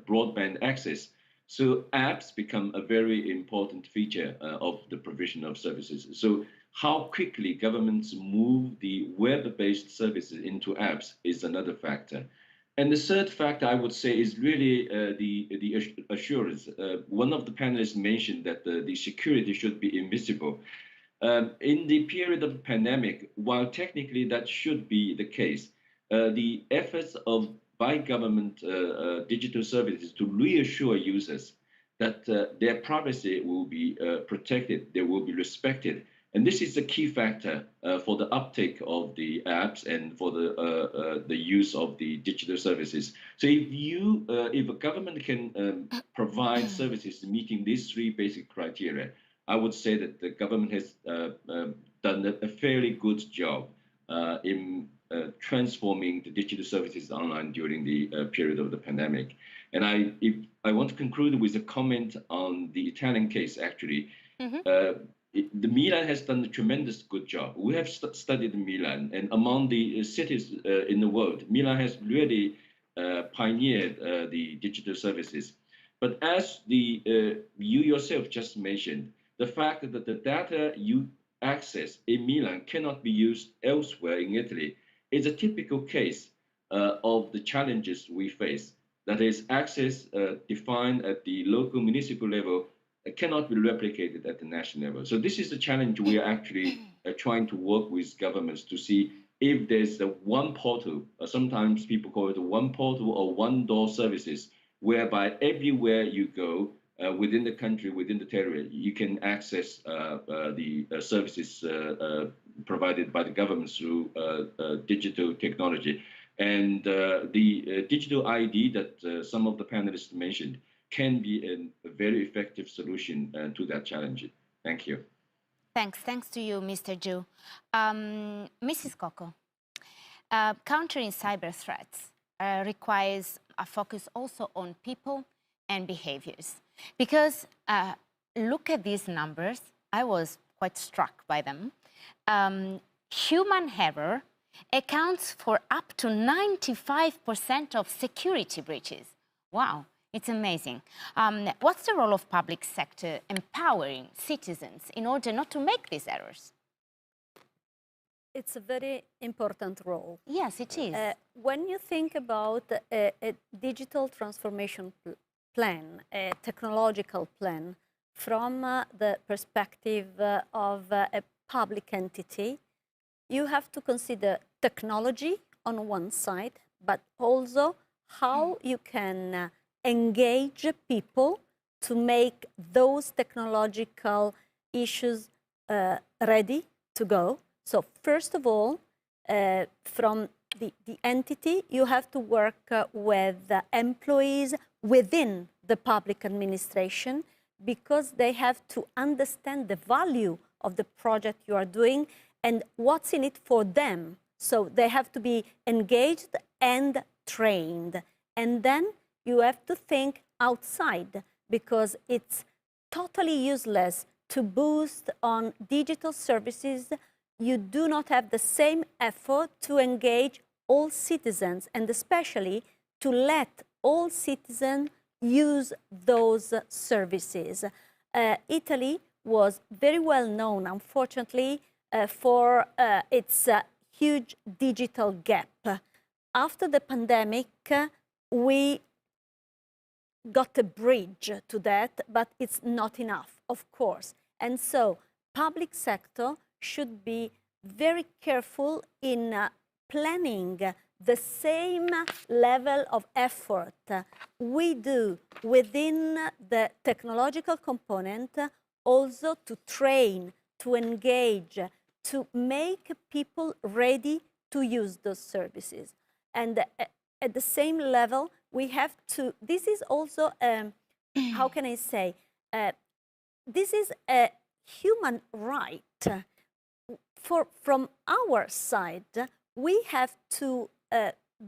broadband access, so apps become a very important feature of the provision of services. So how quickly governments move the web-based services into apps is another factor. And the third factor I would say is really the assurance. One of the panelists mentioned that the security should be invisible. In the period of the pandemic, while technically that should be the case, the efforts by government digital services to reassure users that their privacy will be protected, they will be respected, And this is a key factor for the uptake of the apps and for the use of the digital services. So if a government can provide services meeting these three basic criteria, I would say that the government has done a fairly good job in transforming the digital services online during the period of the pandemic. And I want to conclude with a comment on the Italian case, actually. The Milan has done a tremendous good job. We have studied Milan, and among the cities in the world, Milan has really pioneered the digital services. But as you yourself just mentioned, the fact that the data you access in Milan cannot be used elsewhere in Italy is a typical case of the challenges we face. That is, access defined at the local municipal level cannot be replicated at the national level. So this is the challenge we are actually trying to work with governments to see if there's a one portal, sometimes people call it a one portal or one door services, whereby everywhere you go within the country, within the territory, you can access the services provided by the government through digital technology. And the digital ID that some of the panelists mentioned can be a very effective solution to that challenge. Thank you. Thanks to you, Mr. Zhu. Mrs. Coco, countering cyber threats requires a focus also on people and behaviors. Because look at these numbers, I was quite struck by them. Human error accounts for up to 95% of security breaches. Wow. It's amazing. What's the role of public sector empowering citizens in order not to make these errors? It's a very important role. Yes, it is. When you think about a digital transformation plan, a technological plan, from the perspective of a public entity, you have to consider technology on one side, but also how you can engage people to make those technological issues ready to go. So first of all, from the entity, you have to work with the employees within the public administration, because they have to understand the value of the project you are doing and what's in it for them. So they have to be engaged and trained. And then you have to think outside, because it's totally useless to boost on digital services. You do not have the same effort to engage all citizens, and especially to let all citizens use those services. Italy was very well known, unfortunately, for its huge digital gap. After the pandemic, we got a bridge to that, but it's not enough, of course. And so public sector should be very careful in planning the same level of effort we do within the technological component, also to train, to engage, to make people ready to use those services. And at the same level, we have to, this is also, how can I say, this is a human right. From our side, we have to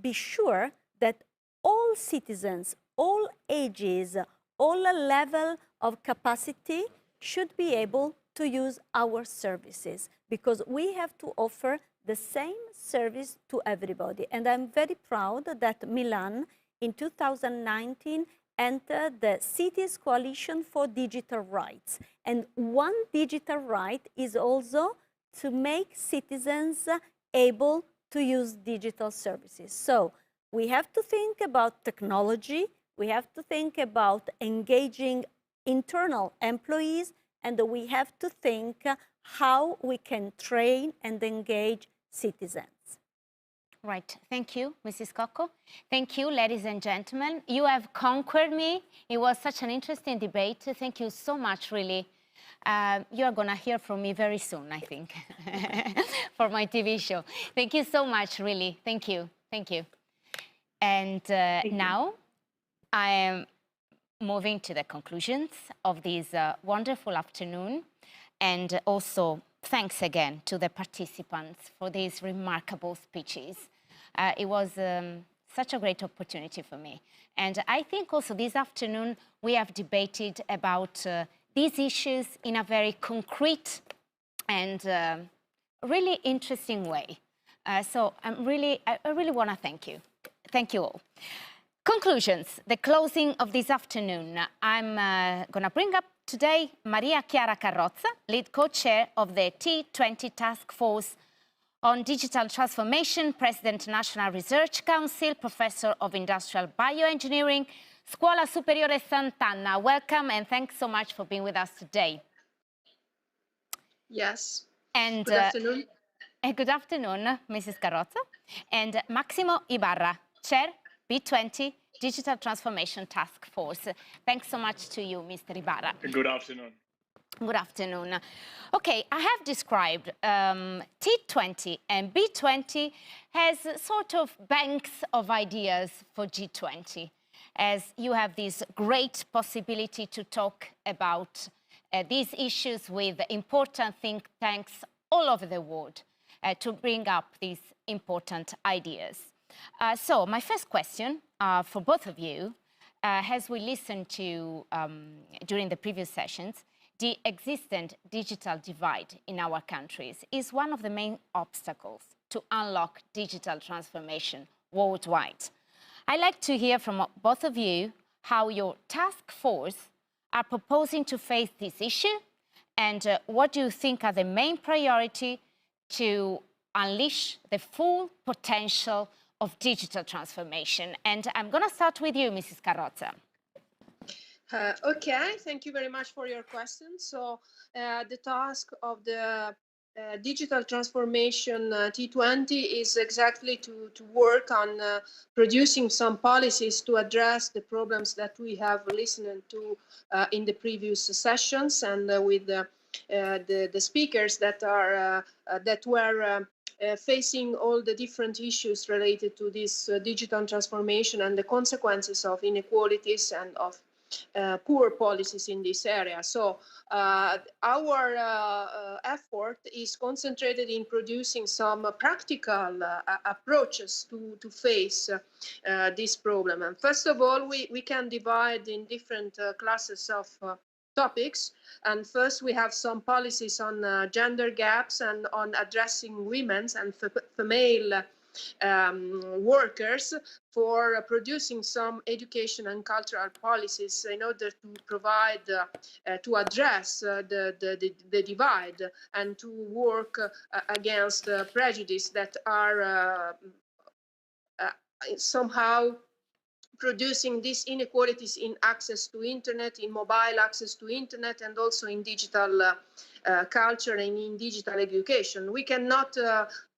be sure that all citizens, all ages, all level of capacity should be able to use our services, because we have to offer the same service to everybody. And I'm very proud that Milan in 2019 entered the Cities Coalition for Digital Rights. And one digital right is also to make citizens able to use digital services. So we have to think about technology, we have to think about engaging internal employees, and we have to think how we can train and engage citizens. Right. Thank you, Mrs. Coco. Thank you, ladies and gentlemen. You have conquered me. It was such an interesting debate. Thank you so much, really, You're going to hear from me very soon, I think, for my TV show. Thank you so much, really. Thank you. Thank you. And now I am moving to the conclusions of this wonderful afternoon. And also, thanks again to the participants for these remarkable speeches. It was such a great opportunity for me. And I think also this afternoon we have debated about these issues in a very concrete and really interesting way. So I really want to thank you. Thank you all. Conclusions, the closing of this afternoon. I'm going to bring up today Maria Chiara Carrozza, lead co-chair of the T20 Task Force on Digital Transformation, President National Research Council, Professor of Industrial Bioengineering, Scuola Superiore Sant'Anna. Welcome and thanks so much for being with us today. Yes, and good afternoon. Good afternoon, Mrs. Carrozza. And Maximo Ibarra, Chair, B20 Digital Transformation Task Force. Thanks so much to you, Mr. Ibarra. Good afternoon. Good afternoon. Okay, I have described T20 and B20 as sort of banks of ideas for G20, as you have this great possibility to talk about these issues with important think tanks all over the world to bring up these important ideas. So my first question for both of you, as we listened to during the previous sessions, the existent digital divide in our countries is one of the main obstacles to unlock digital transformation worldwide. I'd like to hear from both of you how your task force are proposing to face this issue and what do you think are the main priority to unleash the full potential of digital transformation. And I'm going to start with you, Mrs. Carrozza. Okay, thank you very much for your question. So the task of the digital transformation T20 is exactly to work on producing some policies to address the problems that we have listened to in the previous sessions and with the speakers that are that were facing all the different issues related to this digital transformation and the consequences of inequalities and of poor policies in this area. So our effort is concentrated in producing some practical approaches to face this problem. And first of all, we can divide in different classes of topics. And first, we have some policies on gender gaps and on addressing women's and female workers for producing some education and cultural policies in order to provide, to address the divide and to work against prejudice that are somehow producing these inequalities in access to internet, in mobile access to internet, and also in digital culture and in digital education. We cannot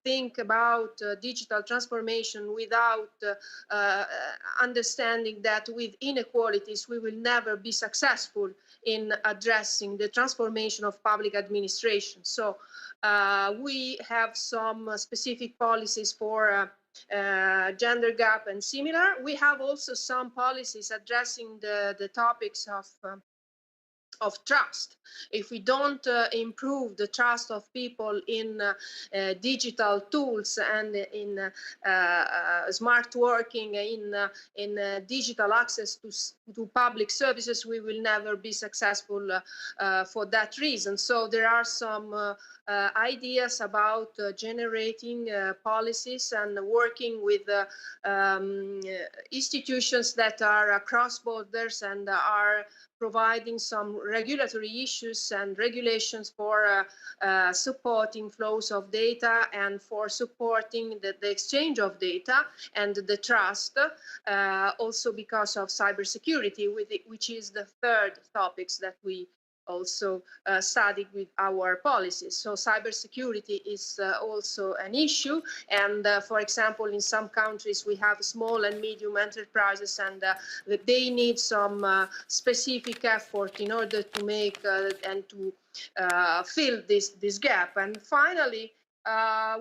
think about digital transformation without understanding that with inequalities we will never be successful in addressing the transformation of public administration. So we have some specific policies for gender gap and similar. We have also some policies addressing the topics of trust. If we don't improve the trust of people in digital tools and in smart working, in digital access to public services, we will never be successful for that reason. So there are some ideas about generating policies and working with institutions that are across borders and are providing some regulatory issues and regulations for supporting flows of data and for supporting the exchange of data and the trust, also because of cybersecurity, which is the third topics that we also studied with our policies. So cybersecurity is also an issue. And for example, in some countries, we have small and medium enterprises, and they need some specific effort in order to make and to fill this gap. And finally,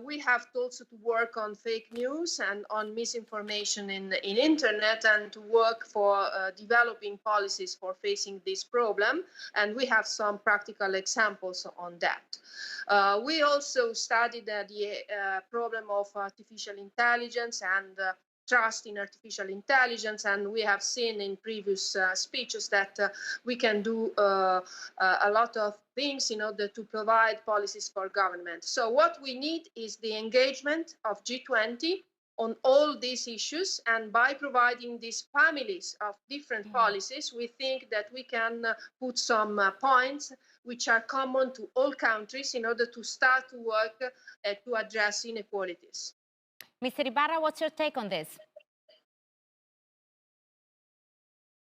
we have also to work on fake news and on misinformation in internet, and to work for developing policies for facing this problem. And we have some practical examples on that. We also studied the problem of artificial intelligence and trust in artificial intelligence, and we have seen in previous speeches that we can do a lot of things in order to provide policies for government. So what we need is the engagement of G20 on all these issues, and by providing these families of different policies, we think that we can put some points which are common to all countries in order to start to work to address inequalities. Mr. Ibarra, what's your take on this?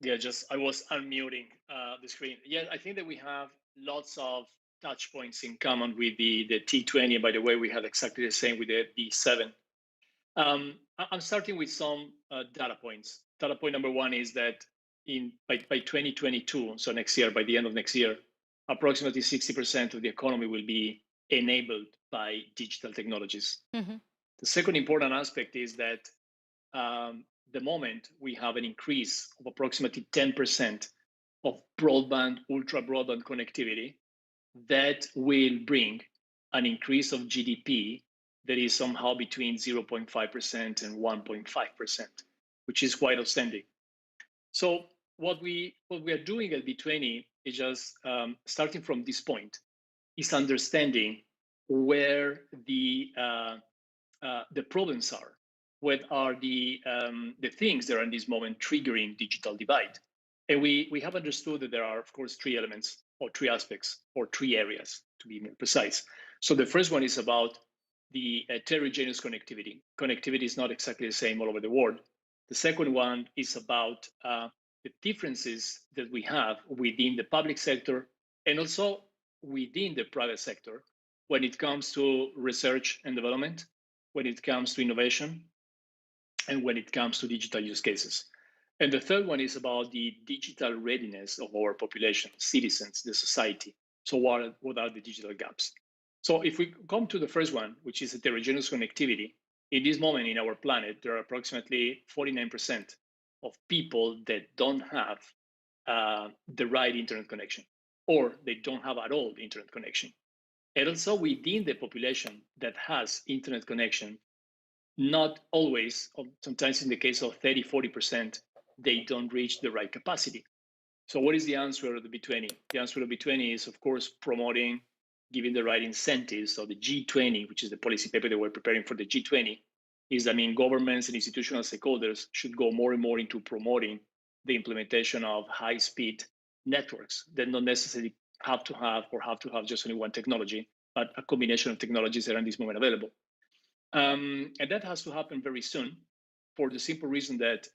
Yeah, I was unmuting the screen. Yeah, I think that we have lots of touch points in common with the T20. And by the way, we had exactly the same with the B7. I'm starting with some data points. Data point number one is that by 2022, so next year, by the end of next year, approximately 60% of the economy will be enabled by digital technologies. Mm-hmm. The second important aspect is that the moment we have an increase of approximately 10% of broadband, ultra broadband connectivity, that will bring an increase of GDP that is somehow between 0.5% and 1.5%, which is quite outstanding. So what we are doing at B20 is just starting from this point, is understanding where the problems are, what are the things that are in this moment triggering digital divide. And we have understood that there are, of course, three elements or three aspects or three areas, to be more precise. So the first one is about the heterogeneous connectivity. Connectivity is not exactly the same all over the world. The second one is about the differences that we have within the public sector and also within the private sector when it comes to research and development, when it comes to innovation, and when it comes to digital use cases. And the third one is about the digital readiness of our population, citizens, the society. So what are the digital gaps? So if we come to the first one, which is heterogeneous connectivity, in this moment in our planet, there are approximately 49% of people that don't have the right internet connection, or they don't have at all the internet connection. And also within the population that has internet connection, not always, sometimes in the case of 30, 40%, they don't reach the right capacity. So what is the answer of the B20? The answer of the B20 is, of course, promoting, giving the right incentives. So the G20, which is the policy paper that we're preparing for the G20, is, governments and institutional stakeholders should go more and more into promoting the implementation of high-speed networks that not necessarily have to have just only one technology, but a combination of technologies that are in this moment available. And that has to happen very soon for the simple reason that,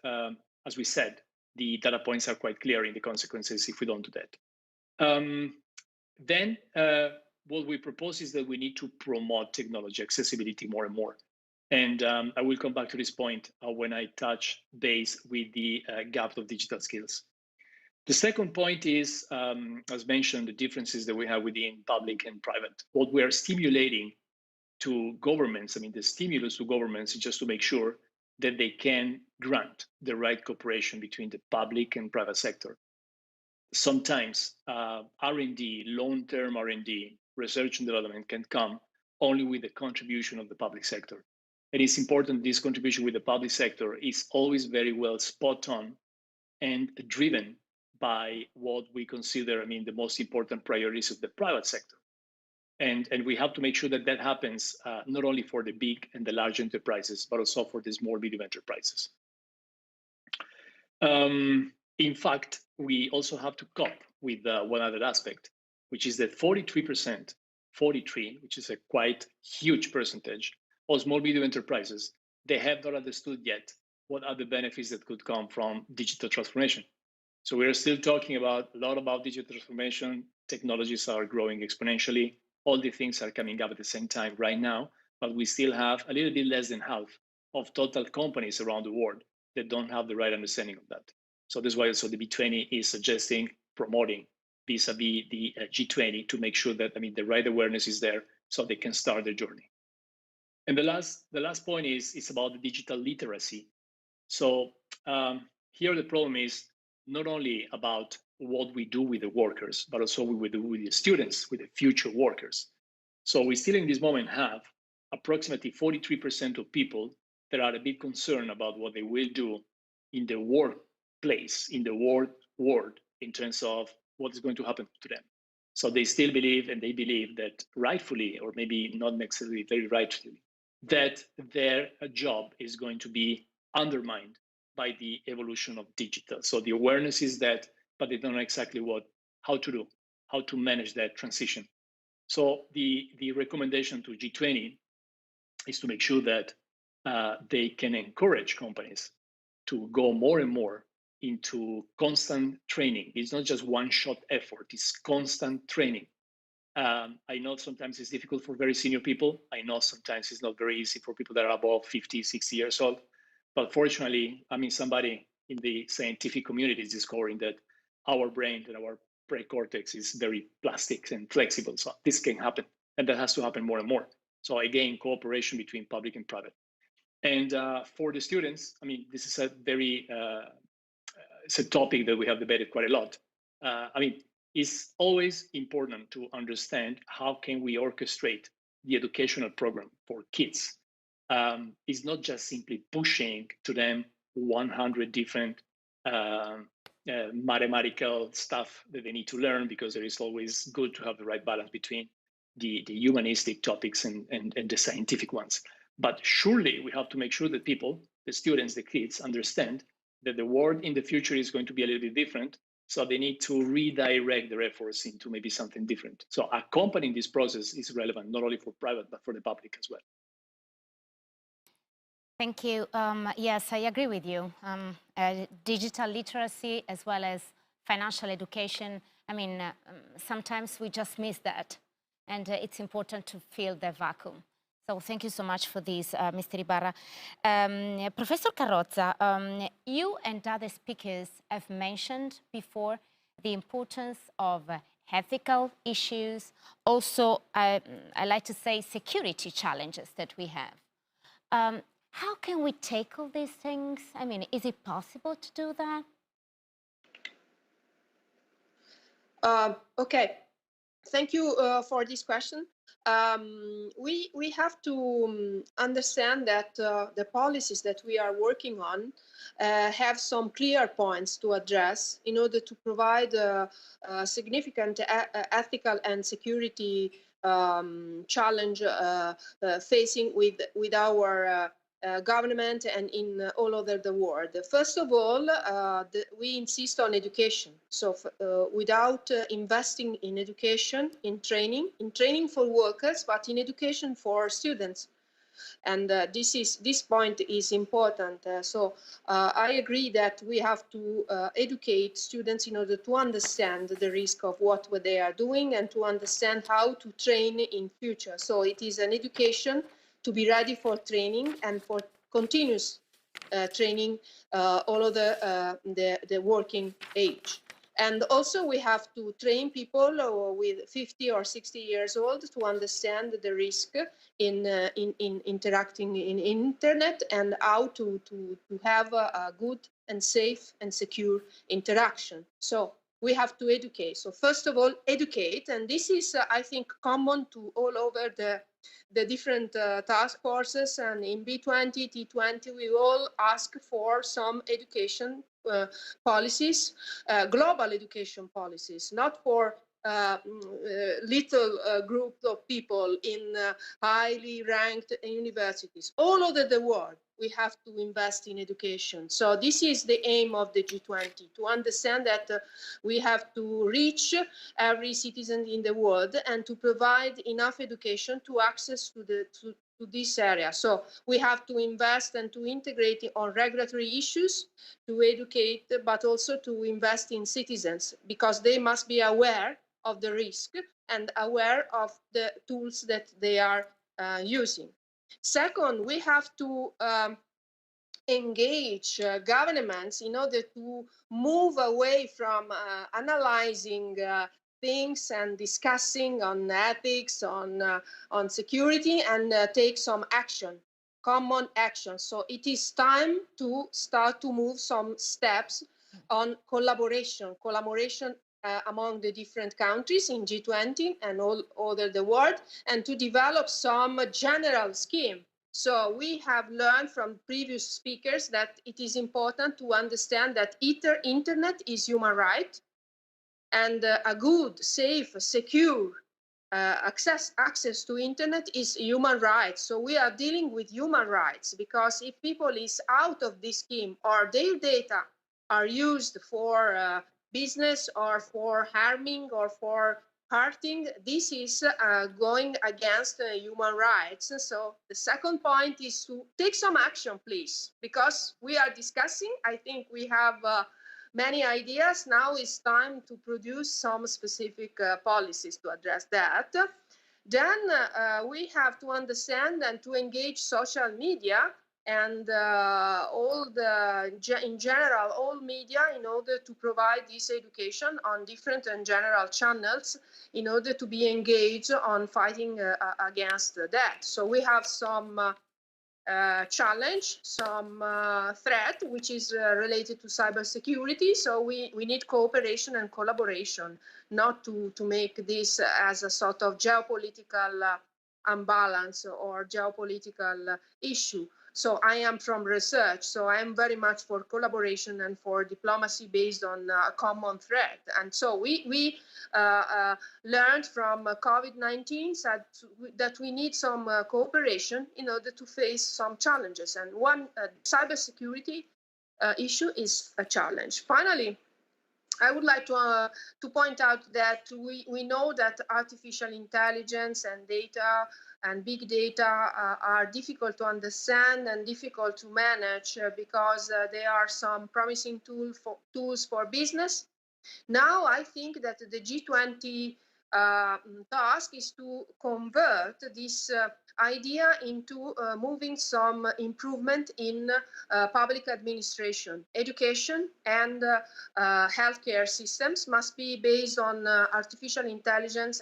as we said, the data points are quite clear in the consequences if we don't do that. Then what we propose is that we need to promote technology accessibility more and more. And I will come back to this point when I touch base with the gap of digital skills. The second point is, as mentioned, the differences that we have within public and private. What we are stimulating to governments, the stimulus to governments is just to make sure that they can grant the right cooperation between the public and private sector. Sometimes R&D, long-term R&D, research and development can come only with the contribution of the public sector. And it's important this contribution with the public sector is always very well spot on and driven by what we consider, the most important priorities of the private sector. And we have to make sure that that happens not only for the big and the large enterprises, but also for the small, medium enterprises. In fact, we also have to cope with one other aspect, which is that 43%, which is a quite huge percentage of small, medium enterprises, they have not understood yet what are the benefits that could come from digital transformation. So we're still talking about a lot about digital transformation. Technologies are growing exponentially. All the things are coming up at the same time right now, but we still have a little bit less than half of total companies around the world that don't have the right understanding of that. So that's why also the B20 is suggesting, promoting vis-a-vis the G20 to make sure that, I mean, the right awareness is there so they can start their journey. And the last point is about the digital literacy. So here the problem is not only about what we do with the workers, but also what we do with the students, with the future workers. So we still in this moment have approximately 43% of people that are a bit concerned about what they will do in the workplace, in the world, in terms of what is going to happen to them. So they still believe, and they believe that rightfully, or maybe not necessarily very rightfully, that their job is going to be undermined by the evolution of digital. So the awareness is that, but they don't know exactly how to do, how to manage that transition. So the recommendation to G20 is to make sure that they can encourage companies to go more and more into constant training. It's not just one-shot effort, it's constant training. I know sometimes it's difficult for very senior people. I know sometimes it's not very easy for people that are above 50, 60 years old. But fortunately, I mean, somebody in the scientific community is discovering that our brain and our precortex is very plastic and flexible. So this can happen, and that has to happen more and more. So again, cooperation between public and private. And for the students, I mean, this is a very, it's a topic that we have debated quite a lot. I mean, it's always important to understand how can we orchestrate the educational program for kids. It's not just simply pushing to them 100 different mathematical stuff that they need to learn, because it is always good to have the right balance between the humanistic topics and the scientific ones. But surely we have to make sure that people, the students, the kids, understand that the world in the future is going to be a little bit different. So they need to redirect their efforts into maybe something different. So accompanying this process is relevant, not only for private, but for the public as well. Thank you. Yes, I agree with you. Digital literacy as well as financial education. I mean, sometimes we just miss that, and it's important to fill the vacuum. So thank you so much for this, Mr. Ibarra. Professor Carrozza, you and other speakers have mentioned before the importance of ethical issues, also, I like to say, security challenges that we have. How can we tackle these things? I mean, is it possible to do that? Okay, thank you for this question. We have to understand that the policies that we are working on have some clear points to address in order to provide significant ethical and security challenge facing with our government and in all over the world. First of all, we insist on education. So without investing in education, in training for workers, but in education for students. And this point is important. So I agree that we have to educate students in order to understand the risk of what they are doing and to understand how to train in future. So it is an education to be ready for training and for continuous training all of the working age. And also we have to train people with 50 or 60 years old to understand the risk in interacting in internet and how to have a good and safe and secure interaction. So we have to educate. So first of all, educate, and this is, I think, common to all over the different task forces, and in B20, T20, we all ask for some education policies, global education policies, not for little group of people in highly ranked universities. All over the world, we have to invest in education. So this is the aim of the G20, to understand that we have to reach every citizen in the world and to provide enough education to access this area. So we have to invest and to integrate on regulatory issues, to educate, but also to invest in citizens, because they must be aware of the risk and aware of the tools that they are using. Second, we have to engage governments in order to move away from analyzing things and discussing on ethics, on security, and take some action, common action. So it is time to start to move some steps on collaboration among the different countries in G20 and all over the world, and to develop some general scheme. So we have learned from previous speakers that it is important to understand that internet is human right, and a good, safe, secure access to internet is human rights. So we are dealing with human rights, because if people is out of this scheme or their data are used for business or for harming or for hurting, this is going against human rights. So the second point is to take some action, please, because we are discussing. I think we have many ideas. Now it's time to produce some specific policies to address that. Then we have to understand and to engage social media and in general, all media, in order to provide this education on different and general channels, in order to be engaged on fighting against that. So we have some challenge, some threat, which is related to cybersecurity. So we need cooperation and collaboration, not to make this as a sort of geopolitical imbalance or geopolitical issue. So I am from research, so I am very much for collaboration and for diplomacy based on a common threat. And so we learned from COVID-19 that we need some cooperation in order to face some challenges. And one cybersecurity issue is a challenge. Finally, I would like to point out that we know that artificial intelligence and data and big data are difficult to understand and difficult to manage because there are some promising tools for business. Now I think that the G20 task is to convert this idea into moving some improvement in public administration. Education and healthcare systems must be based on artificial intelligence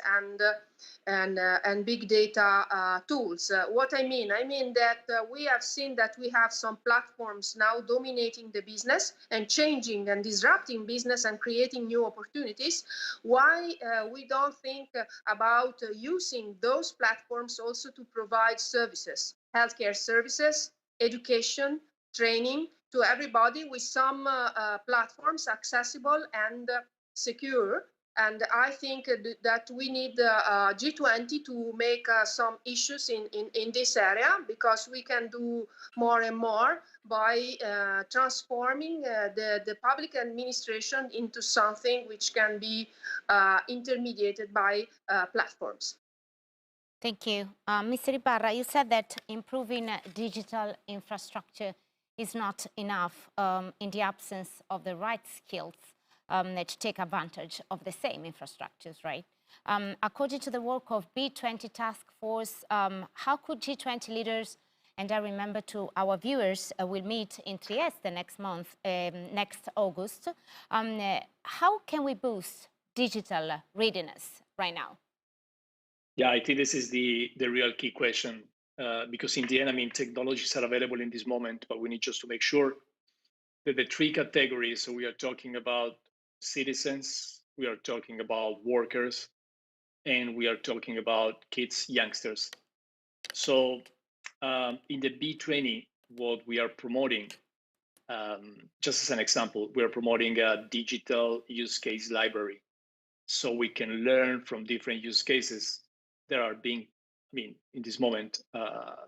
and big data tools. What I mean that we have seen that we have some platforms now dominating the business and changing and disrupting business and creating new opportunities. Why we don't think about using those platforms also to provide services, healthcare services, education, training to everybody with some platforms accessible and secure. And I think that we need G20 to make some issues in this area, because we can do more and more by transforming the public administration into something which can be intermediated by platforms. Thank you. Mr. Ibarra, you said that improving digital infrastructure is not enough in the absence of the right skills to take advantage of the same infrastructures, right? According to the work of B20 Task Force, how could G20 leaders, and I remember to our viewers, will meet in Trieste next month, next August, how can we boost digital readiness right now? Yeah, I think this is the real key question, because in the end, I mean, technologies are available in this moment, but we need just to make sure that the three categories, so we are talking about citizens, we are talking about workers, and we are talking about kids, youngsters. So in the B20, what we are promoting, just as an example, we are promoting a digital use case library. So we can learn from different use cases that are being, I mean, in this moment,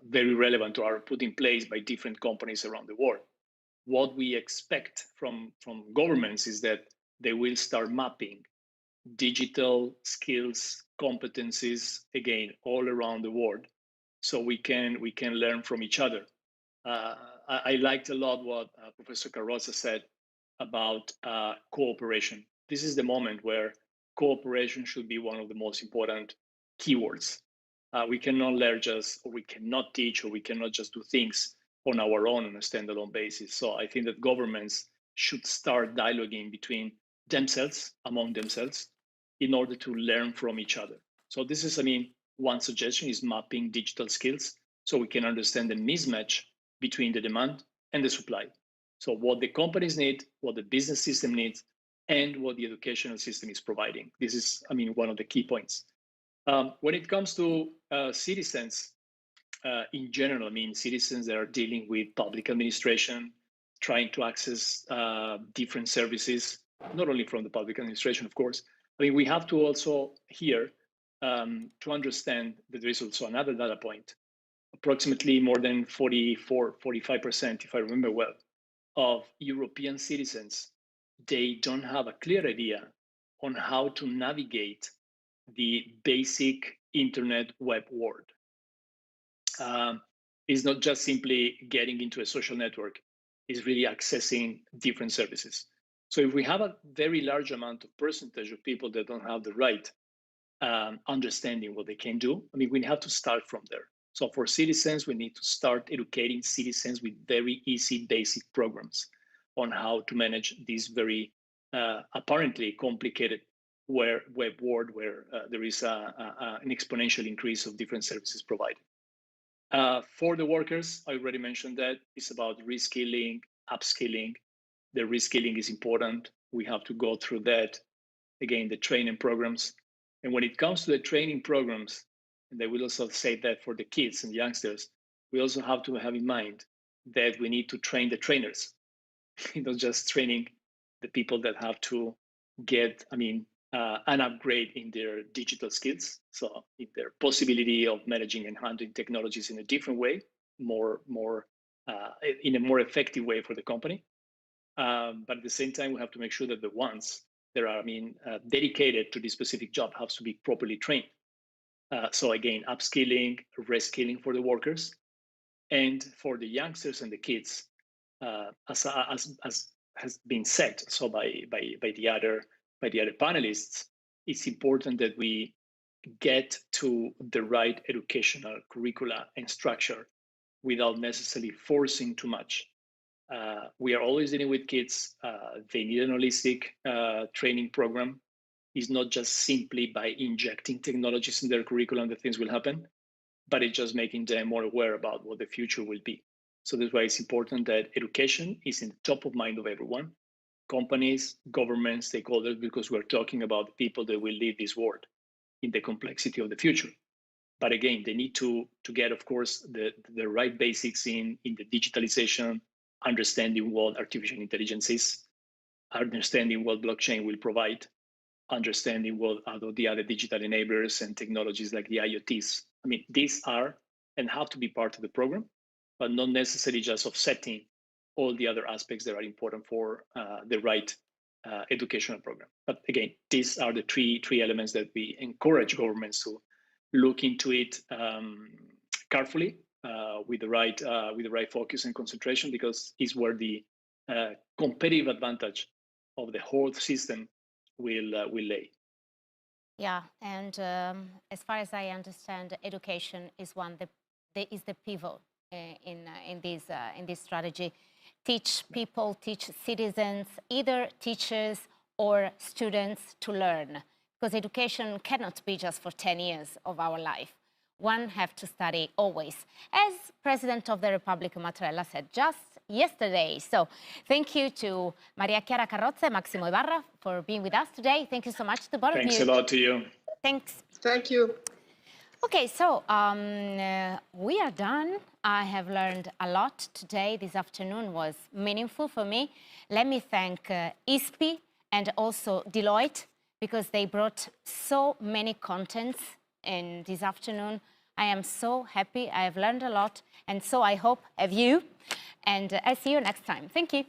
very relevant or are put in place by different companies around the world. What we expect from governments is that they will start mapping digital skills, competencies, again, all around the world, so we can learn from each other. I liked a lot what Professor Carrozza said about cooperation. This is the moment where cooperation should be one of the most important keywords. We cannot learn just, or we cannot teach, or we cannot just do things on our own on a standalone basis. So I think that governments should start dialoguing between themselves, among themselves, in order to learn from each other. So this is, I mean, one suggestion is mapping digital skills so we can understand the mismatch between the demand and the supply. So what the companies need, what the business system needs, and what the educational system is providing. This is, I mean, one of the key points. When it comes to citizens in general, I mean, citizens that are dealing with public administration, trying to access different services, not only from the public administration, of course. I mean, we have to also here to understand that there is also another data point. Approximately more than 45%, if I remember well, of European citizens, they don't have a clear idea on how to navigate the basic internet web world. It's not just simply getting into a social network, it's really accessing different services. So if we have a very large amount of percentage of people that don't have the right understanding what they can do, I mean, we have to start from there. So for citizens, we need to start educating citizens with very easy, basic programs on how to manage this very apparently complicated web world where there is an exponential increase of different services provided. For the workers, I already mentioned that it's about reskilling, upskilling. The reskilling is important. We have to go through that. Again, the training programs. And when it comes to the training programs, and I will also say that for the kids and youngsters, we also have to have in mind that we need to train the trainers, not just training the people that have to get, I mean, an upgrade in their digital skills. So in their possibility of managing and handling technologies in a different way, in a more effective way for the company. But at the same time, we have to make sure that the ones that are, I mean, dedicated to this specific job have to be properly trained. So again, upskilling, reskilling for the workers, and for the youngsters and the kids, as has been said, so by the other panelists, it's important that we get to the right educational curricula and structure without necessarily forcing too much. We are always dealing with kids. They need an holistic training program. It's not just simply by injecting technologies in their curriculum that things will happen, but it's just making them more aware about what the future will be. So that's why it's important that education is in the top of mind of everyone, companies, governments, stakeholders, because we're talking about the people that will lead this world in the complexity of the future. But again, they need to get, of course, the right basics in the digitalization, understanding what artificial intelligence is, understanding what blockchain will provide, understanding what are the other digital enablers and technologies like the IoTs. I mean, these are and have to be part of the program, but not necessarily just offsetting all the other aspects that are important for the right educational program. But again, these are the three elements that we encourage governments to look into it carefully with the right focus and concentration, because it's where the competitive advantage of the whole system will lay. Yeah, and as far as I understand, education is the pivot in this strategy. Teach people, teach citizens, either teachers or students to learn, because education cannot be just for 10 years of our life. One have to study always, as President of the Republic Mattarella said just yesterday. So thank you to Maria Chiara Carrozza and Maximo Ibarra for being with us today. Thank you so much to both of you. Thanks a lot to you. Thanks. Thank you. Okay, so we are done. I have learned a lot today. This afternoon was meaningful for me. Let me thank ISPI and also Deloitte, because they brought so many contents in this afternoon. I am so happy. I have learned a lot, and so I hope have you. And I'll see you next time. Thank you.